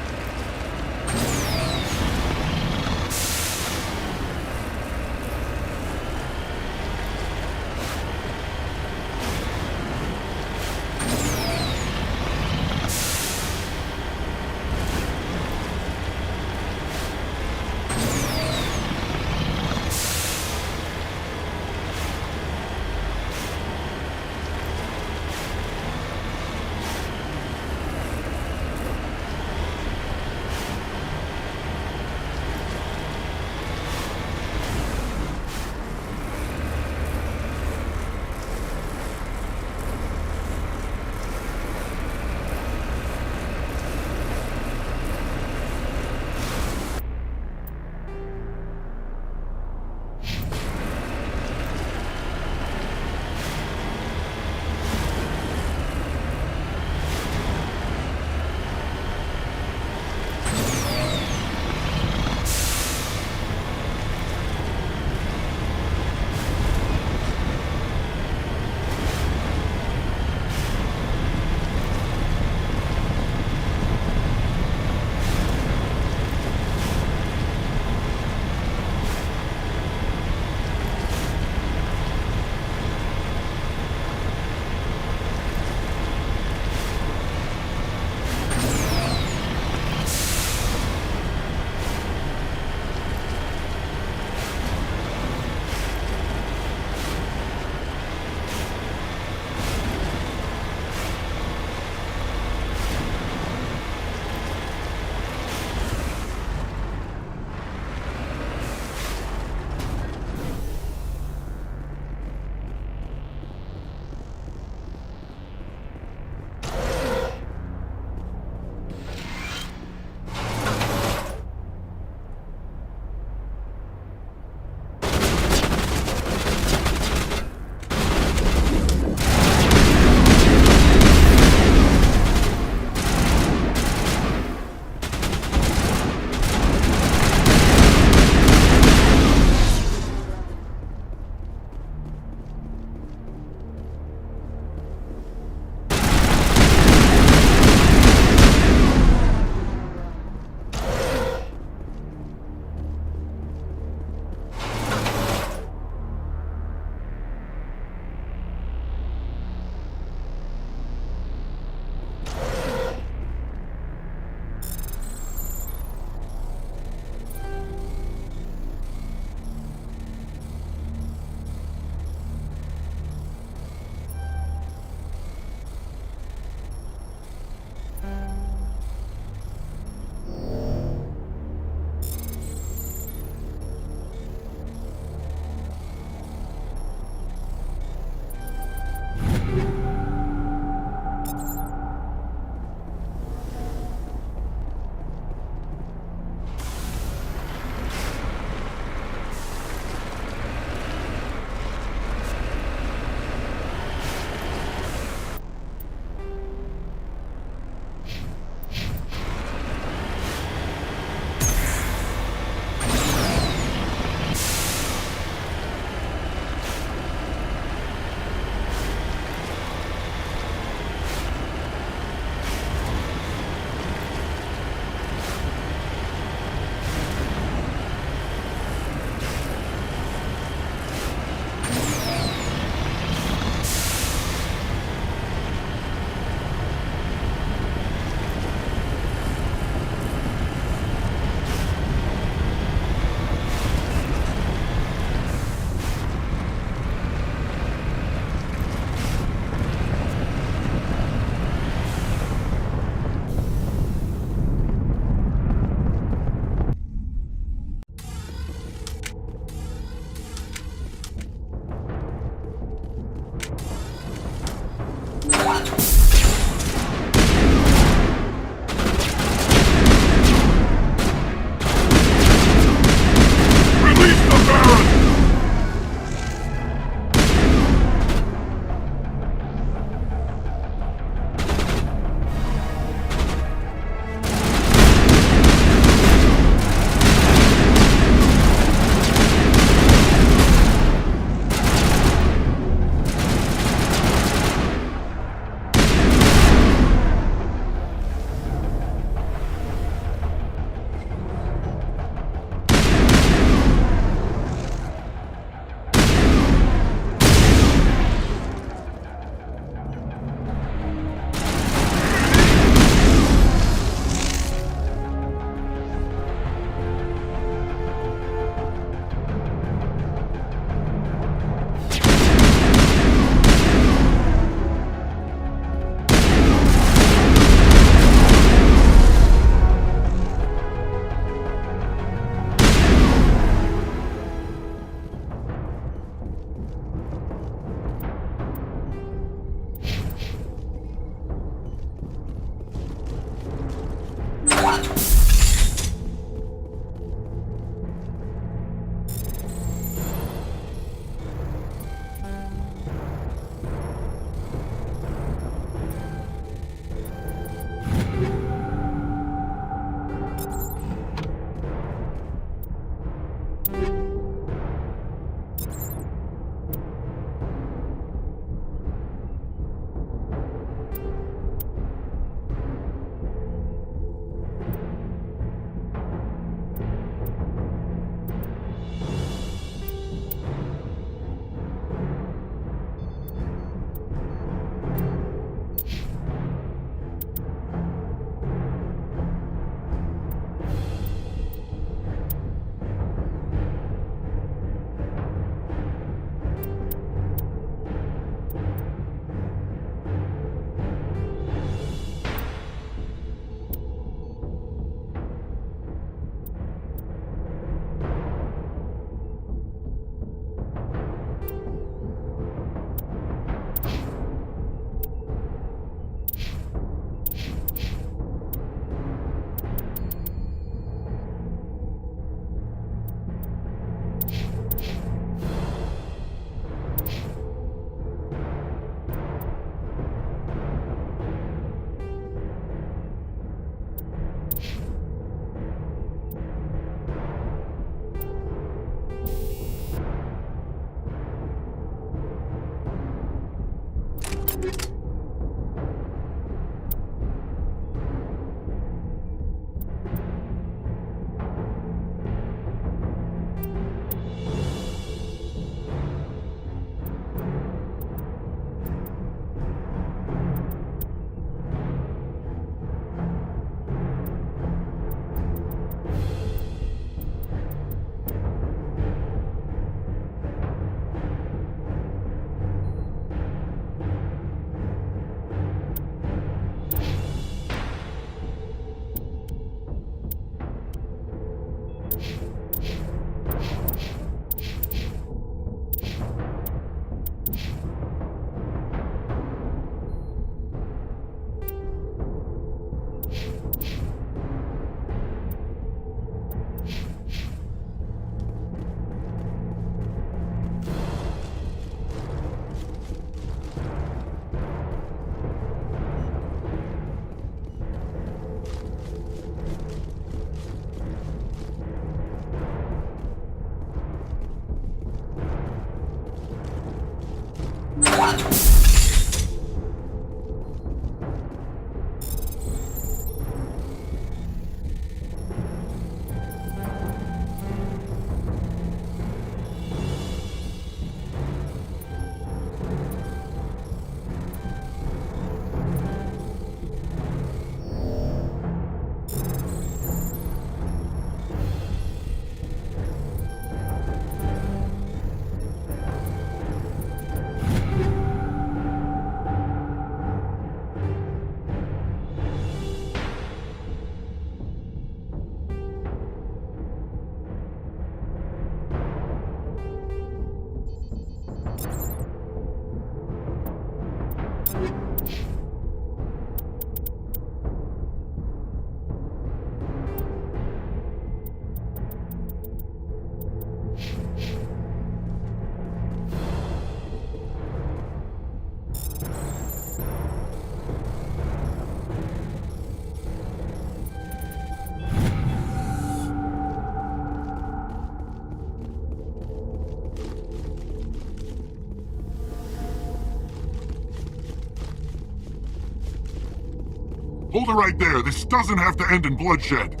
Hold it right there. This doesn't have to end in bloodshed.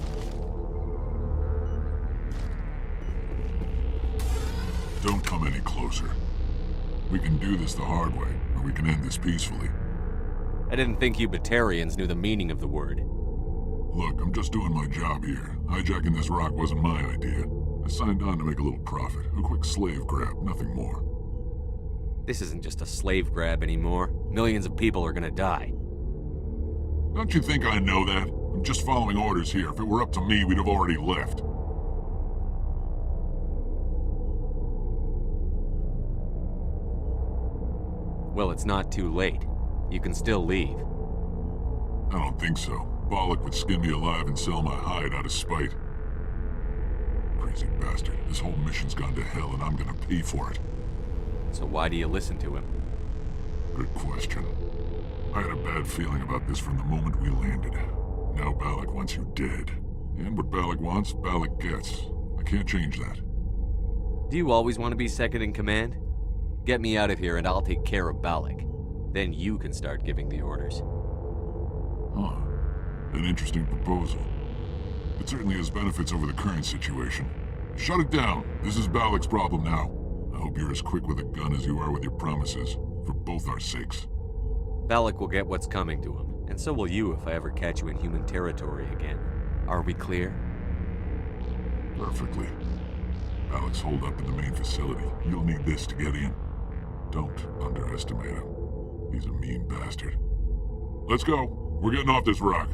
Don't come any closer. We can do this the hard way, or we can end this peacefully. I didn't think you Batarians knew the meaning of the word. Look, I'm just doing my job here. Hijacking this rock wasn't my idea. I signed on to make a little profit. A quick slave grab, nothing more. This isn't just a slave grab anymore. Millions of people are gonna die. Don't you think I know that? I'm just following orders here. If it were up to me, we'd have already left. Well, it's not too late. You can still leave. I don't think so. Balak would skin me alive and sell my hide out of spite. Crazy bastard. This whole mission's gone to hell and I'm gonna pay for it. So why do you listen to him? Good question. I had a bad feeling about this from the moment we landed. Now Balak wants you dead. And what Balak wants, Balak gets. I can't change that. Do you always want to be second in command? Get me out of here and I'll take care of Balak. Then you can start giving the orders. Huh. An interesting proposal. It certainly has benefits over the current situation. Shut it down. This is Balak's problem now. I hope you're as quick with a gun as you are with your promises, for both our sakes. Balak will get what's coming to him, and so will you if I ever catch you in human territory again. Are we clear? Perfectly. Balak's holed up in the main facility. You'll need this to get in. Don't underestimate him. He's a mean bastard. Let's go. We're getting off this rock.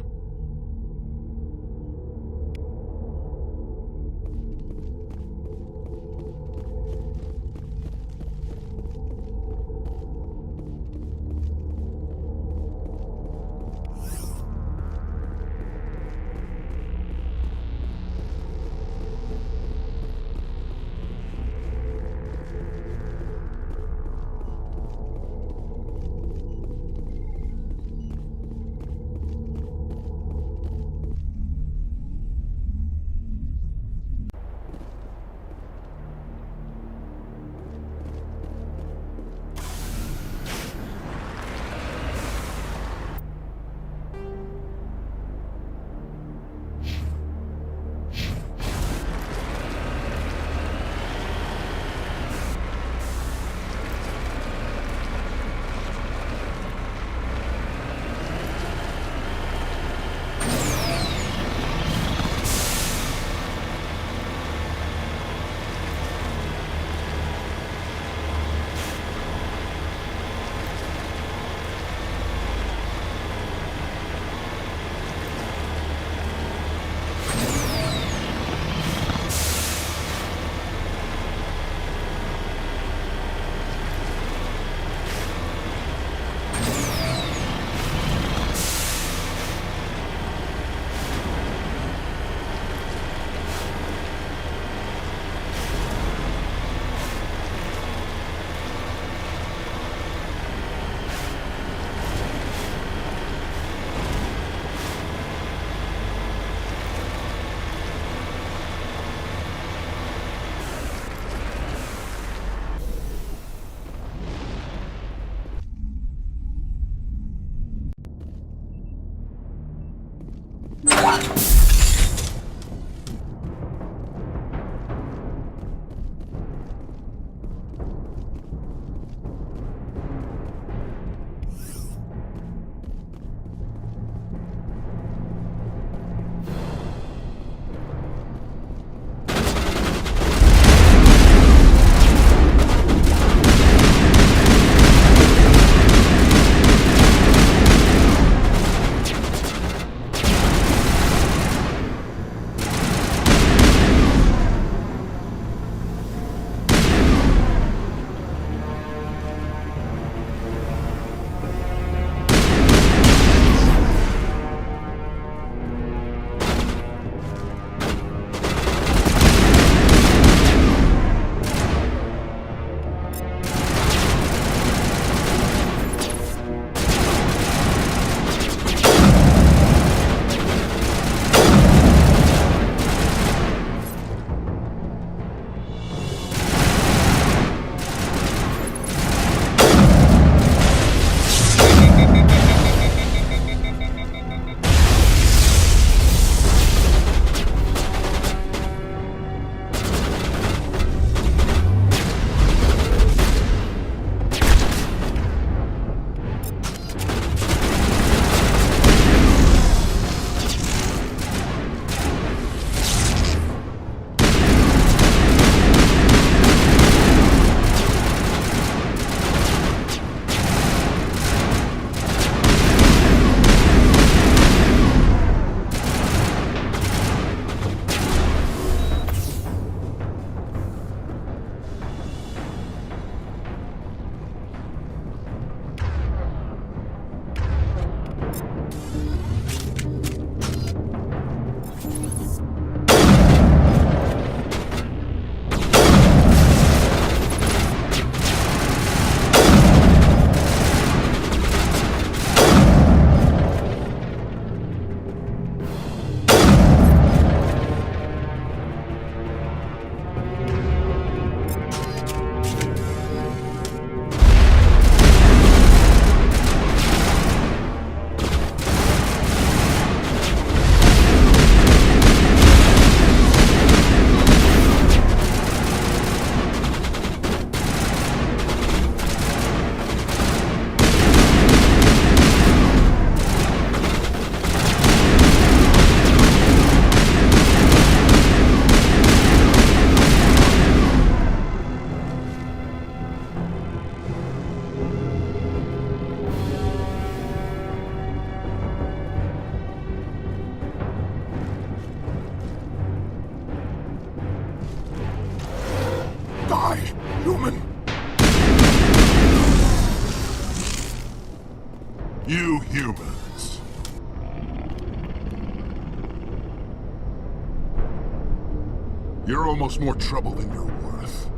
You're almost more trouble than you're worth.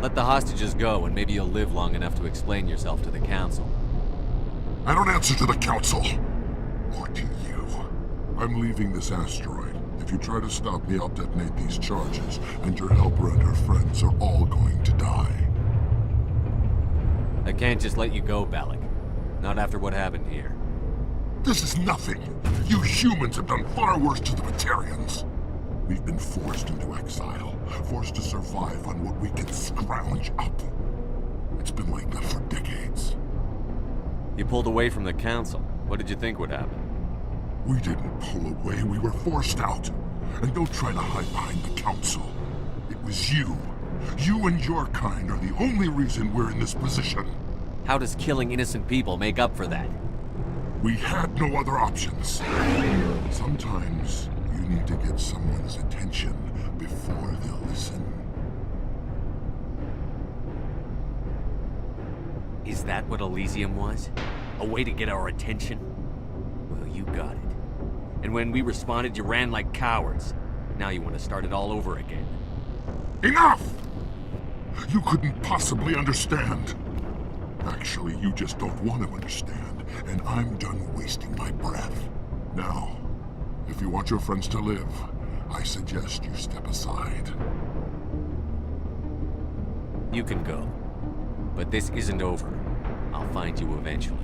Let the hostages go, and maybe you'll live long enough to explain yourself to the Council. I don't answer to the Council! Or to you. I'm leaving this asteroid. If you try to stop me, I'll detonate these charges, and your helper and her friends are all going to die. I can't just let you go, Balak. Not after what happened here. This is nothing! You humans have done far worse to the Batarians! We've been forced into exile, forced to survive on what we can scrounge up. It's been like that for decades. You pulled away from the Council. What did you think would happen? We didn't pull away, we were forced out. And don't try to hide behind the Council. It was you. You and your kind are the only reason we're in this position. How does killing innocent people make up for that? We had no other options. Sometimes you need to get someone's attention before they'll listen. Is that what Elysium was? A way to get our attention? Well, you got it. And when we responded, you ran like cowards. Now you want to start it all over again. Enough! You couldn't possibly understand. Actually, you just don't want to understand, and I'm done wasting my breath. Now, if you want your friends to live, I suggest you step aside. You can go. But this isn't over. I'll find you eventually.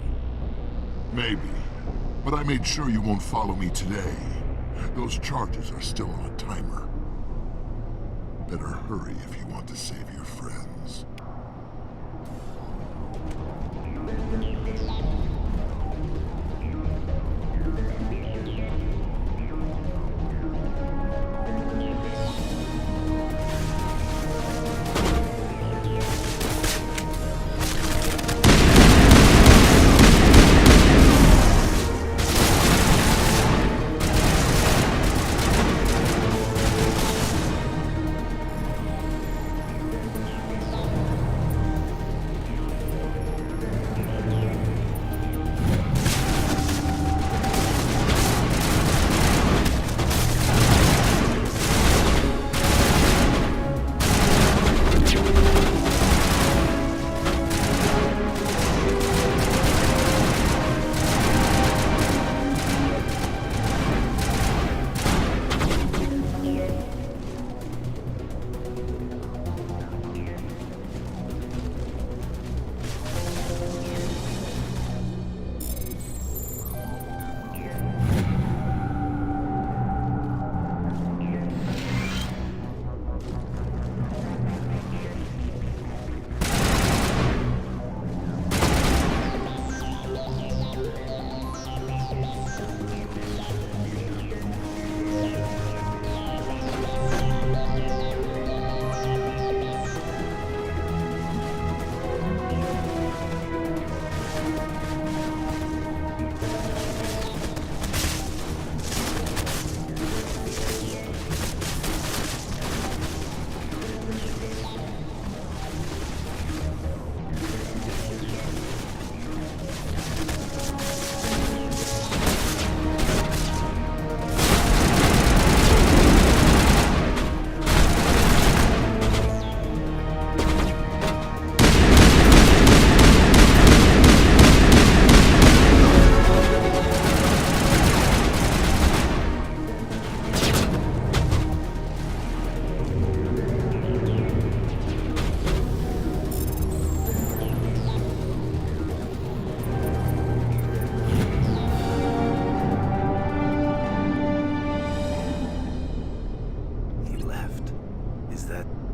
Maybe. But I made sure you won't follow me today. Those charges are still on a timer. Better hurry if you want to save your friends.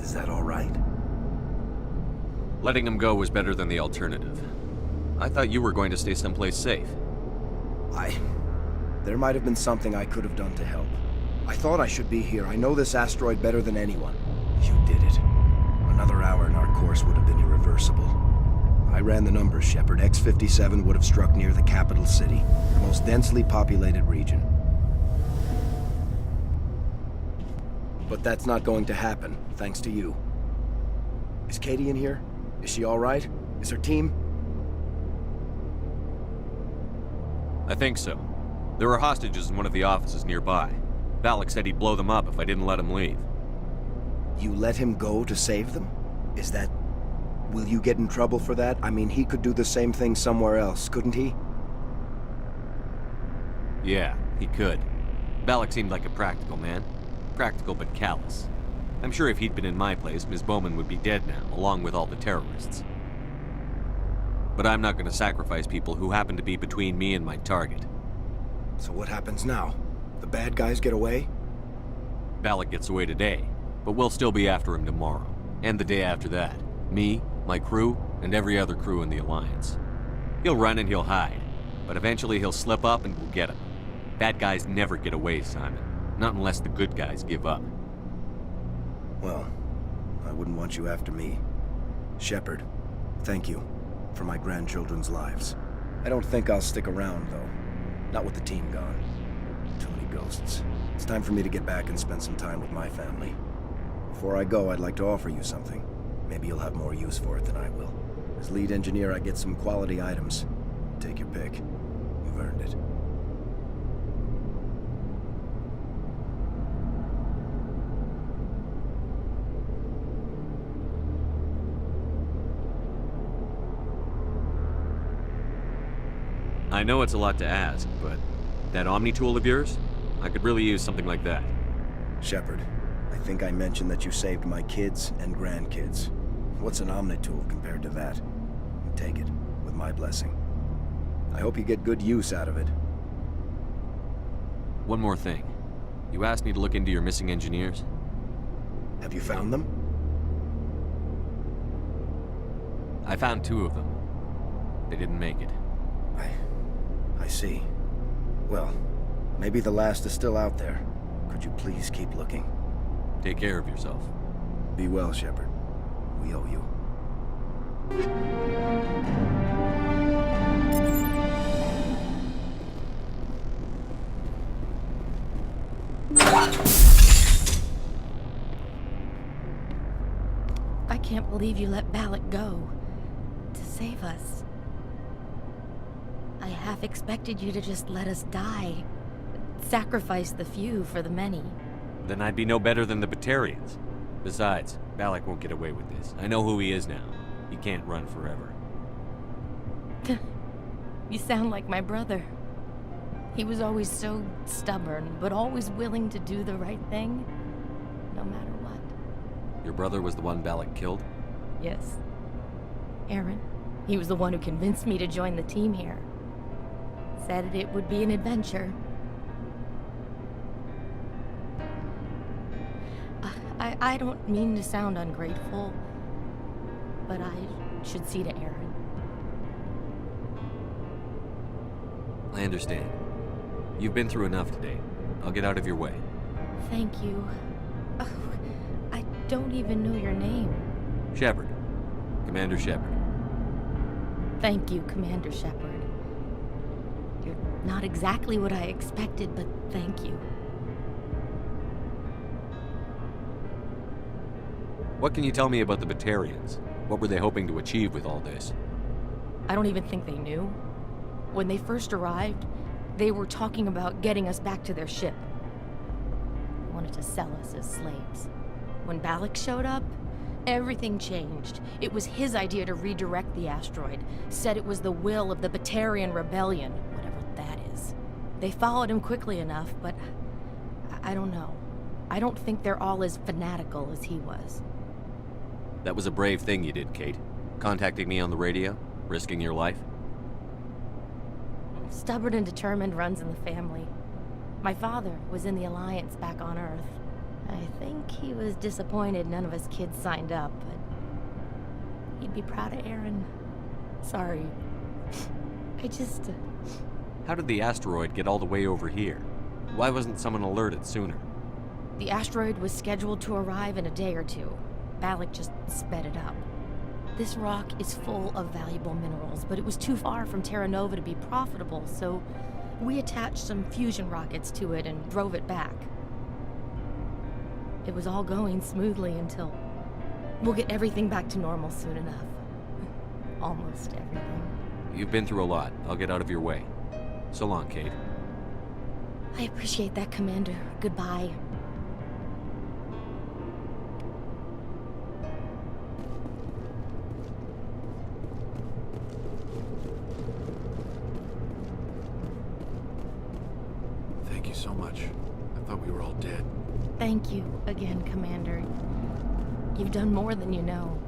Is that all right? Letting him go was better than the alternative. I thought you were going to stay someplace safe. There might have been something I could have done to help. I thought I should be here. I know this asteroid better than anyone. You did it. Another hour and our course would have been irreversible. I ran the numbers, Shepard. X-57 would have struck near the capital city, the most densely populated region. But that's not going to happen, thanks to you. Is Katie in here? Is she all right? Is her team? I think so. There are hostages in one of the offices nearby. Balak said he'd blow them up if I didn't let him leave. You let him go to save them? Is that... Will you get in trouble for that? I mean, he could do the same thing somewhere else, couldn't he? Yeah, he could. Balak seemed like a practical man. Practical but callous. I'm sure if he'd been in my place, Ms. Bowman would be dead now, along with all the terrorists. But I'm not going to sacrifice people who happen to be between me and my target. So what happens now? The bad guys get away? Balak gets away today, but we'll still be after him tomorrow, and the day after that. Me, my crew, and every other crew in the Alliance. He'll run and he'll hide, but eventually he'll slip up and we'll get him. Bad guys never get away, Simon. Not unless the good guys give up. Well, I wouldn't want you after me. Shepard, thank you for my grandchildren's lives. I don't think I'll stick around, though. Not with the team gone. Too many ghosts. It's time for me to get back and spend some time with my family. Before I go, I'd like to offer you something. Maybe you'll have more use for it than I will. As lead engineer, I get some quality items. Take your pick. You've earned it. I know it's a lot to ask, but that Omni tool of yours? I could really use something like that. Shepard, I think I mentioned that you saved my kids and grandkids. What's an Omni tool compared to that? Take it, with my blessing. I hope you get good use out of it. One more thing. You asked me to look into your missing engineers? Have you found them? I found 2 of them. They didn't make it. I see. Well, maybe the last is still out there. Could you please keep looking? Take care of yourself. Be well, Shepard. We owe you. I can't believe you let Balak go. To save us. I half expected you to just let us die. Sacrifice the few for the many. Then I'd be no better than the Batarians. Besides, Balak won't get away with this. I know who he is now. He can't run forever. You sound like my brother. He was always so stubborn, but always willing to do the right thing, no matter what. Your brother was the one Balak killed? Yes. Aaron. He was the one who convinced me to join the team here. Said it would be an adventure. I don't mean to sound ungrateful, but I should see to Aaron. I understand. You've been through enough today. I'll get out of your way. Thank you. Oh, I don't even know your name. Shepard. Commander Shepard. Thank you, Commander Shepard. You're not exactly what I expected, but thank you. What can you tell me about the Batarians? What were they hoping to achieve with all this? I don't even think they knew. When they first arrived, they were talking about getting us back to their ship. They wanted to sell us as slaves. When Balak showed up, everything changed. It was his idea to redirect the asteroid. Said it was the will of the Batarian Rebellion, whatever that is. They followed him quickly enough, but I don't know. I don't think they're all as fanatical as he was. That was a brave thing you did, Kate. Contacting me on the radio, risking your life. Stubborn and determined runs in the family. My father was in the Alliance back on Earth. I think he was disappointed none of us kids signed up, but he'd be proud of Aaron. Sorry. I just... How did the asteroid get all the way over here? Why wasn't someone alerted sooner? The asteroid was scheduled to arrive in a day or 2. Balak just sped it up. This rock is full of valuable minerals, but it was too far from Terra Nova to be profitable, so we attached some fusion rockets to it and drove it back. It was all going smoothly until... We'll get everything back to normal soon enough. Almost everything. You've been through a lot. I'll get out of your way. So long, Kate. I appreciate that, Commander. Goodbye. Thank you so much. I thought we were all dead. Thank you again, Commander. You've done more than you know.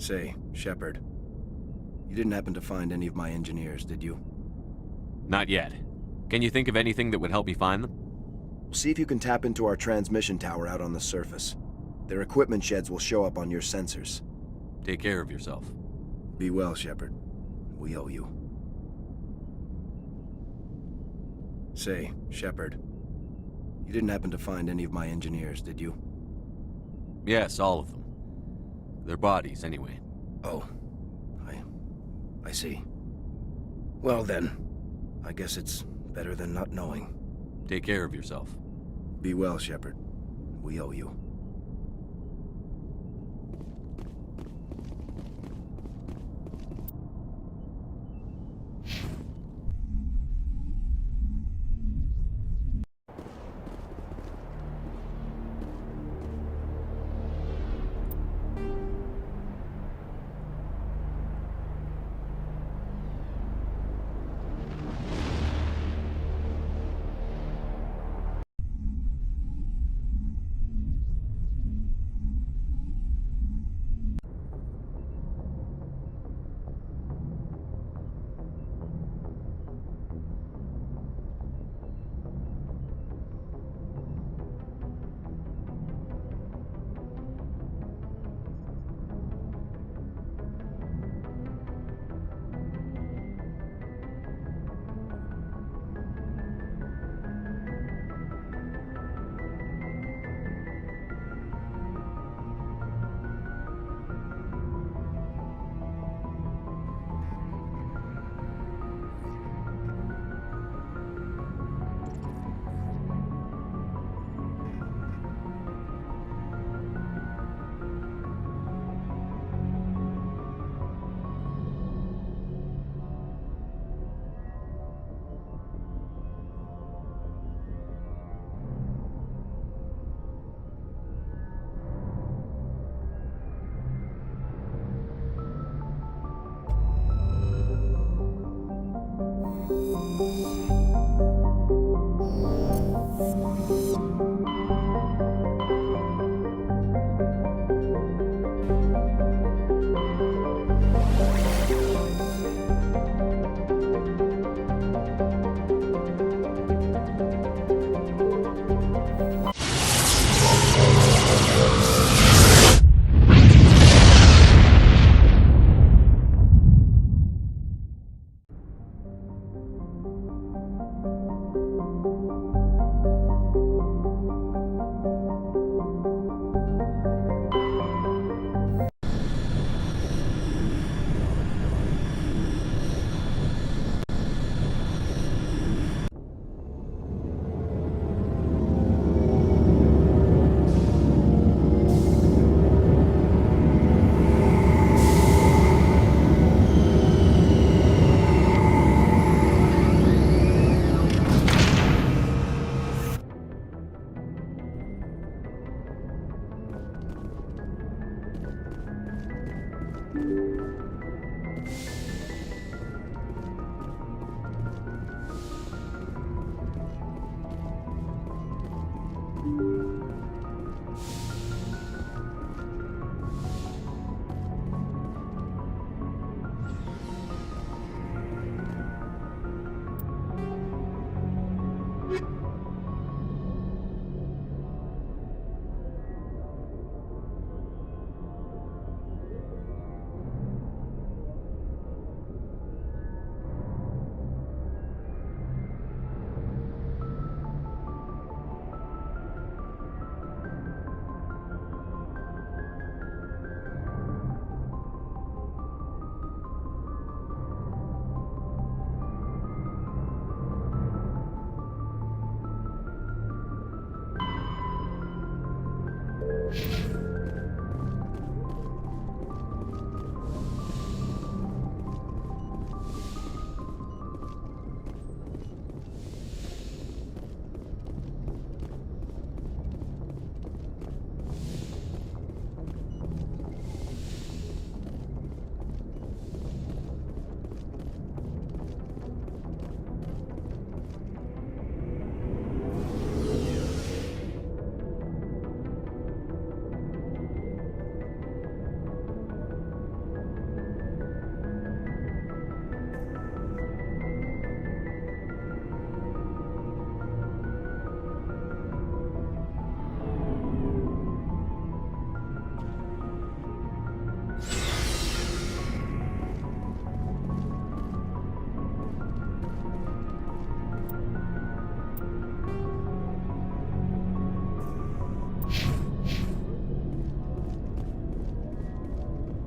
Say, Shepard, you didn't happen to find any of my engineers, did you? Not yet. Can you think of anything that would help me find them? See if you can tap into our transmission tower out on the surface. Their equipment sheds will show up on your sensors. Take care of yourself. Be well, Shepard. We owe you. Say, Shepard, you didn't happen to find any of my engineers, did you? Yes, all of them. Their bodies, anyway. Oh. I see. Well then, I guess it's better than not knowing. Take care of yourself. Be well, Shepard. We owe you.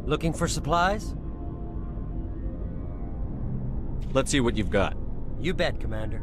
Looking for supplies? Let's see what you've got. You bet, Commander.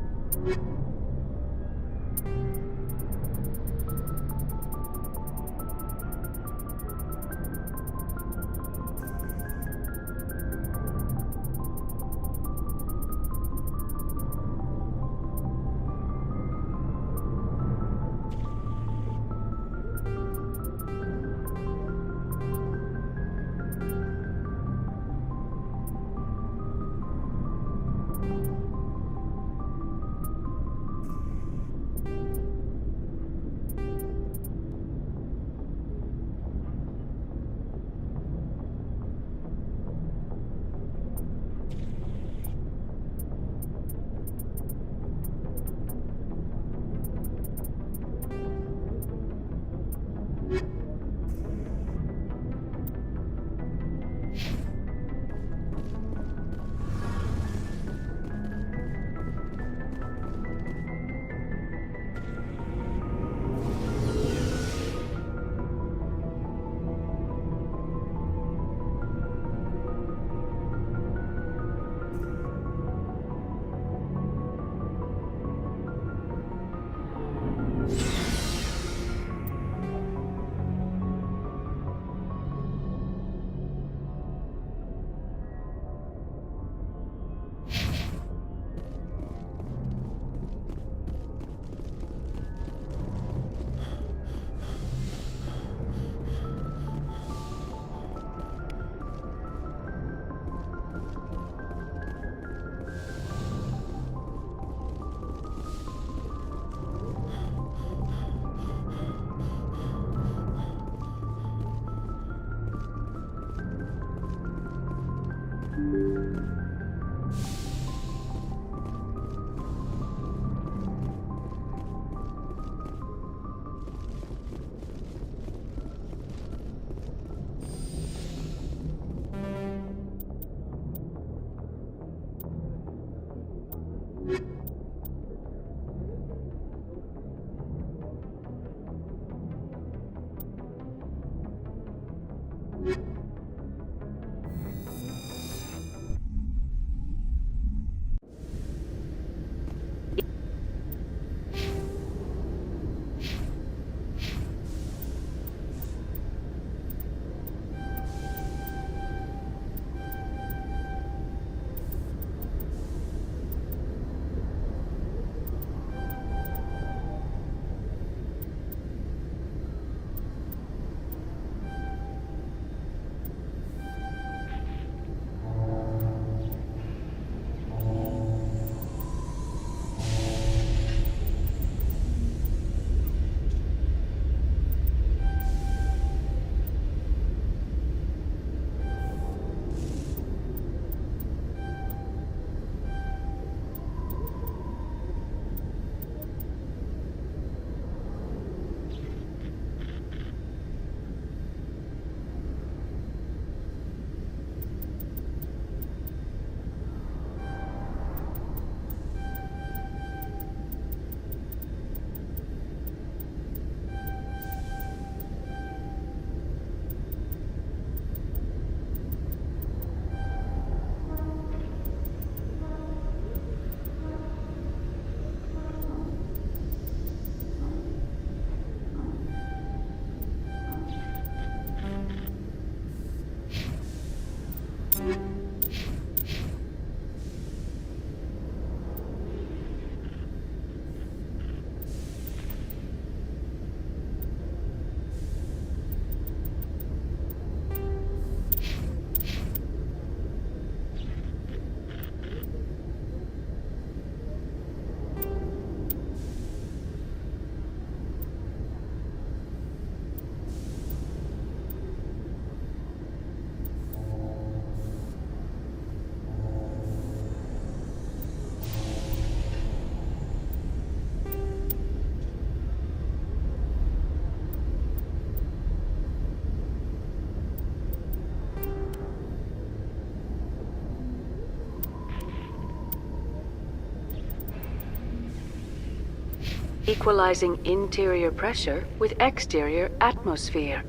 Equalizing interior pressure with exterior atmosphere.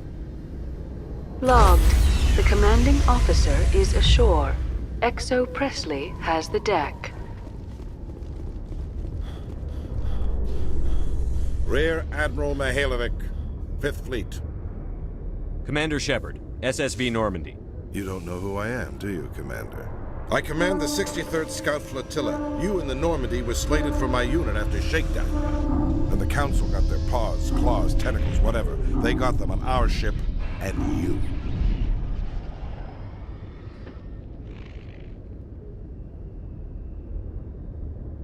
Logged. The commanding officer is ashore. Exo Presley has the deck. Rear Admiral Mihailovic, 5th Fleet. Commander Shepard, SSV Normandy. You don't know who I am, do you, Commander? I command the 63rd Scout Flotilla. You and the Normandy were slated for my unit after shakedown. And the Council got their paws, claws, tentacles, whatever. They got them on our ship and you.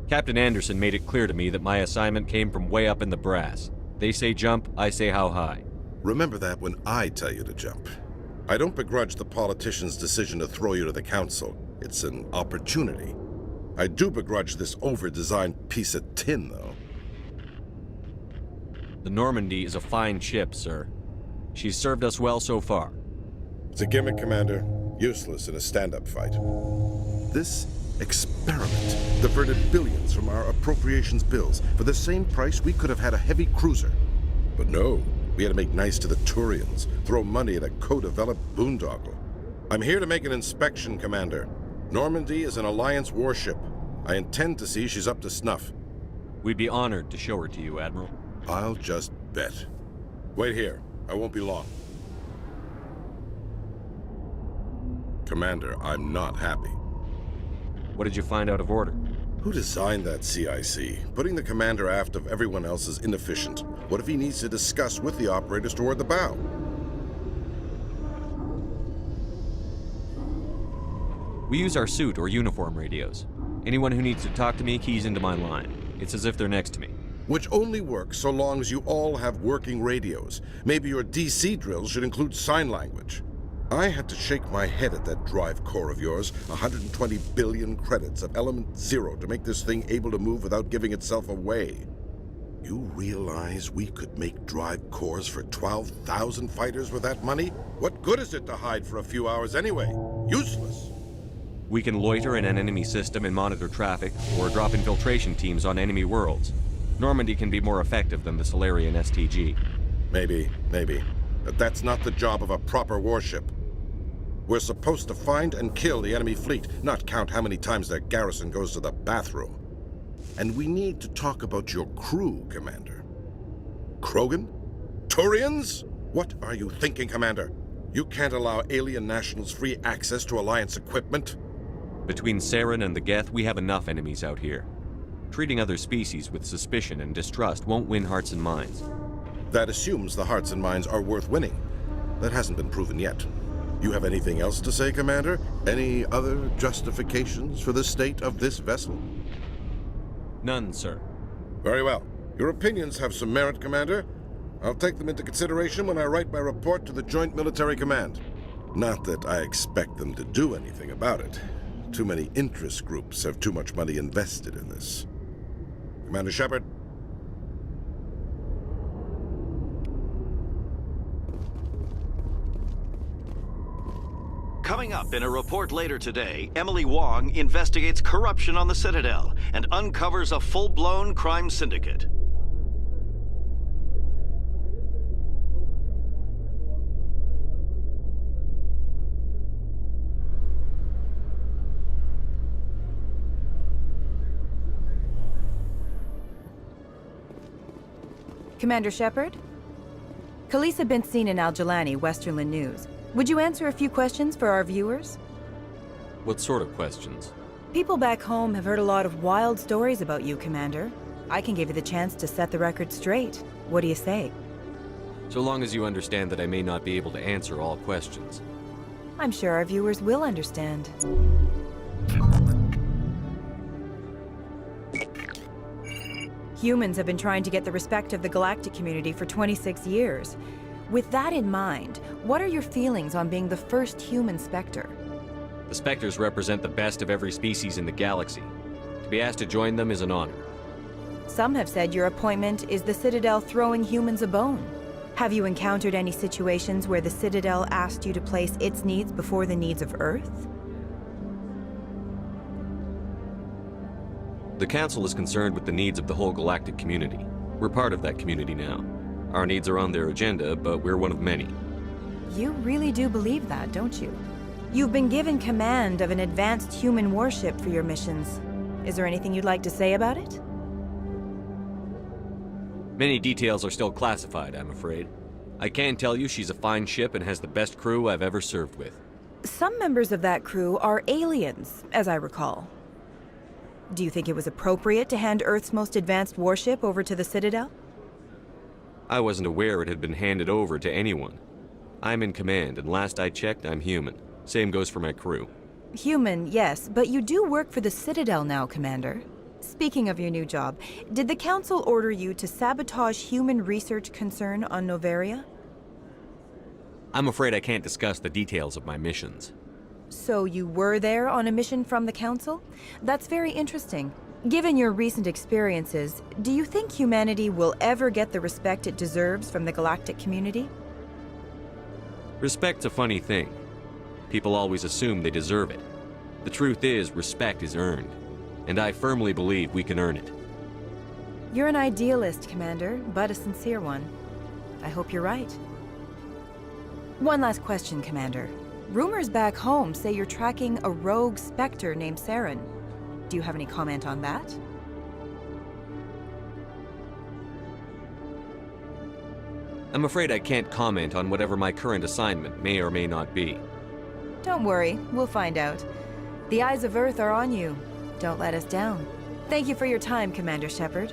Captain Anderson made it clear to me that my assignment came from way up in the brass. They say jump, I say how high. Remember that when I tell you to jump. I don't begrudge the politician's decision to throw you to the Council. It's an opportunity. I do begrudge this over-designed piece of tin, though. The Normandy is a fine ship, sir. She's served us well so far. It's a gimmick, Commander. Useless in a stand-up fight. This experiment diverted billions from our appropriations bills. For the same price, we could have had a heavy cruiser. But no, we had to make nice to the Turians, throw money at a co-developed boondoggle. I'm here to make an inspection, Commander. Normandy is an Alliance warship. I intend to see she's up to snuff. We'd be honored to show her to you, Admiral. I'll just bet. Wait here. I won't be long. Commander, I'm not happy. What did you find out of order? Who designed that CIC? Putting the commander aft of everyone else is inefficient. What if he needs to discuss with the operators toward the bow? We use our suit or uniform radios. Anyone who needs to talk to me keys into my line. It's as if they're next to me. Which only works so long as you all have working radios. Maybe your DC drills should include sign language. I had to shake my head at that drive core of yours. 120 billion credits of element 0 to make this thing able to move without giving itself away. You realize we could make drive cores for 12,000 fighters with that money? What good is it to hide for a few hours anyway? Useless. We can loiter in an enemy system and monitor traffic, or drop infiltration teams on enemy worlds. Normandy can be more effective than the Solarian STG. Maybe. But that's not the job of a proper warship. We're supposed to find and kill the enemy fleet, not count how many times their garrison goes to the bathroom. And we need to talk about your crew, Commander. Krogan? Turians? What are you thinking, Commander? You can't allow alien nationals free access to Alliance equipment? Between Saren and the Geth, we have enough enemies out here. Treating other species with suspicion and distrust won't win hearts and minds. That assumes the hearts and minds are worth winning. That hasn't been proven yet. You have anything else to say, Commander? Any other justifications for the state of this vessel? None, sir. Very well. Your opinions have some merit, Commander. I'll take them into consideration when I write my report to the Joint Military Command. Not that I expect them to do anything about it. Too many interest groups have too much money invested in this. Commander Shepard. Coming up in a report later today, Emily Wong investigates corruption on the Citadel and uncovers a full-blown crime syndicate. Commander Shepard? Khaleesa bint seen in Al-Jalani, Westerland News. Would you answer a few questions for our viewers? What sort of questions? People back home have heard a lot of wild stories about you, Commander. I can give you the chance to set the record straight. What do you say? So long as you understand that I may not be able to answer all questions. I'm sure our viewers will understand. Humans have been trying to get the respect of the galactic community for 26 years. With that in mind, what are your feelings on being the first human Spectre? The Spectres represent the best of every species in the galaxy. To be asked to join them is an honor. Some have said your appointment is the Citadel throwing humans a bone. Have you encountered any situations where the Citadel asked you to place its needs before the needs of Earth? The Council is concerned with the needs of the whole galactic community. We're part of that community now. Our needs are on their agenda, but we're one of many. You really do believe that, don't you? You've been given command of an advanced human warship for your missions. Is there anything you'd like to say about it? Many details are still classified, I'm afraid. I can tell you she's a fine ship and has the best crew I've ever served with. Some members of that crew are aliens, as I recall. Do you think it was appropriate to hand Earth's most advanced warship over to the Citadel? I wasn't aware it had been handed over to anyone. I'm in command, and last I checked, I'm human. Same goes for my crew. Human, yes, but you do work for the Citadel now, Commander. Speaking of your new job, did the Council order you to sabotage human research concern on Noveria? I'm afraid I can't discuss the details of my missions. So you were there on a mission from the Council? That's very interesting. Given your recent experiences, do you think humanity will ever get the respect it deserves from the galactic community? Respect's a funny thing. People always assume they deserve it. The truth is, respect is earned. And I firmly believe we can earn it. You're an idealist, Commander, but a sincere one. I hope you're right. One last question, Commander. Rumors back home say you're tracking a rogue Spectre named Saren. Do you have any comment on that? I'm afraid I can't comment on whatever my current assignment may or may not be. Don't worry, we'll find out. The eyes of Earth are on you. Don't let us down. Thank you for your time, Commander Shepard.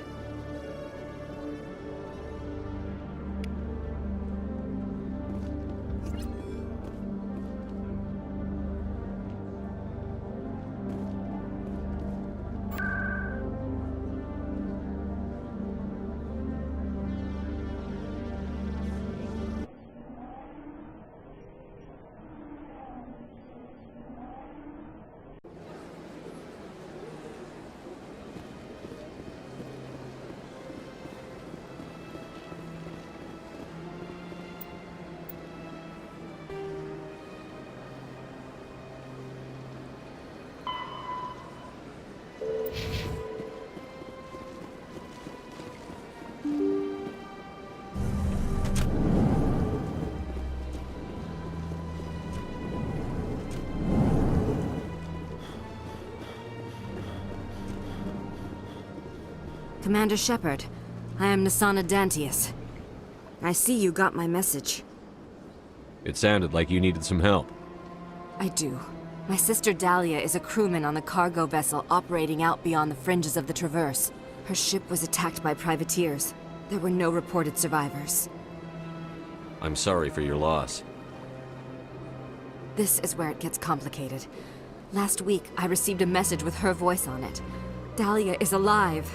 Commander Shepard, I am Nasana Dantius. I see you got my message. It sounded like you needed some help. I do. My sister Dahlia is a crewman on a cargo vessel operating out beyond the fringes of the Traverse. Her ship was attacked by privateers. There were no reported survivors. I'm sorry for your loss. This is where it gets complicated. Last week, I received a message with her voice on it. Dahlia is alive.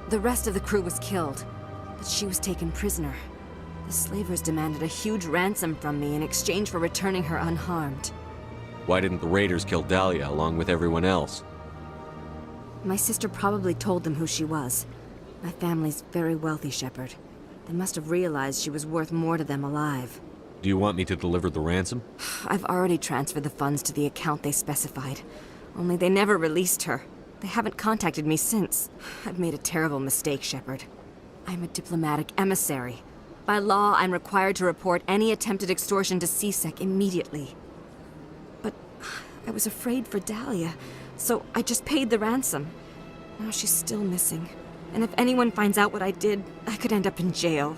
The rest of the crew was killed, but she was taken prisoner. The slavers demanded a huge ransom from me in exchange for returning her unharmed. Why didn't the raiders kill Dahlia along with everyone else? My sister probably told them who she was. My family's very wealthy, Shepard. They must have realized she was worth more to them alive. Do you want me to deliver the ransom? I've already transferred the funds to the account they specified. Only they never released her. They haven't contacted me since. I've made a terrible mistake, Shepard. I'm a diplomatic emissary. By law, I'm required to report any attempted extortion to CSEC immediately. But I was afraid for Dahlia, so I just paid the ransom. Now she's still missing. And if anyone finds out what I did, I could end up in jail.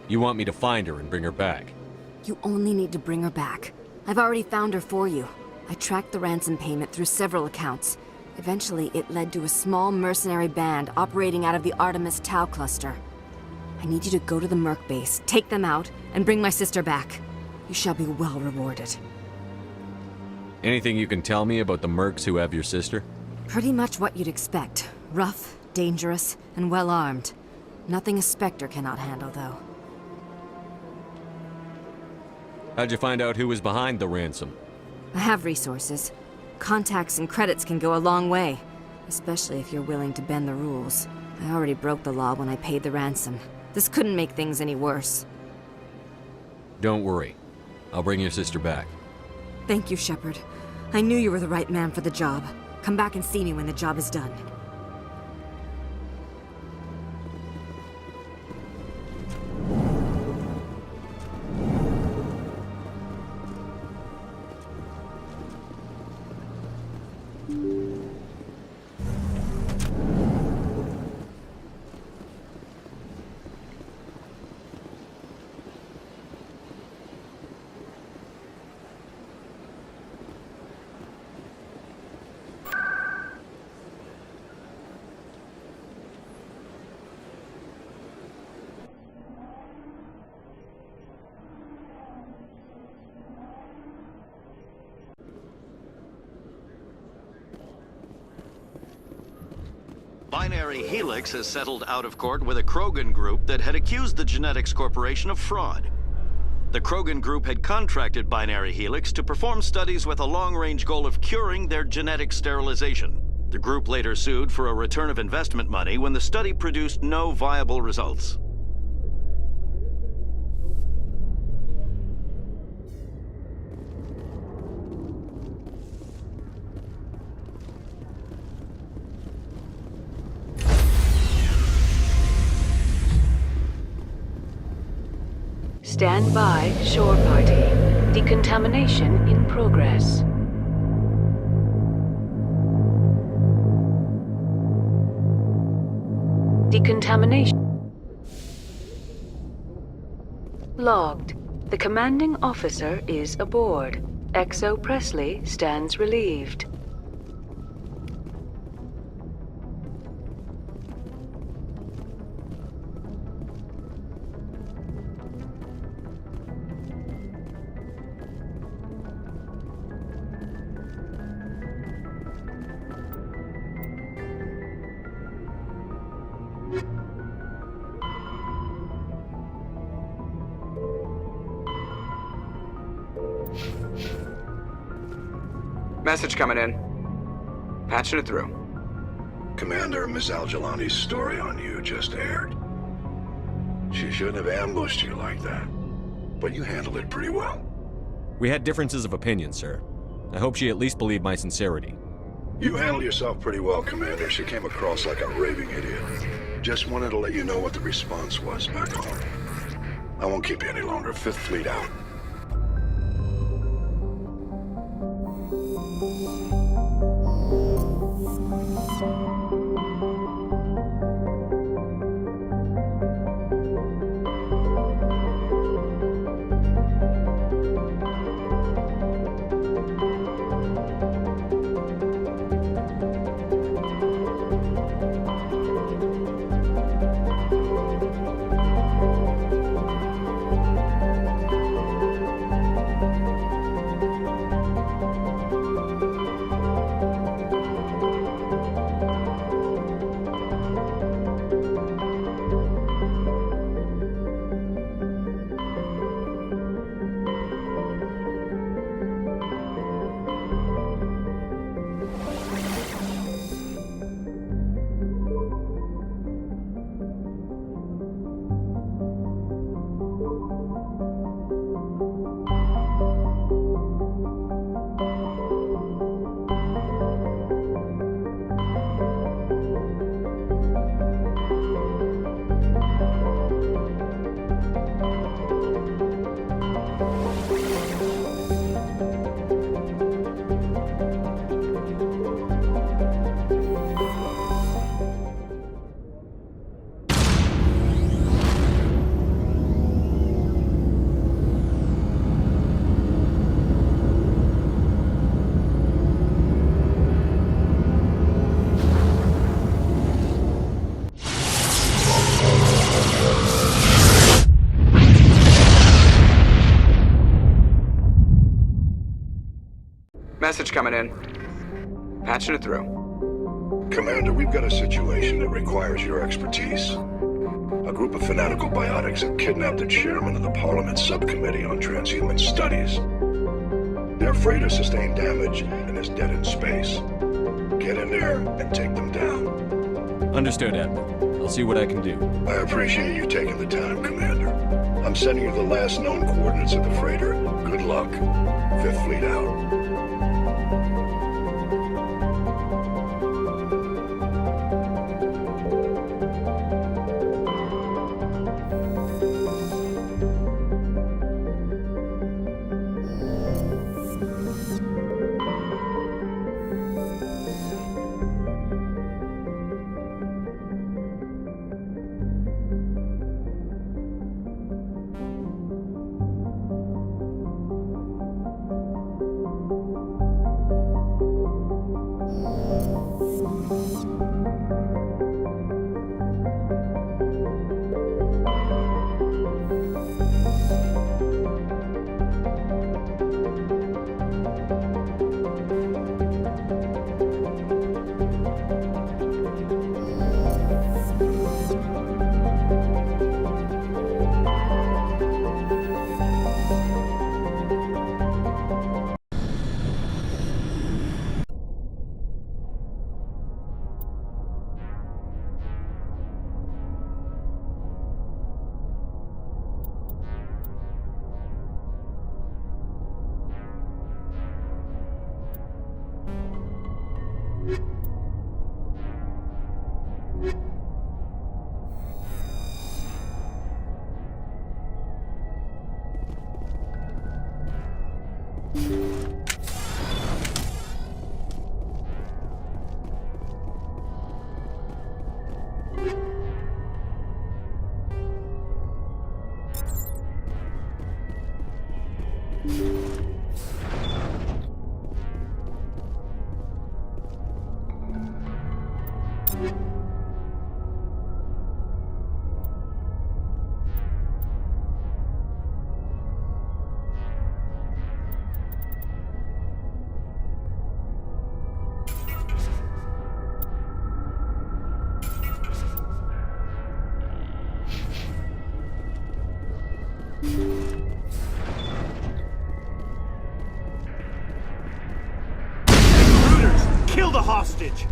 You want me to find her and bring her back? You only need to bring her back. I've already found her for you. I tracked the ransom payment through several accounts. Eventually, it led to a small mercenary band operating out of the Artemis Tau cluster. I need you to go to the Merc base, take them out, and bring my sister back. You shall be well rewarded. Anything you can tell me about the Mercs who have your sister? Pretty much what you'd expect. Rough, dangerous, and well-armed. Nothing a Spectre cannot handle, though. How'd you find out who was behind the ransom? I have resources. Contacts and credits can go a long way, especially if you're willing to bend the rules. I already broke the law when I paid the ransom. This couldn't make things any worse. Don't worry. I'll bring your sister back. Thank you, Shepard. I knew you were the right man for the job. Come back and see me when the job is done. Binary Helix has settled out of court with a Krogan group that had accused the Genetics Corporation of fraud. The Krogan group had contracted Binary Helix to perform studies with a long-range goal of curing their genetic sterilization. The group later sued for a return of investment money when the study produced no viable results. Stand by, shore party. Decontamination in progress. Decontamination logged. The commanding officer is aboard. XO Presley stands relieved. Message coming in. Patching it through. Commander, Ms. Al-Jalani's story on you just aired. She shouldn't have ambushed you like that, but you handled it pretty well. We had differences of opinion, sir. I hope she at least believed my sincerity. You handled yourself pretty well, Commander. She came across like a raving idiot. Just wanted to let you know what the response was back home. I won't keep you any longer. Fifth Fleet out. Message coming in. Patching it through. Commander, we've got a situation that requires your expertise. A group of fanatical biotics have kidnapped the chairman of the Parliament Subcommittee on Transhuman Studies. Their freighter sustained damage and is dead in space. Get in there and take them down. Understood, Admiral. I'll see what I can do. I appreciate you taking the time, Commander. I'm sending you the last known coordinates of the freighter. Good luck. Fifth Fleet out. Kill the hostage!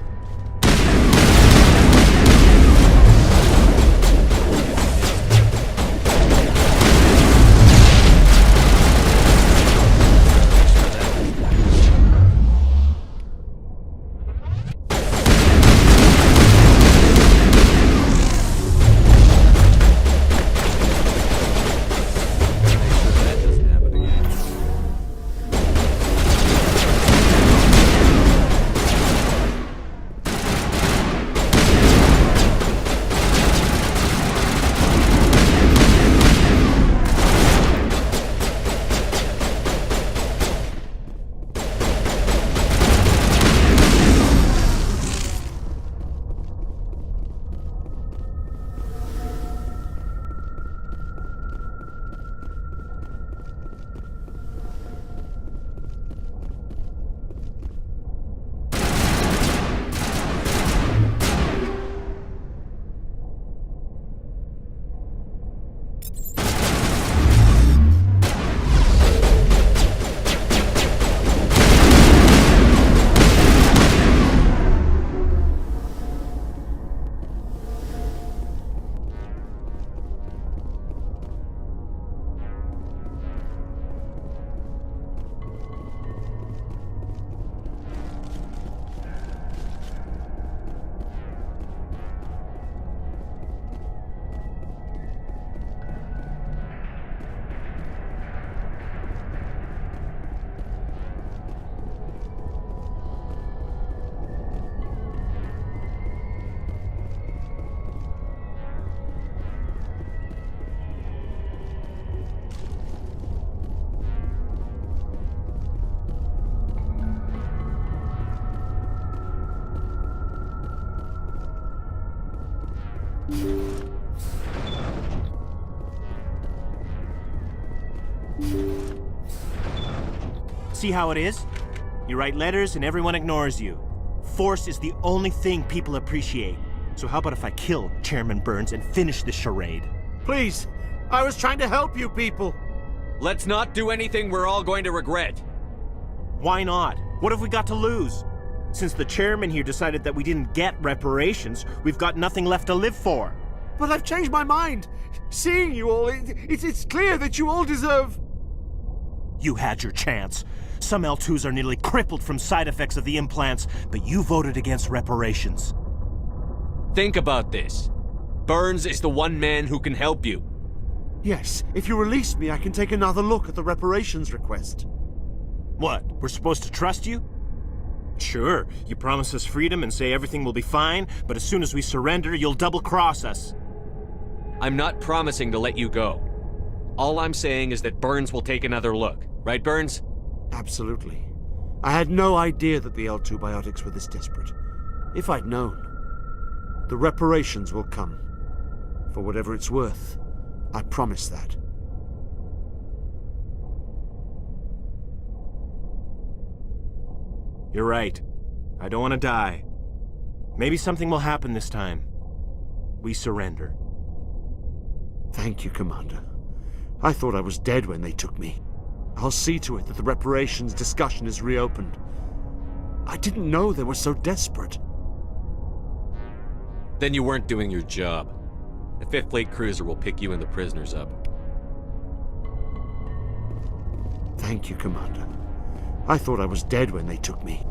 See how it is? You write letters and everyone ignores you. Force is the only thing people appreciate. So how about if I kill Chairman Burns and finish this charade? Please, I was trying to help you people. Let's not do anything we're all going to regret. Why not? What have we got to lose? Since the chairman here decided that we didn't get reparations, we've got nothing left to live for. But I've changed my mind. Seeing you all, it's clear that you all deserve... You had your chance. Some L2s are nearly crippled from side effects of the implants, but you voted against reparations. Think about this. Burns is the one man who can help you. Yes, if you release me, I can take another look at the reparations request. What, we're supposed to trust you? Sure, you promise us freedom and say everything will be fine, but as soon as we surrender, you'll double-cross us. I'm not promising to let you go. All I'm saying is that Burns will take another look. Right, Burns? Absolutely. I had no idea that the L2 biotics were this desperate. If I'd known, the reparations will come. For whatever it's worth, I promise that. You're right. I don't want to die. Maybe something will happen this time. We surrender. Thank you, Commander. I thought I was dead when they took me. I'll see to it that the reparations discussion is reopened. I didn't know they were so desperate. Then you weren't doing your job. The 5th Fleet cruiser will pick you and the prisoners up. Thank you, Commander. I thought I was dead when they took me.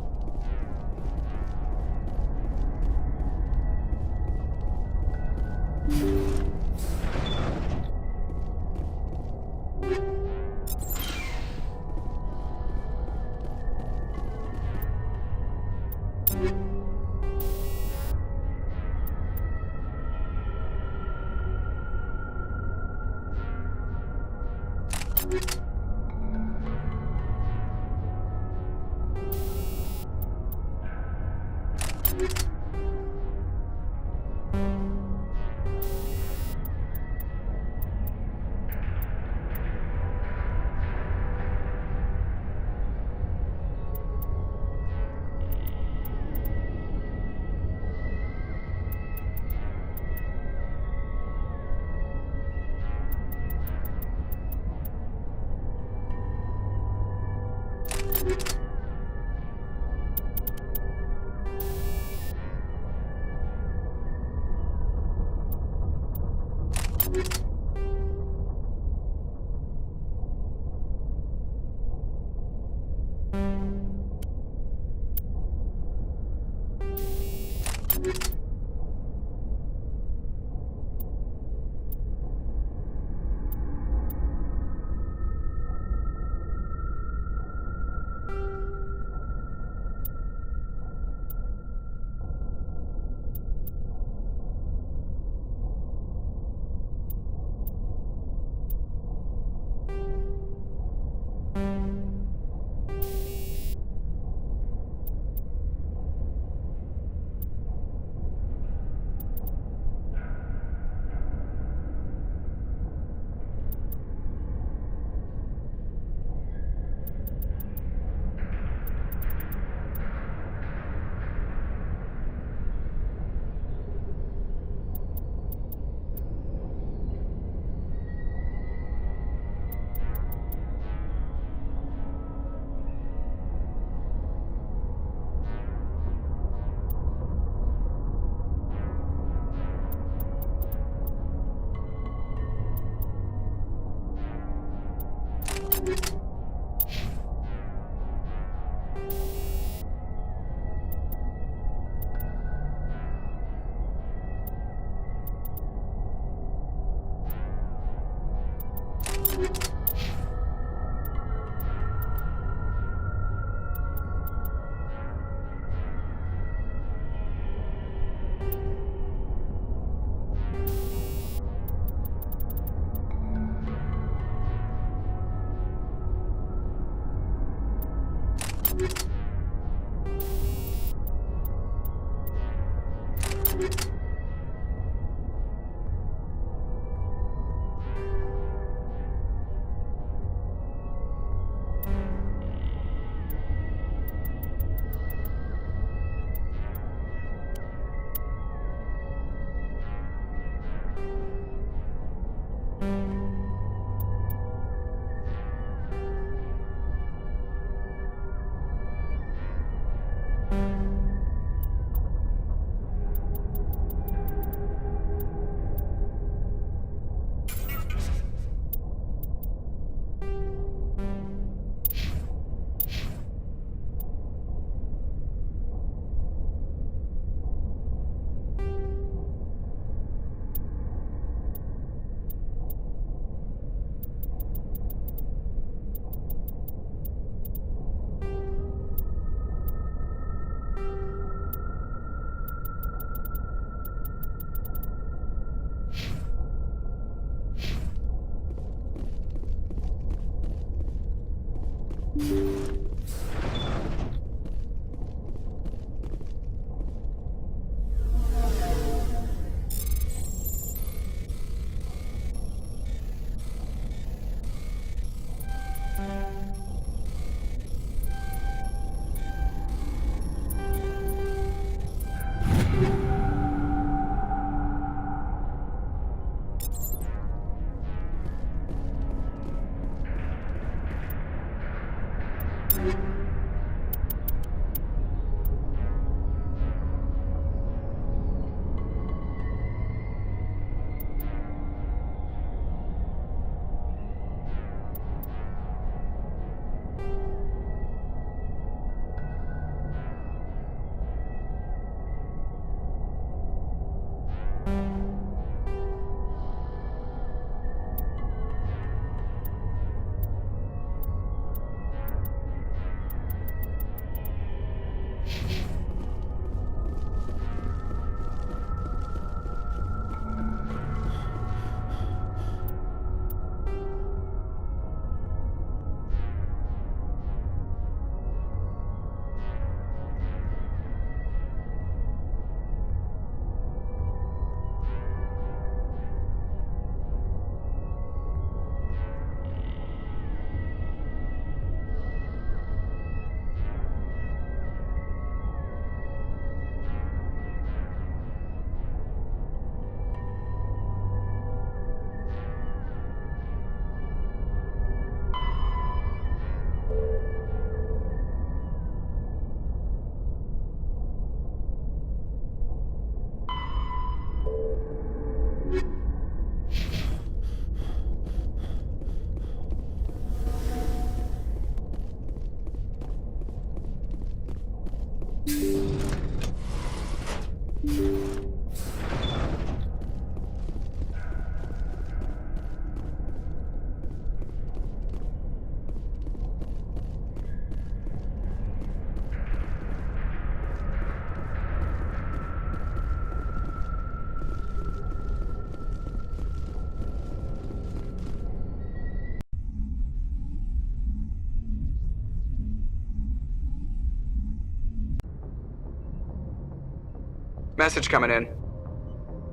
Message coming in.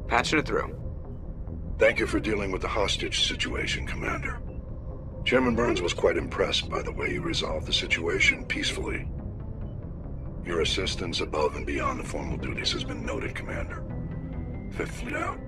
Patching it through. Thank you for dealing with the hostage situation, Commander. Chairman Burns was quite impressed by the way you resolved the situation peacefully. Your assistance above and beyond the formal duties has been noted, Commander. Fifth Fleet out.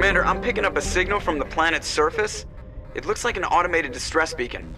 Commander, I'm picking up a signal from the planet's surface. It looks like an automated distress beacon.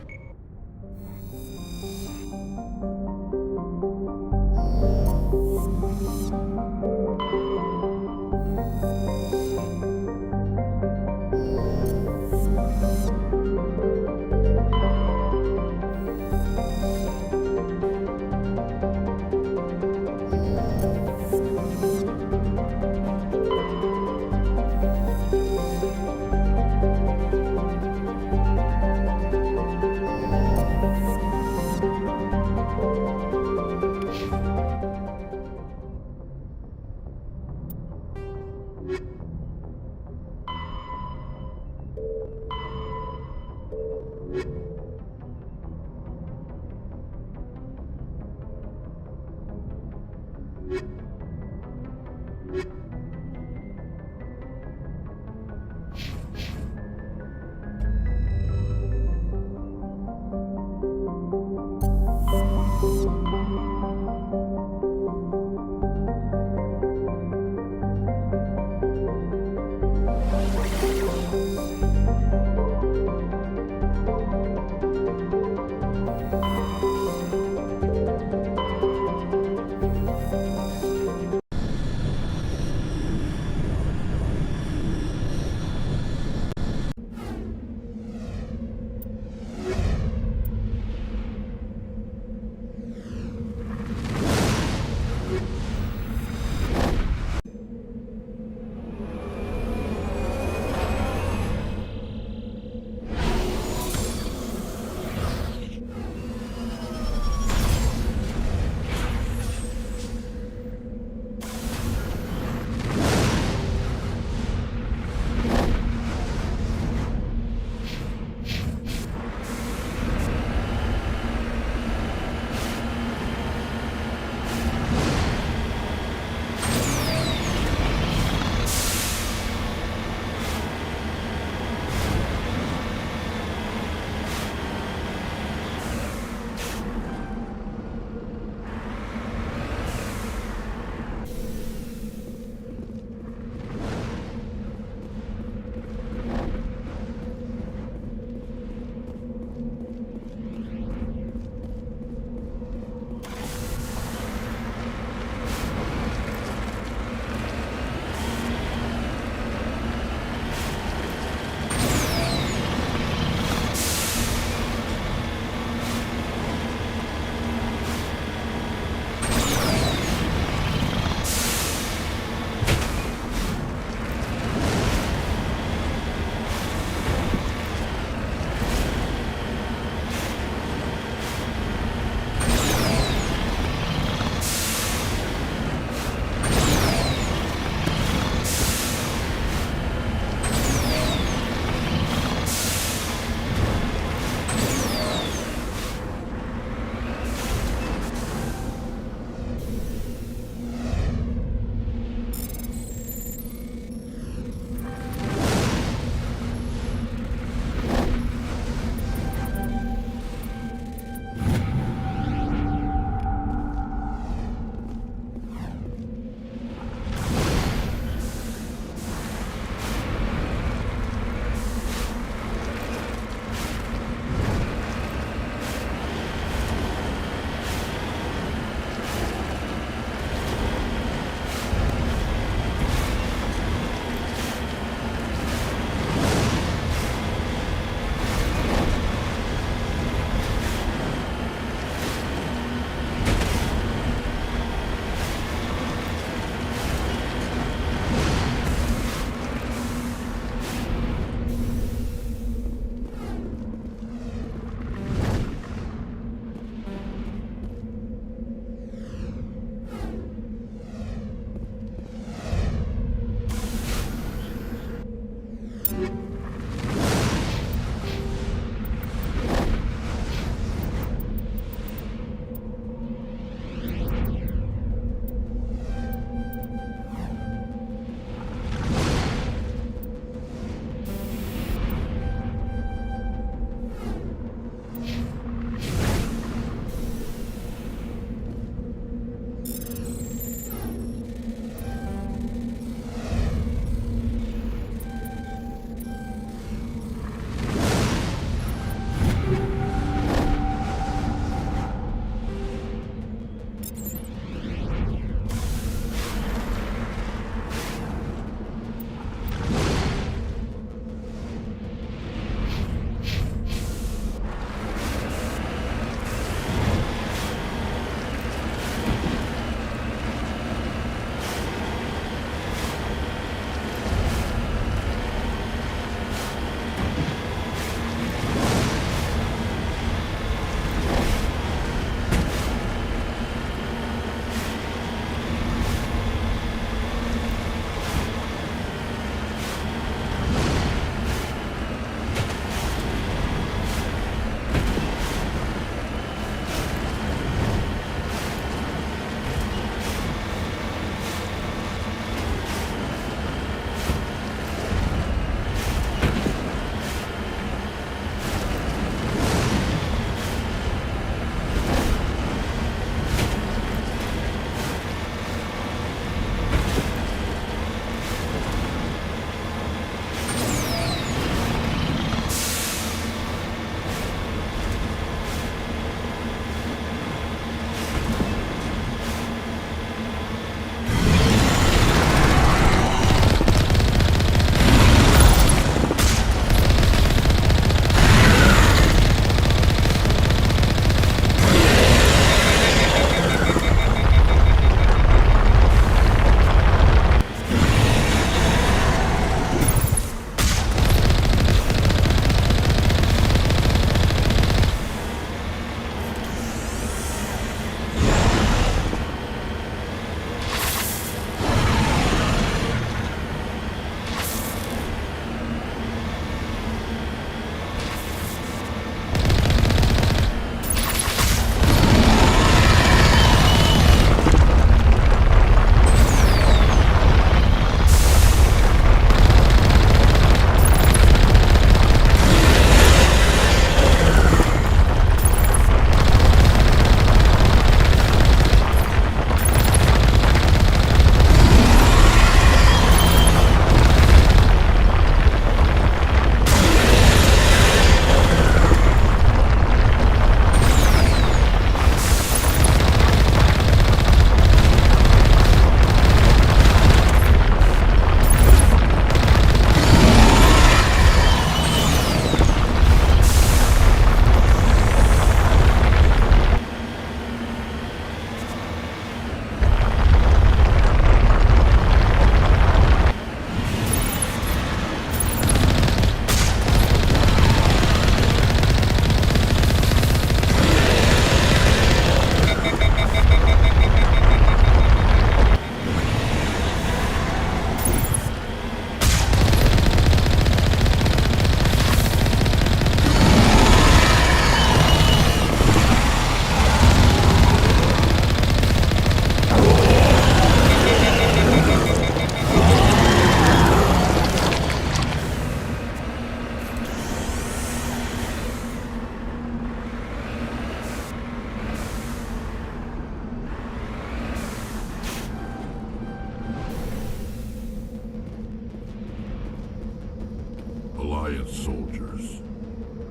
Alliance soldiers.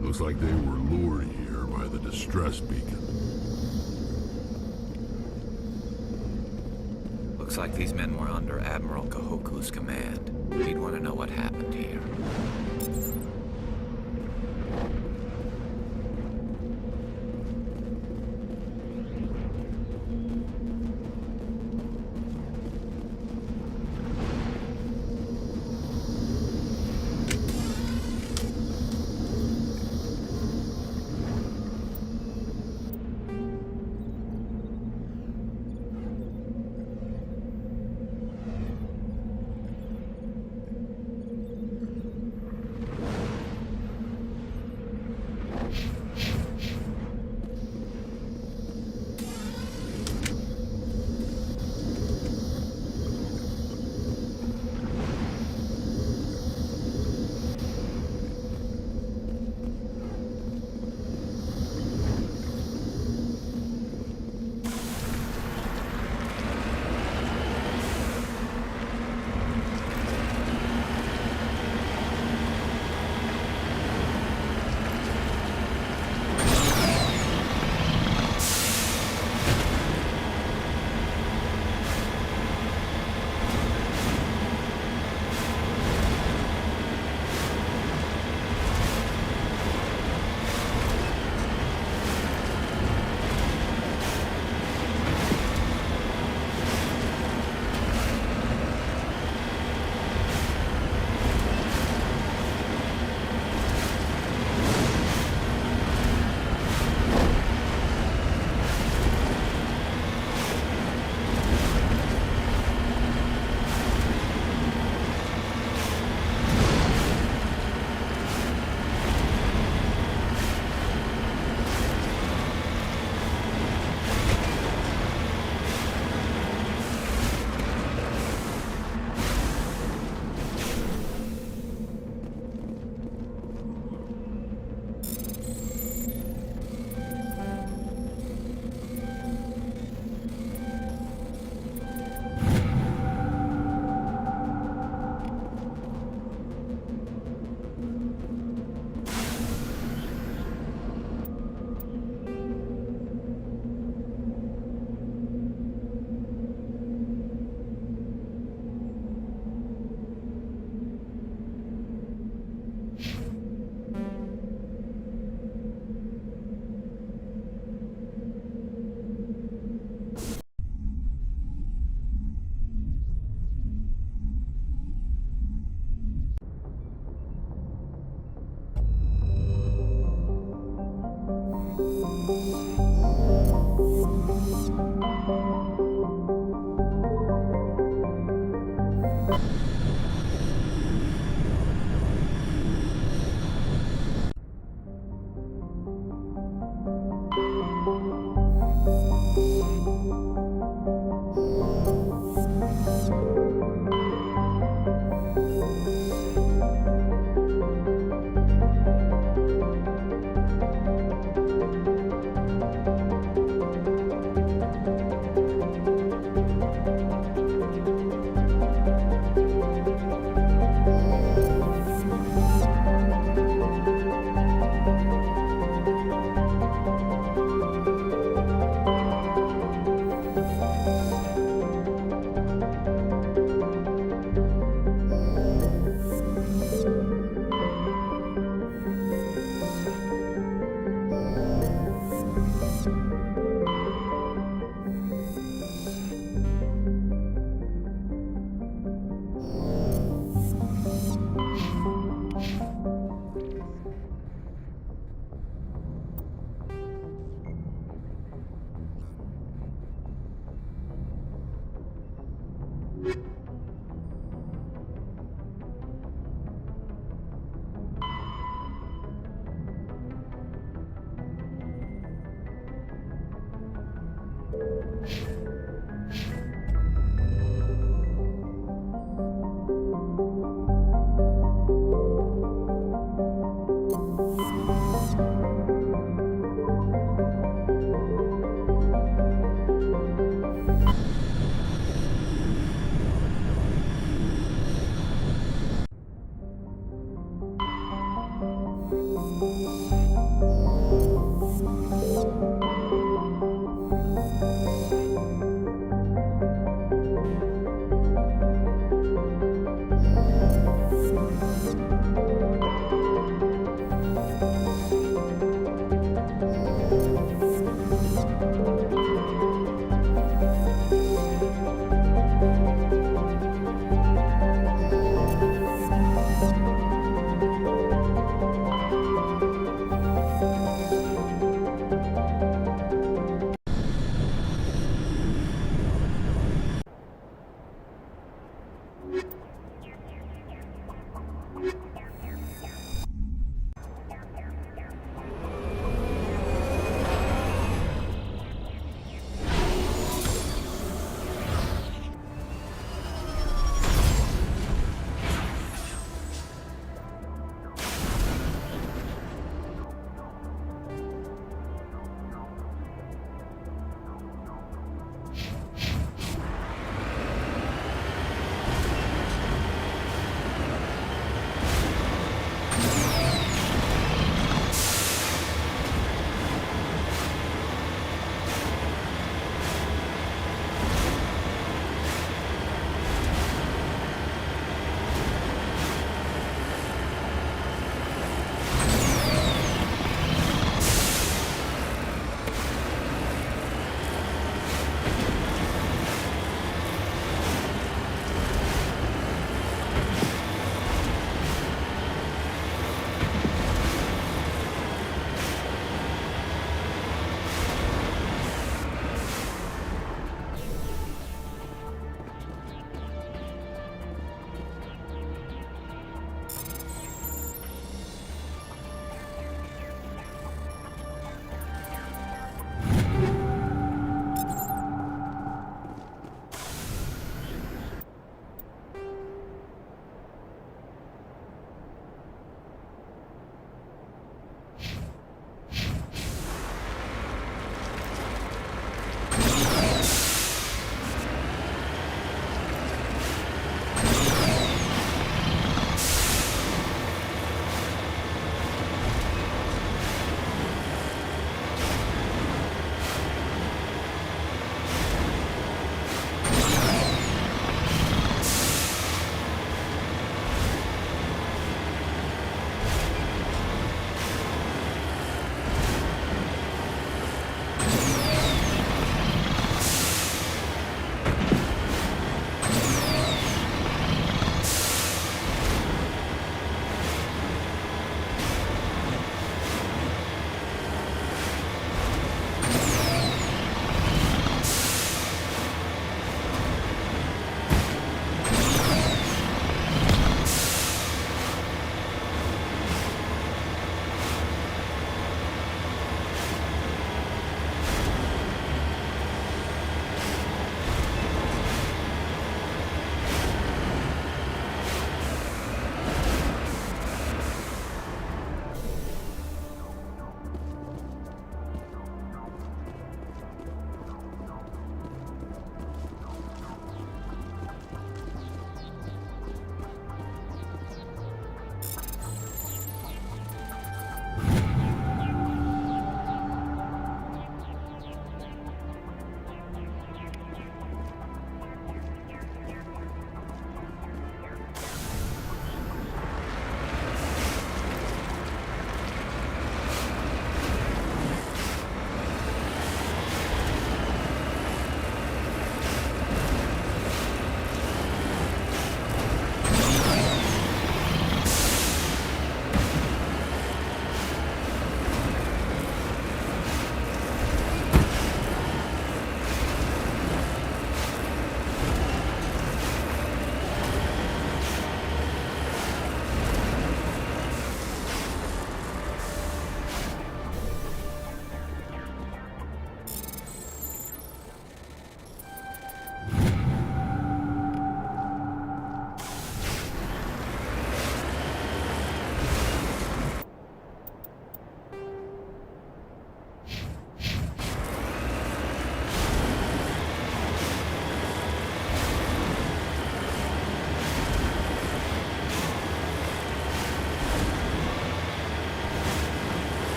Looks like they were lured here by the distress beacon. Looks like these men were under Admiral Kahoku's command. He'd want to know what happened here.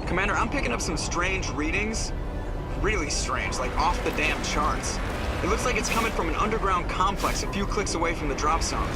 Commander, I'm picking up some strange readings. Really strange, like off the damn charts. It looks like it's coming from an underground complex a few clicks away from the drop zone.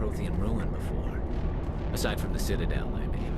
Prothean ruin before. Aside from the Citadel, I mean.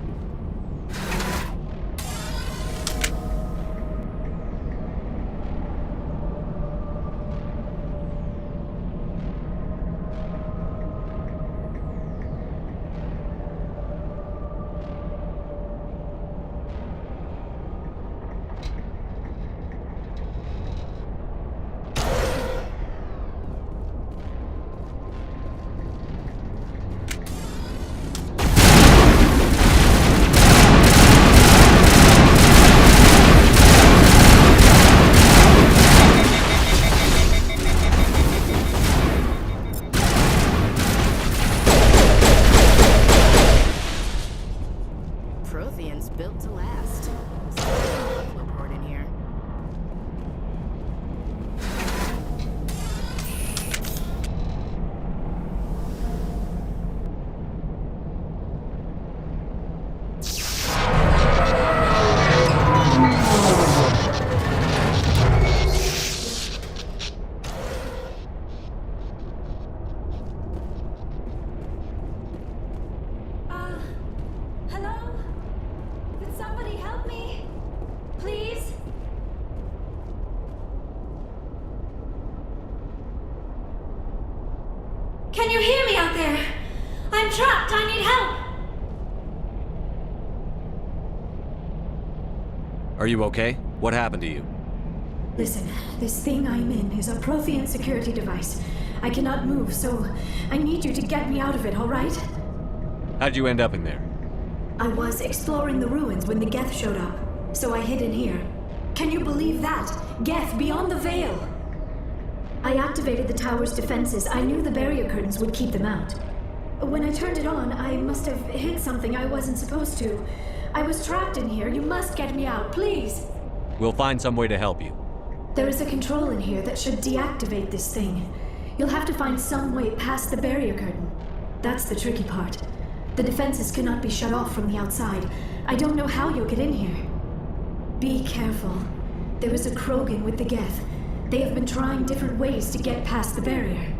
Prothean's built to last. Flipboard in here. Hello? Could somebody help me? Please? Can you hear me out there? I'm trapped. I need help. Are you okay? What happened to you? Listen, this thing I'm in is a Prothean security device. I cannot move, so I need you to get me out of it, all right? How'd you end up in there? I was exploring the ruins when the Geth showed up, so I hid in here. Can you believe that? Geth beyond the veil! I activated the tower's defenses. I knew the barrier curtains would keep them out. When I turned it on, I must have hit something I wasn't supposed to. I was trapped in here. You must get me out, please! We'll find some way to help you. There is a control in here that should deactivate this thing. You'll have to find some way past the barrier curtain. That's the tricky part. The defenses cannot be shut off from the outside. I don't know how you'll get in here. Be careful. There is a Krogan with the Geth. They have been trying different ways to get past the barrier.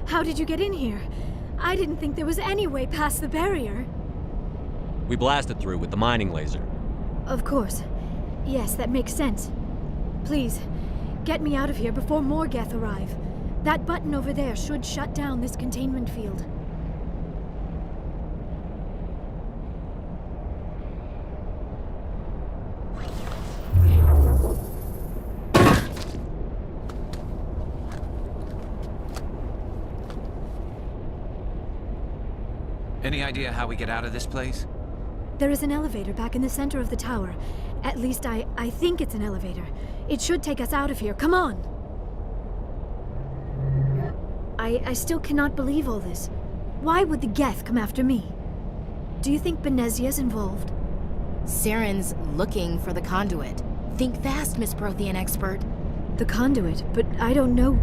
How did you get in here? I didn't think there was any way past the barrier. We blasted through with the mining laser. Of course. Yes, that makes sense. Please, get me out of here before more Geth arrive. That button over there should shut down this containment field. Any idea how we get out of this place? There is an elevator back in the center of the tower. At least I think it's an elevator. It should take us out of here. Come on! I still cannot believe all this. Why would the Geth come after me? Do you think Benezia's involved? Saren's looking for the conduit. Think fast, Miss Prothean expert. The conduit? But I don't know.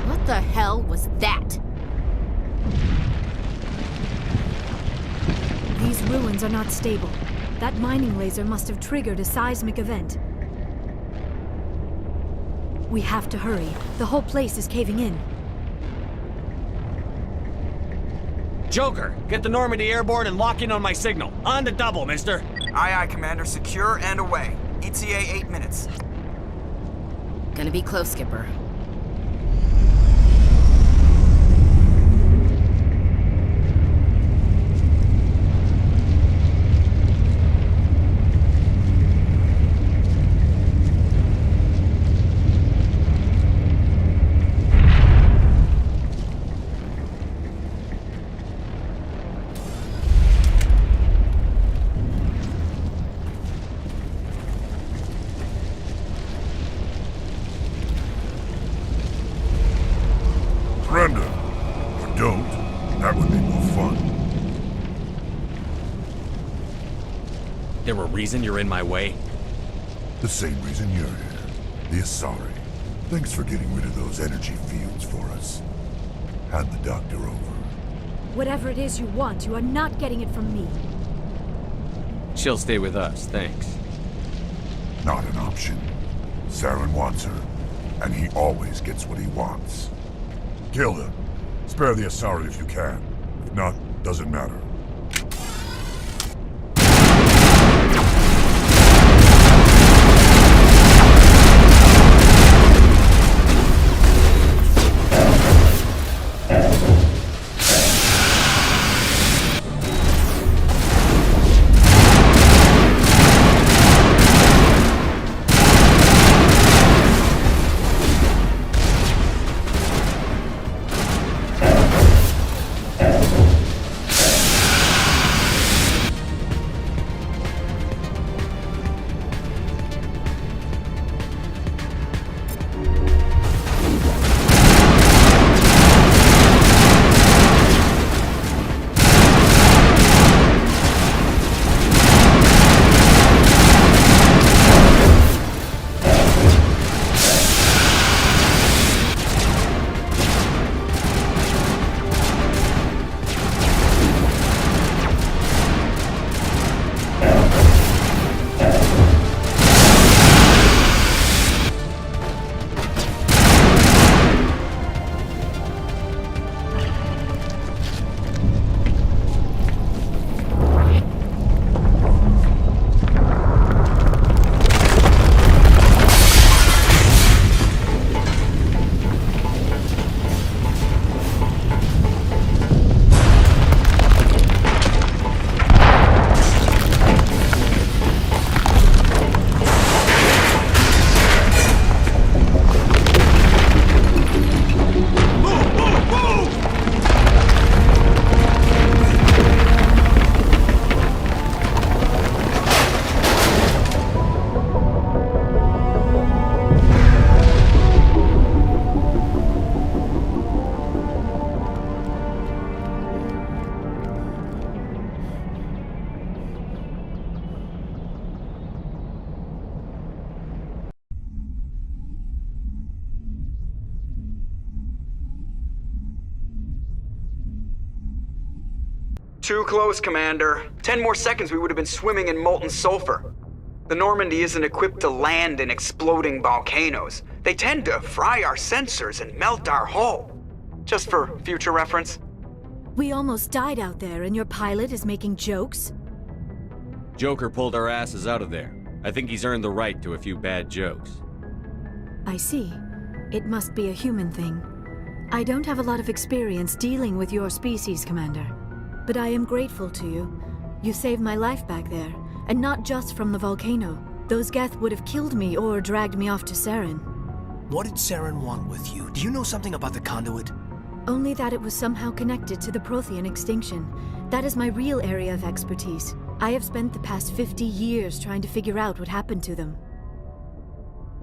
What the hell was that? These ruins are not stable. That mining laser must have triggered a seismic event. We have to hurry. The whole place is caving in. Joker, get the Normandy airborne and lock in on my signal. On the double, mister. Aye, aye, Commander. Secure and away. ETA 8 minutes. Gonna be close, Skipper. Surrender. Or don't. That would be more fun. There a reason you're in my way? The same reason you're here. The Asari. Thanks for getting rid of those energy fields for us. Hand the doctor over. Whatever it is you want, you are not getting it from me. She'll stay with us, thanks. Not an option. Saren wants her, and he always gets what he wants. Kill him. Spare the Asari if you can. If not, doesn't matter. Too close, Commander. 10 more seconds we would have been swimming in molten sulfur. The Normandy isn't equipped to land in exploding volcanoes. They tend to fry our sensors and melt our hull. Just for future reference. We almost died out there and your pilot is making jokes? Joker pulled our asses out of there. I think he's earned the right to a few bad jokes. I see. It must be a human thing. I don't have a lot of experience dealing with your species, Commander. But I am grateful to you. You saved my life back there, and not just from the volcano. Those Geth would have killed me or dragged me off to Saren. What did Saren want with you? Do you know something about the conduit? Only that it was somehow connected to the Prothean extinction. That is my real area of expertise. I have spent the past 50 years trying to figure out what happened to them.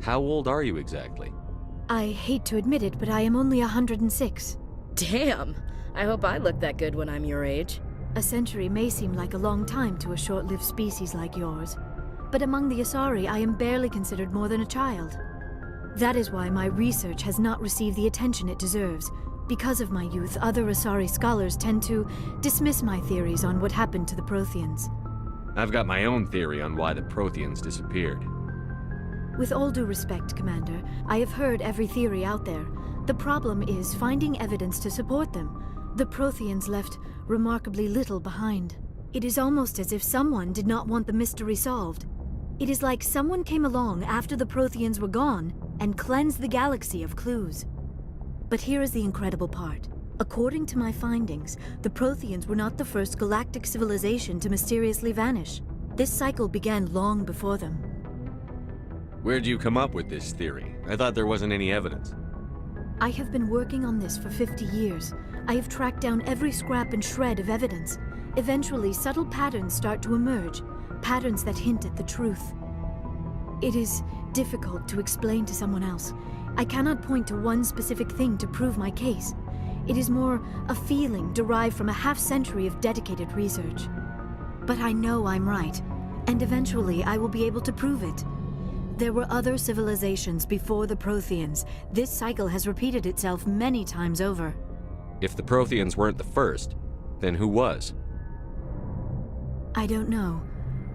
How old are you exactly? I hate to admit it, but I am only 106. Damn! I hope I look that good when I'm your age. A century may seem like a long time to a short-lived species like yours. But among the Asari, I am barely considered more than a child. That is why my research has not received the attention it deserves. Because of my youth, other Asari scholars tend to dismiss my theories on what happened to the Protheans. I've got my own theory on why the Protheans disappeared. With all due respect, Commander, I have heard every theory out there. The problem is finding evidence to support them. The Protheans left remarkably little behind. It is almost as if someone did not want the mystery solved. It is like someone came along after the Protheans were gone and cleansed the galaxy of clues. But here is the incredible part. According to my findings, the Protheans were not the first galactic civilization to mysteriously vanish. This cycle began long before them. Where'd you come up with this theory? I thought there wasn't any evidence. I have been working on this for 50 years. I have tracked down every scrap and shred of evidence. Eventually, subtle patterns start to emerge, patterns that hint at the truth. It is difficult to explain to someone else. I cannot point to one specific thing to prove my case. It is more a feeling derived from a half-century of dedicated research. But I know I'm right, and eventually I will be able to prove it. There were other civilizations before the Protheans. This cycle has repeated itself many times over. If the Protheans weren't the first, then who was? I don't know.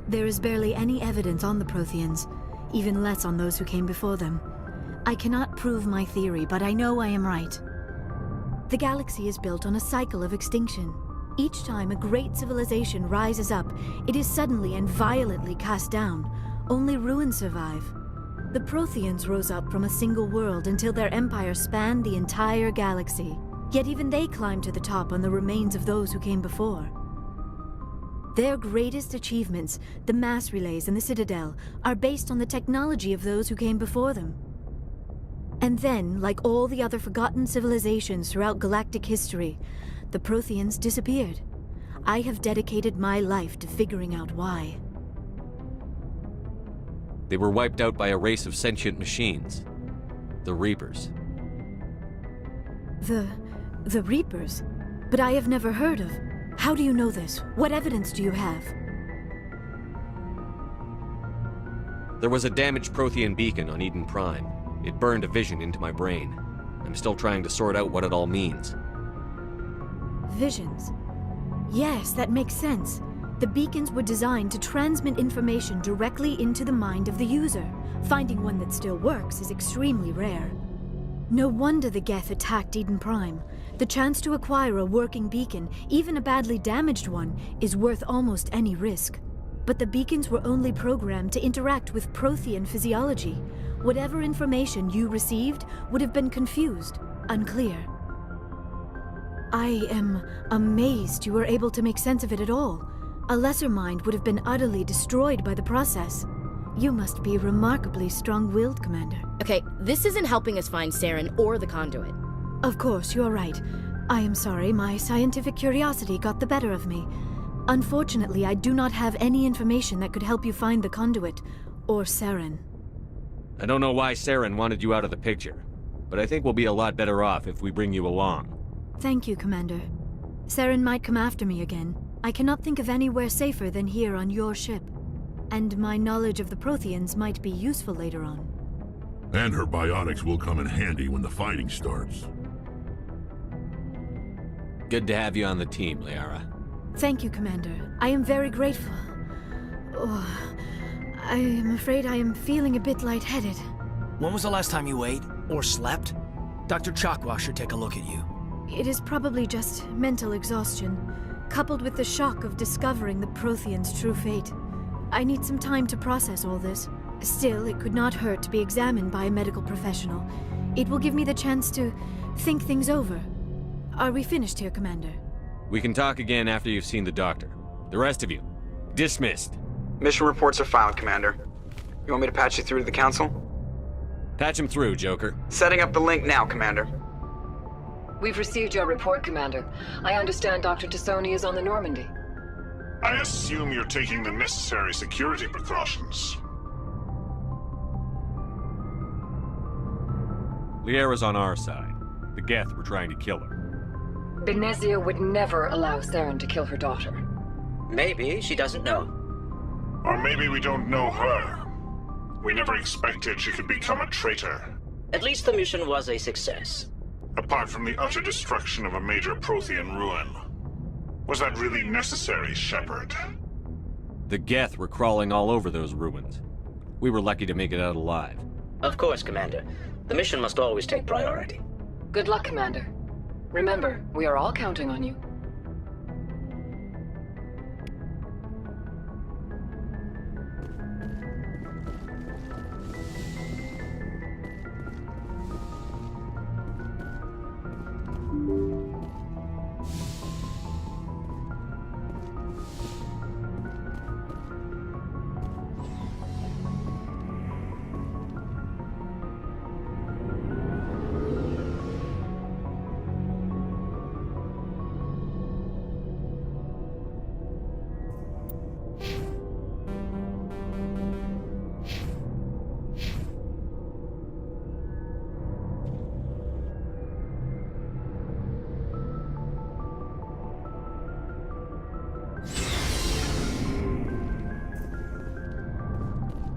There is barely any evidence on the Protheans, even less on those who came before them. I cannot prove my theory, but I know I am right. The galaxy is built on a cycle of extinction. Each time a great civilization rises up, it is suddenly and violently cast down. Only ruins survive. The Protheans rose up from a single world until their empire spanned the entire galaxy. Yet even they climbed to the top on the remains of those who came before. Their greatest achievements, the mass relays and the Citadel, are based on the technology of those who came before them. And then, like all the other forgotten civilizations throughout galactic history, the Protheans disappeared. I have dedicated my life to figuring out why. They were wiped out by a race of sentient machines. The Reapers. The Reapers? But I have never heard of. How do you know this? What evidence do you have? There was a damaged Prothean beacon on Eden Prime. It burned a vision into my brain. I'm still trying to sort out what it all means. Visions. Yes, that makes sense. The beacons were designed to transmit information directly into the mind of the user. Finding one that still works is extremely rare. No wonder the Geth attacked Eden Prime. The chance to acquire a working beacon, even a badly damaged one, is worth almost any risk. But the beacons were only programmed to interact with Prothean physiology. Whatever information you received would have been confused, unclear. I am amazed you were able to make sense of it at all. A lesser mind would have been utterly destroyed by the process. You must be remarkably strong-willed, Commander. Okay, this isn't helping us find Saren or the conduit. Of course, you are right. I am sorry, my scientific curiosity got the better of me. Unfortunately, I do not have any information that could help you find the conduit, or Saren. I don't know why Saren wanted you out of the picture, but I think we'll be a lot better off if we bring you along. Thank you, Commander. Saren might come after me again. I cannot think of anywhere safer than here on your ship. And my knowledge of the Protheans might be useful later on. And her biotics will come in handy when the fighting starts. Good to have you on the team, Liara. Thank you, Commander. I am very grateful. Oh, I am afraid I am feeling a bit lightheaded. When was the last time you ate or slept? Dr. Chakwa should take a look at you. It is probably just mental exhaustion, coupled with the shock of discovering the Prothean's true fate. I need some time to process all this. Still, it could not hurt to be examined by a medical professional. It will give me the chance to think things over. Are we finished here, Commander? We can talk again after you've seen the doctor. The rest of you, dismissed. Mission reports are filed, Commander. You want me to patch you through to the Council? Patch him through, Joker. Setting up the link now, Commander. We've received your report, Commander. I understand Dr. Tassoni is on the Normandy. I assume you're taking the necessary security precautions. Liara's on our side. The Geth were trying to kill her. Benezia would never allow Saren to kill her daughter. Maybe she doesn't know. Or maybe we don't know her. We never expected she could become a traitor. At least the mission was a success. Apart from the utter destruction of a major Prothean ruin. Was that really necessary, Shepard? The Geth were crawling all over those ruins. We were lucky to make it out alive. Of course, Commander. The mission must always take priority. Good luck, Commander. Remember, we are all counting on you.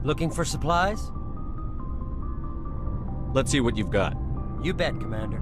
Looking for supplies? Let's see what you've got. You bet, Commander.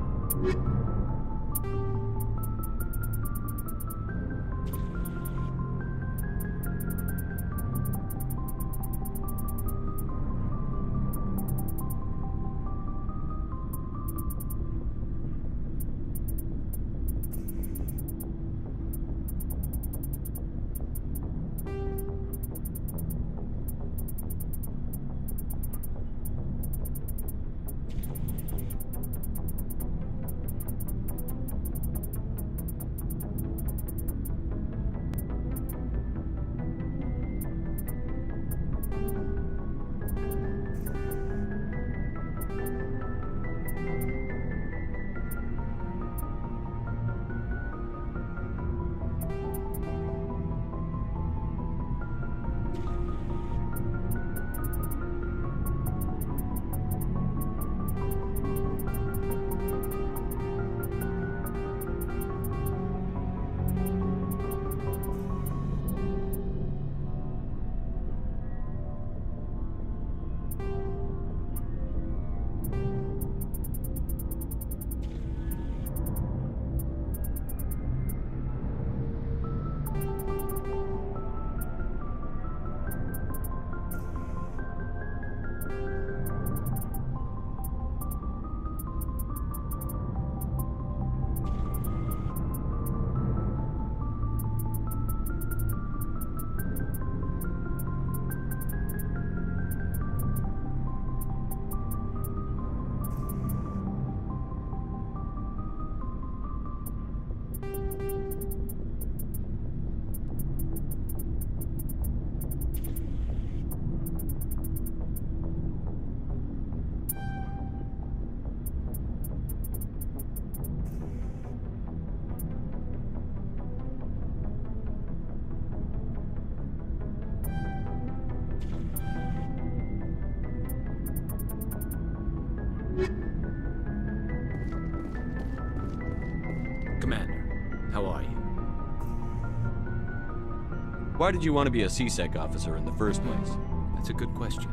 Commander, how are you? Why did you want to be a C-Sec officer in the first place? That's a good question.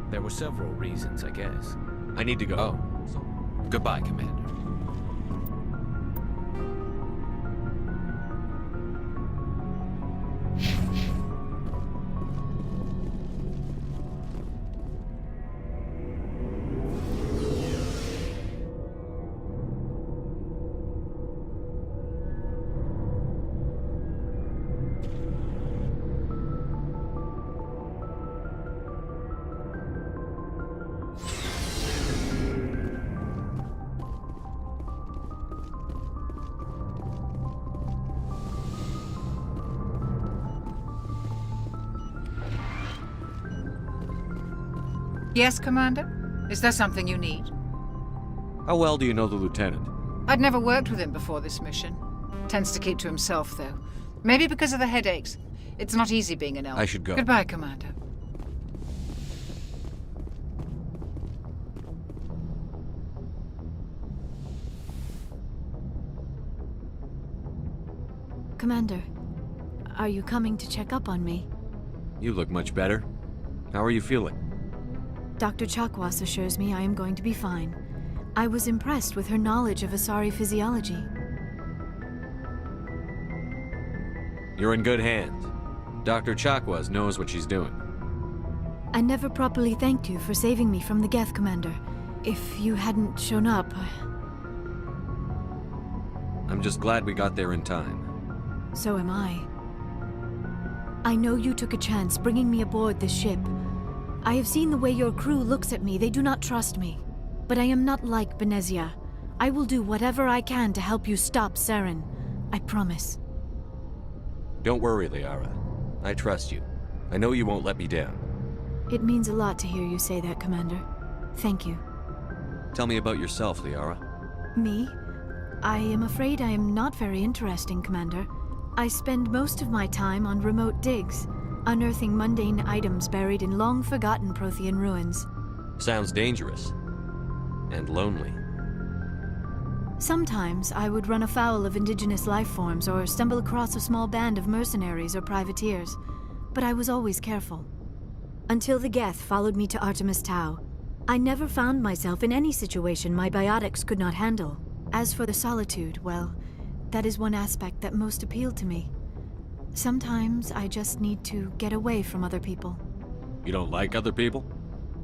There were several reasons, I guess. I need to go. Oh. Goodbye, Commander. Yes, Commander? Is there something you need? How well do you know the lieutenant? I'd never worked with him before this mission. Tends to keep to himself, though. Maybe because of the headaches. It's not easy being an elf. I should go. Goodbye, Commander. Commander, are you coming to check up on me? You look much better. How are you feeling? Dr. Chakwas assures me I am going to be fine. I was impressed with her knowledge of Asari physiology. You're in good hands. Dr. Chakwas knows what she's doing. I never properly thanked you for saving me from the Geth, Commander. If you hadn't shown up... I'm just glad we got there in time. So am I. I know you took a chance bringing me aboard this ship. I have seen the way your crew looks at me. They do not trust me. But I am not like Benezia. I will do whatever I can to help you stop Saren. I promise. Don't worry, Liara. I trust you. I know you won't let me down. It means a lot to hear you say that, Commander. Thank you. Tell me about yourself, Liara. Me? I am afraid I am not very interesting, Commander. I spend most of my time on remote digs, unearthing mundane items buried in long-forgotten Prothean ruins. Sounds dangerous. And lonely. Sometimes I would run afoul of indigenous life forms or stumble across a small band of mercenaries or privateers, but I was always careful. Until the Geth followed me to Artemis Tau, I never found myself in any situation my biotics could not handle. As for the solitude, well, that is one aspect that most appealed to me. Sometimes I just need to get away from other people. You don't like other people?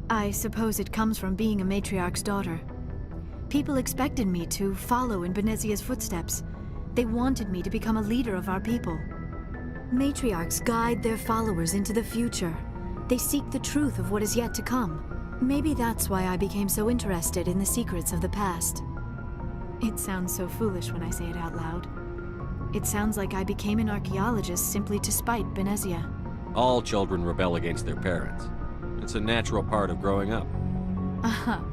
I suppose it comes from being a matriarch's daughter. People expected me to follow in Benezia's footsteps. They wanted me to become a leader of our people. Matriarchs guide their followers into the future. They seek the truth of what is yet to come. Maybe that's why I became so interested in the secrets of the past. It sounds so foolish when I say it out loud. It sounds like I became an archaeologist simply to spite Benezia. All children rebel against their parents. It's a natural part of growing up. Aha,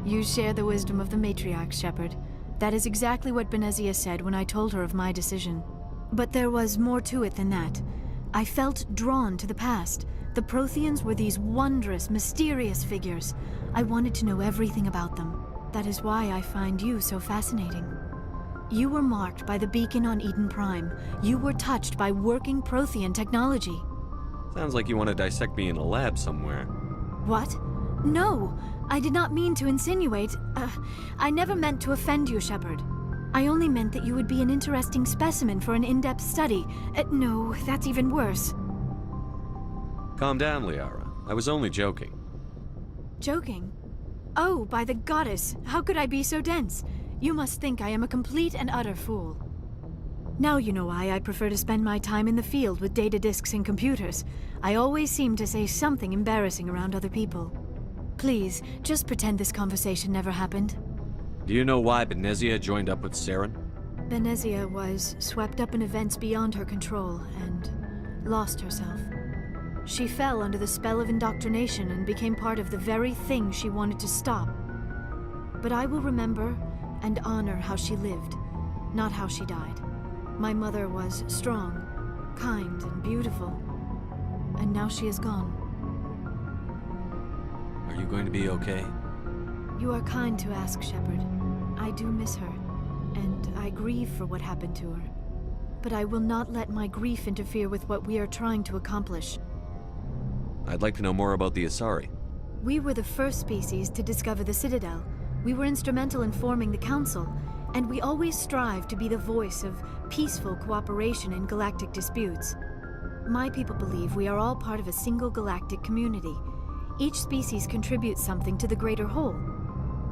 you share the wisdom of the matriarch, Shepard. That is exactly what Benezia said when I told her of my decision. But there was more to it than that. I felt drawn to the past. The Protheans were these wondrous, mysterious figures. I wanted to know everything about them. That is why I find you so fascinating. You were marked by the beacon on Eden Prime. You were touched by working Prothean technology. Sounds like you want to dissect me in a lab somewhere. What? No, I did not mean to insinuate. I never meant to offend you, Shepard. I only meant that you would be an interesting specimen for an in-depth study. No, that's even worse. Calm down, Liara. I was only joking. Joking? Oh, by the goddess, how could I be so dense? You must think I am a complete and utter fool. Now you know why I prefer to spend my time in the field with data disks and computers. I always seem to say something embarrassing around other people. Please, just pretend this conversation never happened. Do you know why Benezia joined up with Saren? Benezia was swept up in events beyond her control and lost herself. She fell under the spell of indoctrination and became part of the very thing she wanted to stop. But I will remember and honor how she lived, not how she died. My mother was strong, kind, and beautiful, and now she is gone. Are you going to be okay? You are kind to ask, Shepard. I do miss her, and I grieve for what happened to her. But I will not let my grief interfere with what we are trying to accomplish. I'd like to know more about the Asari. We were the first species to discover the Citadel. We were instrumental in forming the Council, and we always strive to be the voice of peaceful cooperation in galactic disputes. My people believe we are all part of a single galactic community. Each species contributes something to the greater whole.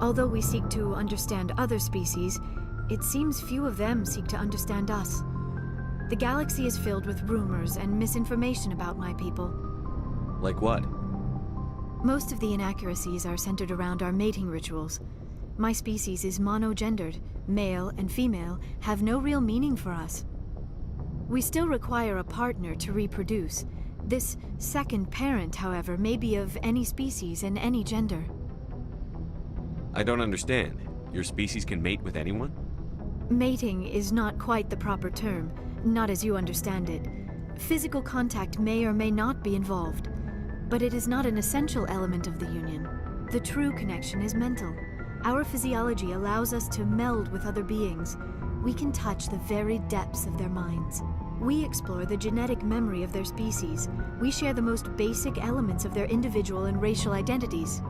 Although we seek to understand other species, it seems few of them seek to understand us. The galaxy is filled with rumors and misinformation about my people. Like what? Most of the inaccuracies are centered around our mating rituals. My species is monogendered. Male and female have no real meaning for us. We still require a partner to reproduce. This second parent, however, may be of any species and any gender. I don't understand. Your species can mate with anyone? Mating is not quite the proper term, not as you understand it. Physical contact may or may not be involved, but it is not an essential element of the union. The true connection is mental. Our physiology allows us to meld with other beings. We can touch the very depths of their minds. We explore the genetic memory of their species. We share the most basic elements of their individual and racial identities.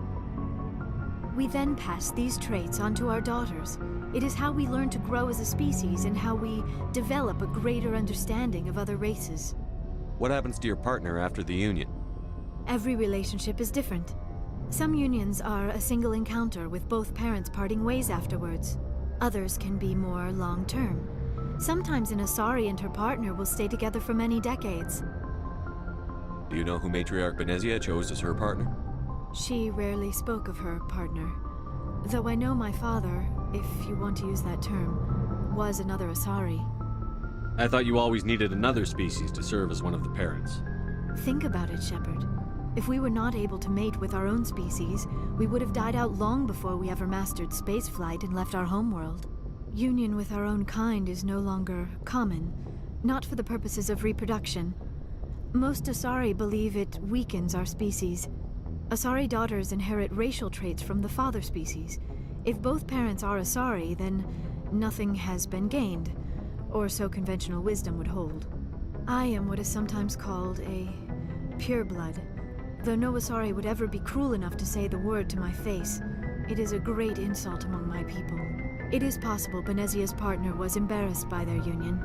We then pass these traits on to our daughters. It is how we learn to grow as a species and how we develop a greater understanding of other races. What happens to your partner after the union? Every relationship is different. Some unions are a single encounter with both parents parting ways afterwards. Others can be more long-term. Sometimes an Asari and her partner will stay together for many decades. Do you know who Matriarch Benezia chose as her partner? She rarely spoke of her partner. Though I know my father, if you want to use that term, was another Asari. I thought you always needed another species to serve as one of the parents. Think about it, Shepard. If we were not able to mate with our own species, we would have died out long before we ever mastered spaceflight and left our homeworld. Union with our own kind is no longer common, not for the purposes of reproduction. Most Asari believe it weakens our species. Asari daughters inherit racial traits from the father species. If both parents are Asari, then nothing has been gained, or so conventional wisdom would hold. I am what is sometimes called a pureblood. Though no Asari would ever be cruel enough to say the word to my face, it is a great insult among my people. It is possible Benezia's partner was embarrassed by their union.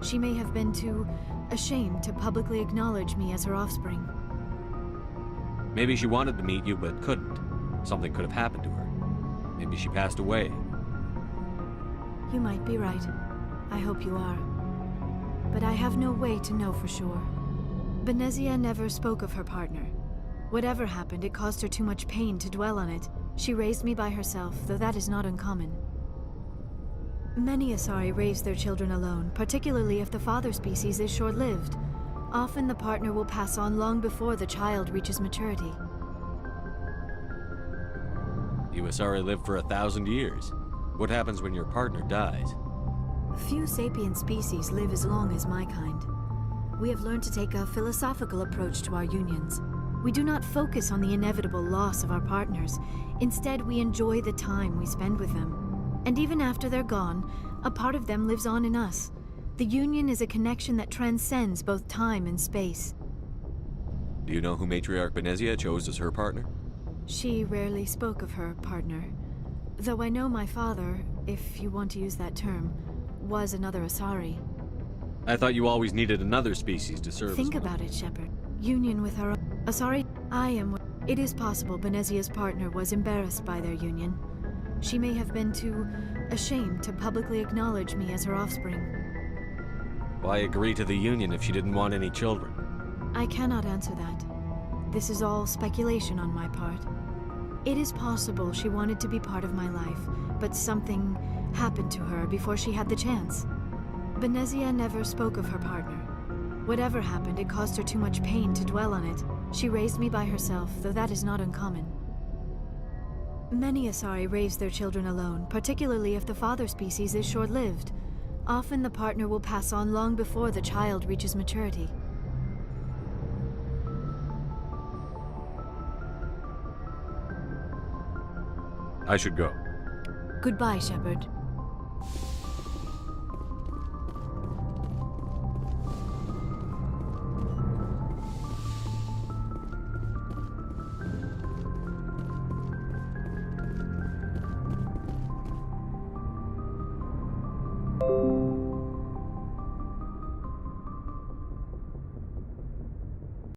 She may have been too ashamed to publicly acknowledge me as her offspring. Maybe she wanted to meet you, but couldn't. Something could have happened to her. Maybe she passed away. You might be right. I hope you are. But I have no way to know for sure. Benezia never spoke of her partner. Whatever happened, it caused her too much pain to dwell on it. She raised me by herself, though that is not uncommon. Many Asari raise their children alone, particularly if the father species is short-lived. Often the partner will pass on long before the child reaches maturity. You Asari live for 1,000 years. What happens when your partner dies? Few sapient species live as long as my kind. We have learned to take a philosophical approach to our unions. We do not focus on the inevitable loss of our partners. Instead, we enjoy the time we spend with them. And even after they're gone, a part of them lives on in us. The union is a connection that transcends both time and space. Do you know who Matriarch Benezia chose as her partner? She rarely spoke of her partner. Though I know my father, if you want to use that term, was another Asari. I thought you always needed another species to serve. Think about it, Shepard. Union with our own Asari. I am. It is possible Benezia's partner was embarrassed by their union. She may have been too ashamed to publicly acknowledge me as her offspring. Why agree to the union if she didn't want any children? I cannot answer that. This is all speculation on my part. It is possible she wanted to be part of my life, but something happened to her before she had the chance. Benezia never spoke of her partner. Whatever happened, it caused her too much pain to dwell on it. She raised me by herself, though that is not uncommon. Many Asari raise their children alone, particularly if the father species is short-lived. Often the partner will pass on long before the child reaches maturity. I should go. Goodbye, Shepard.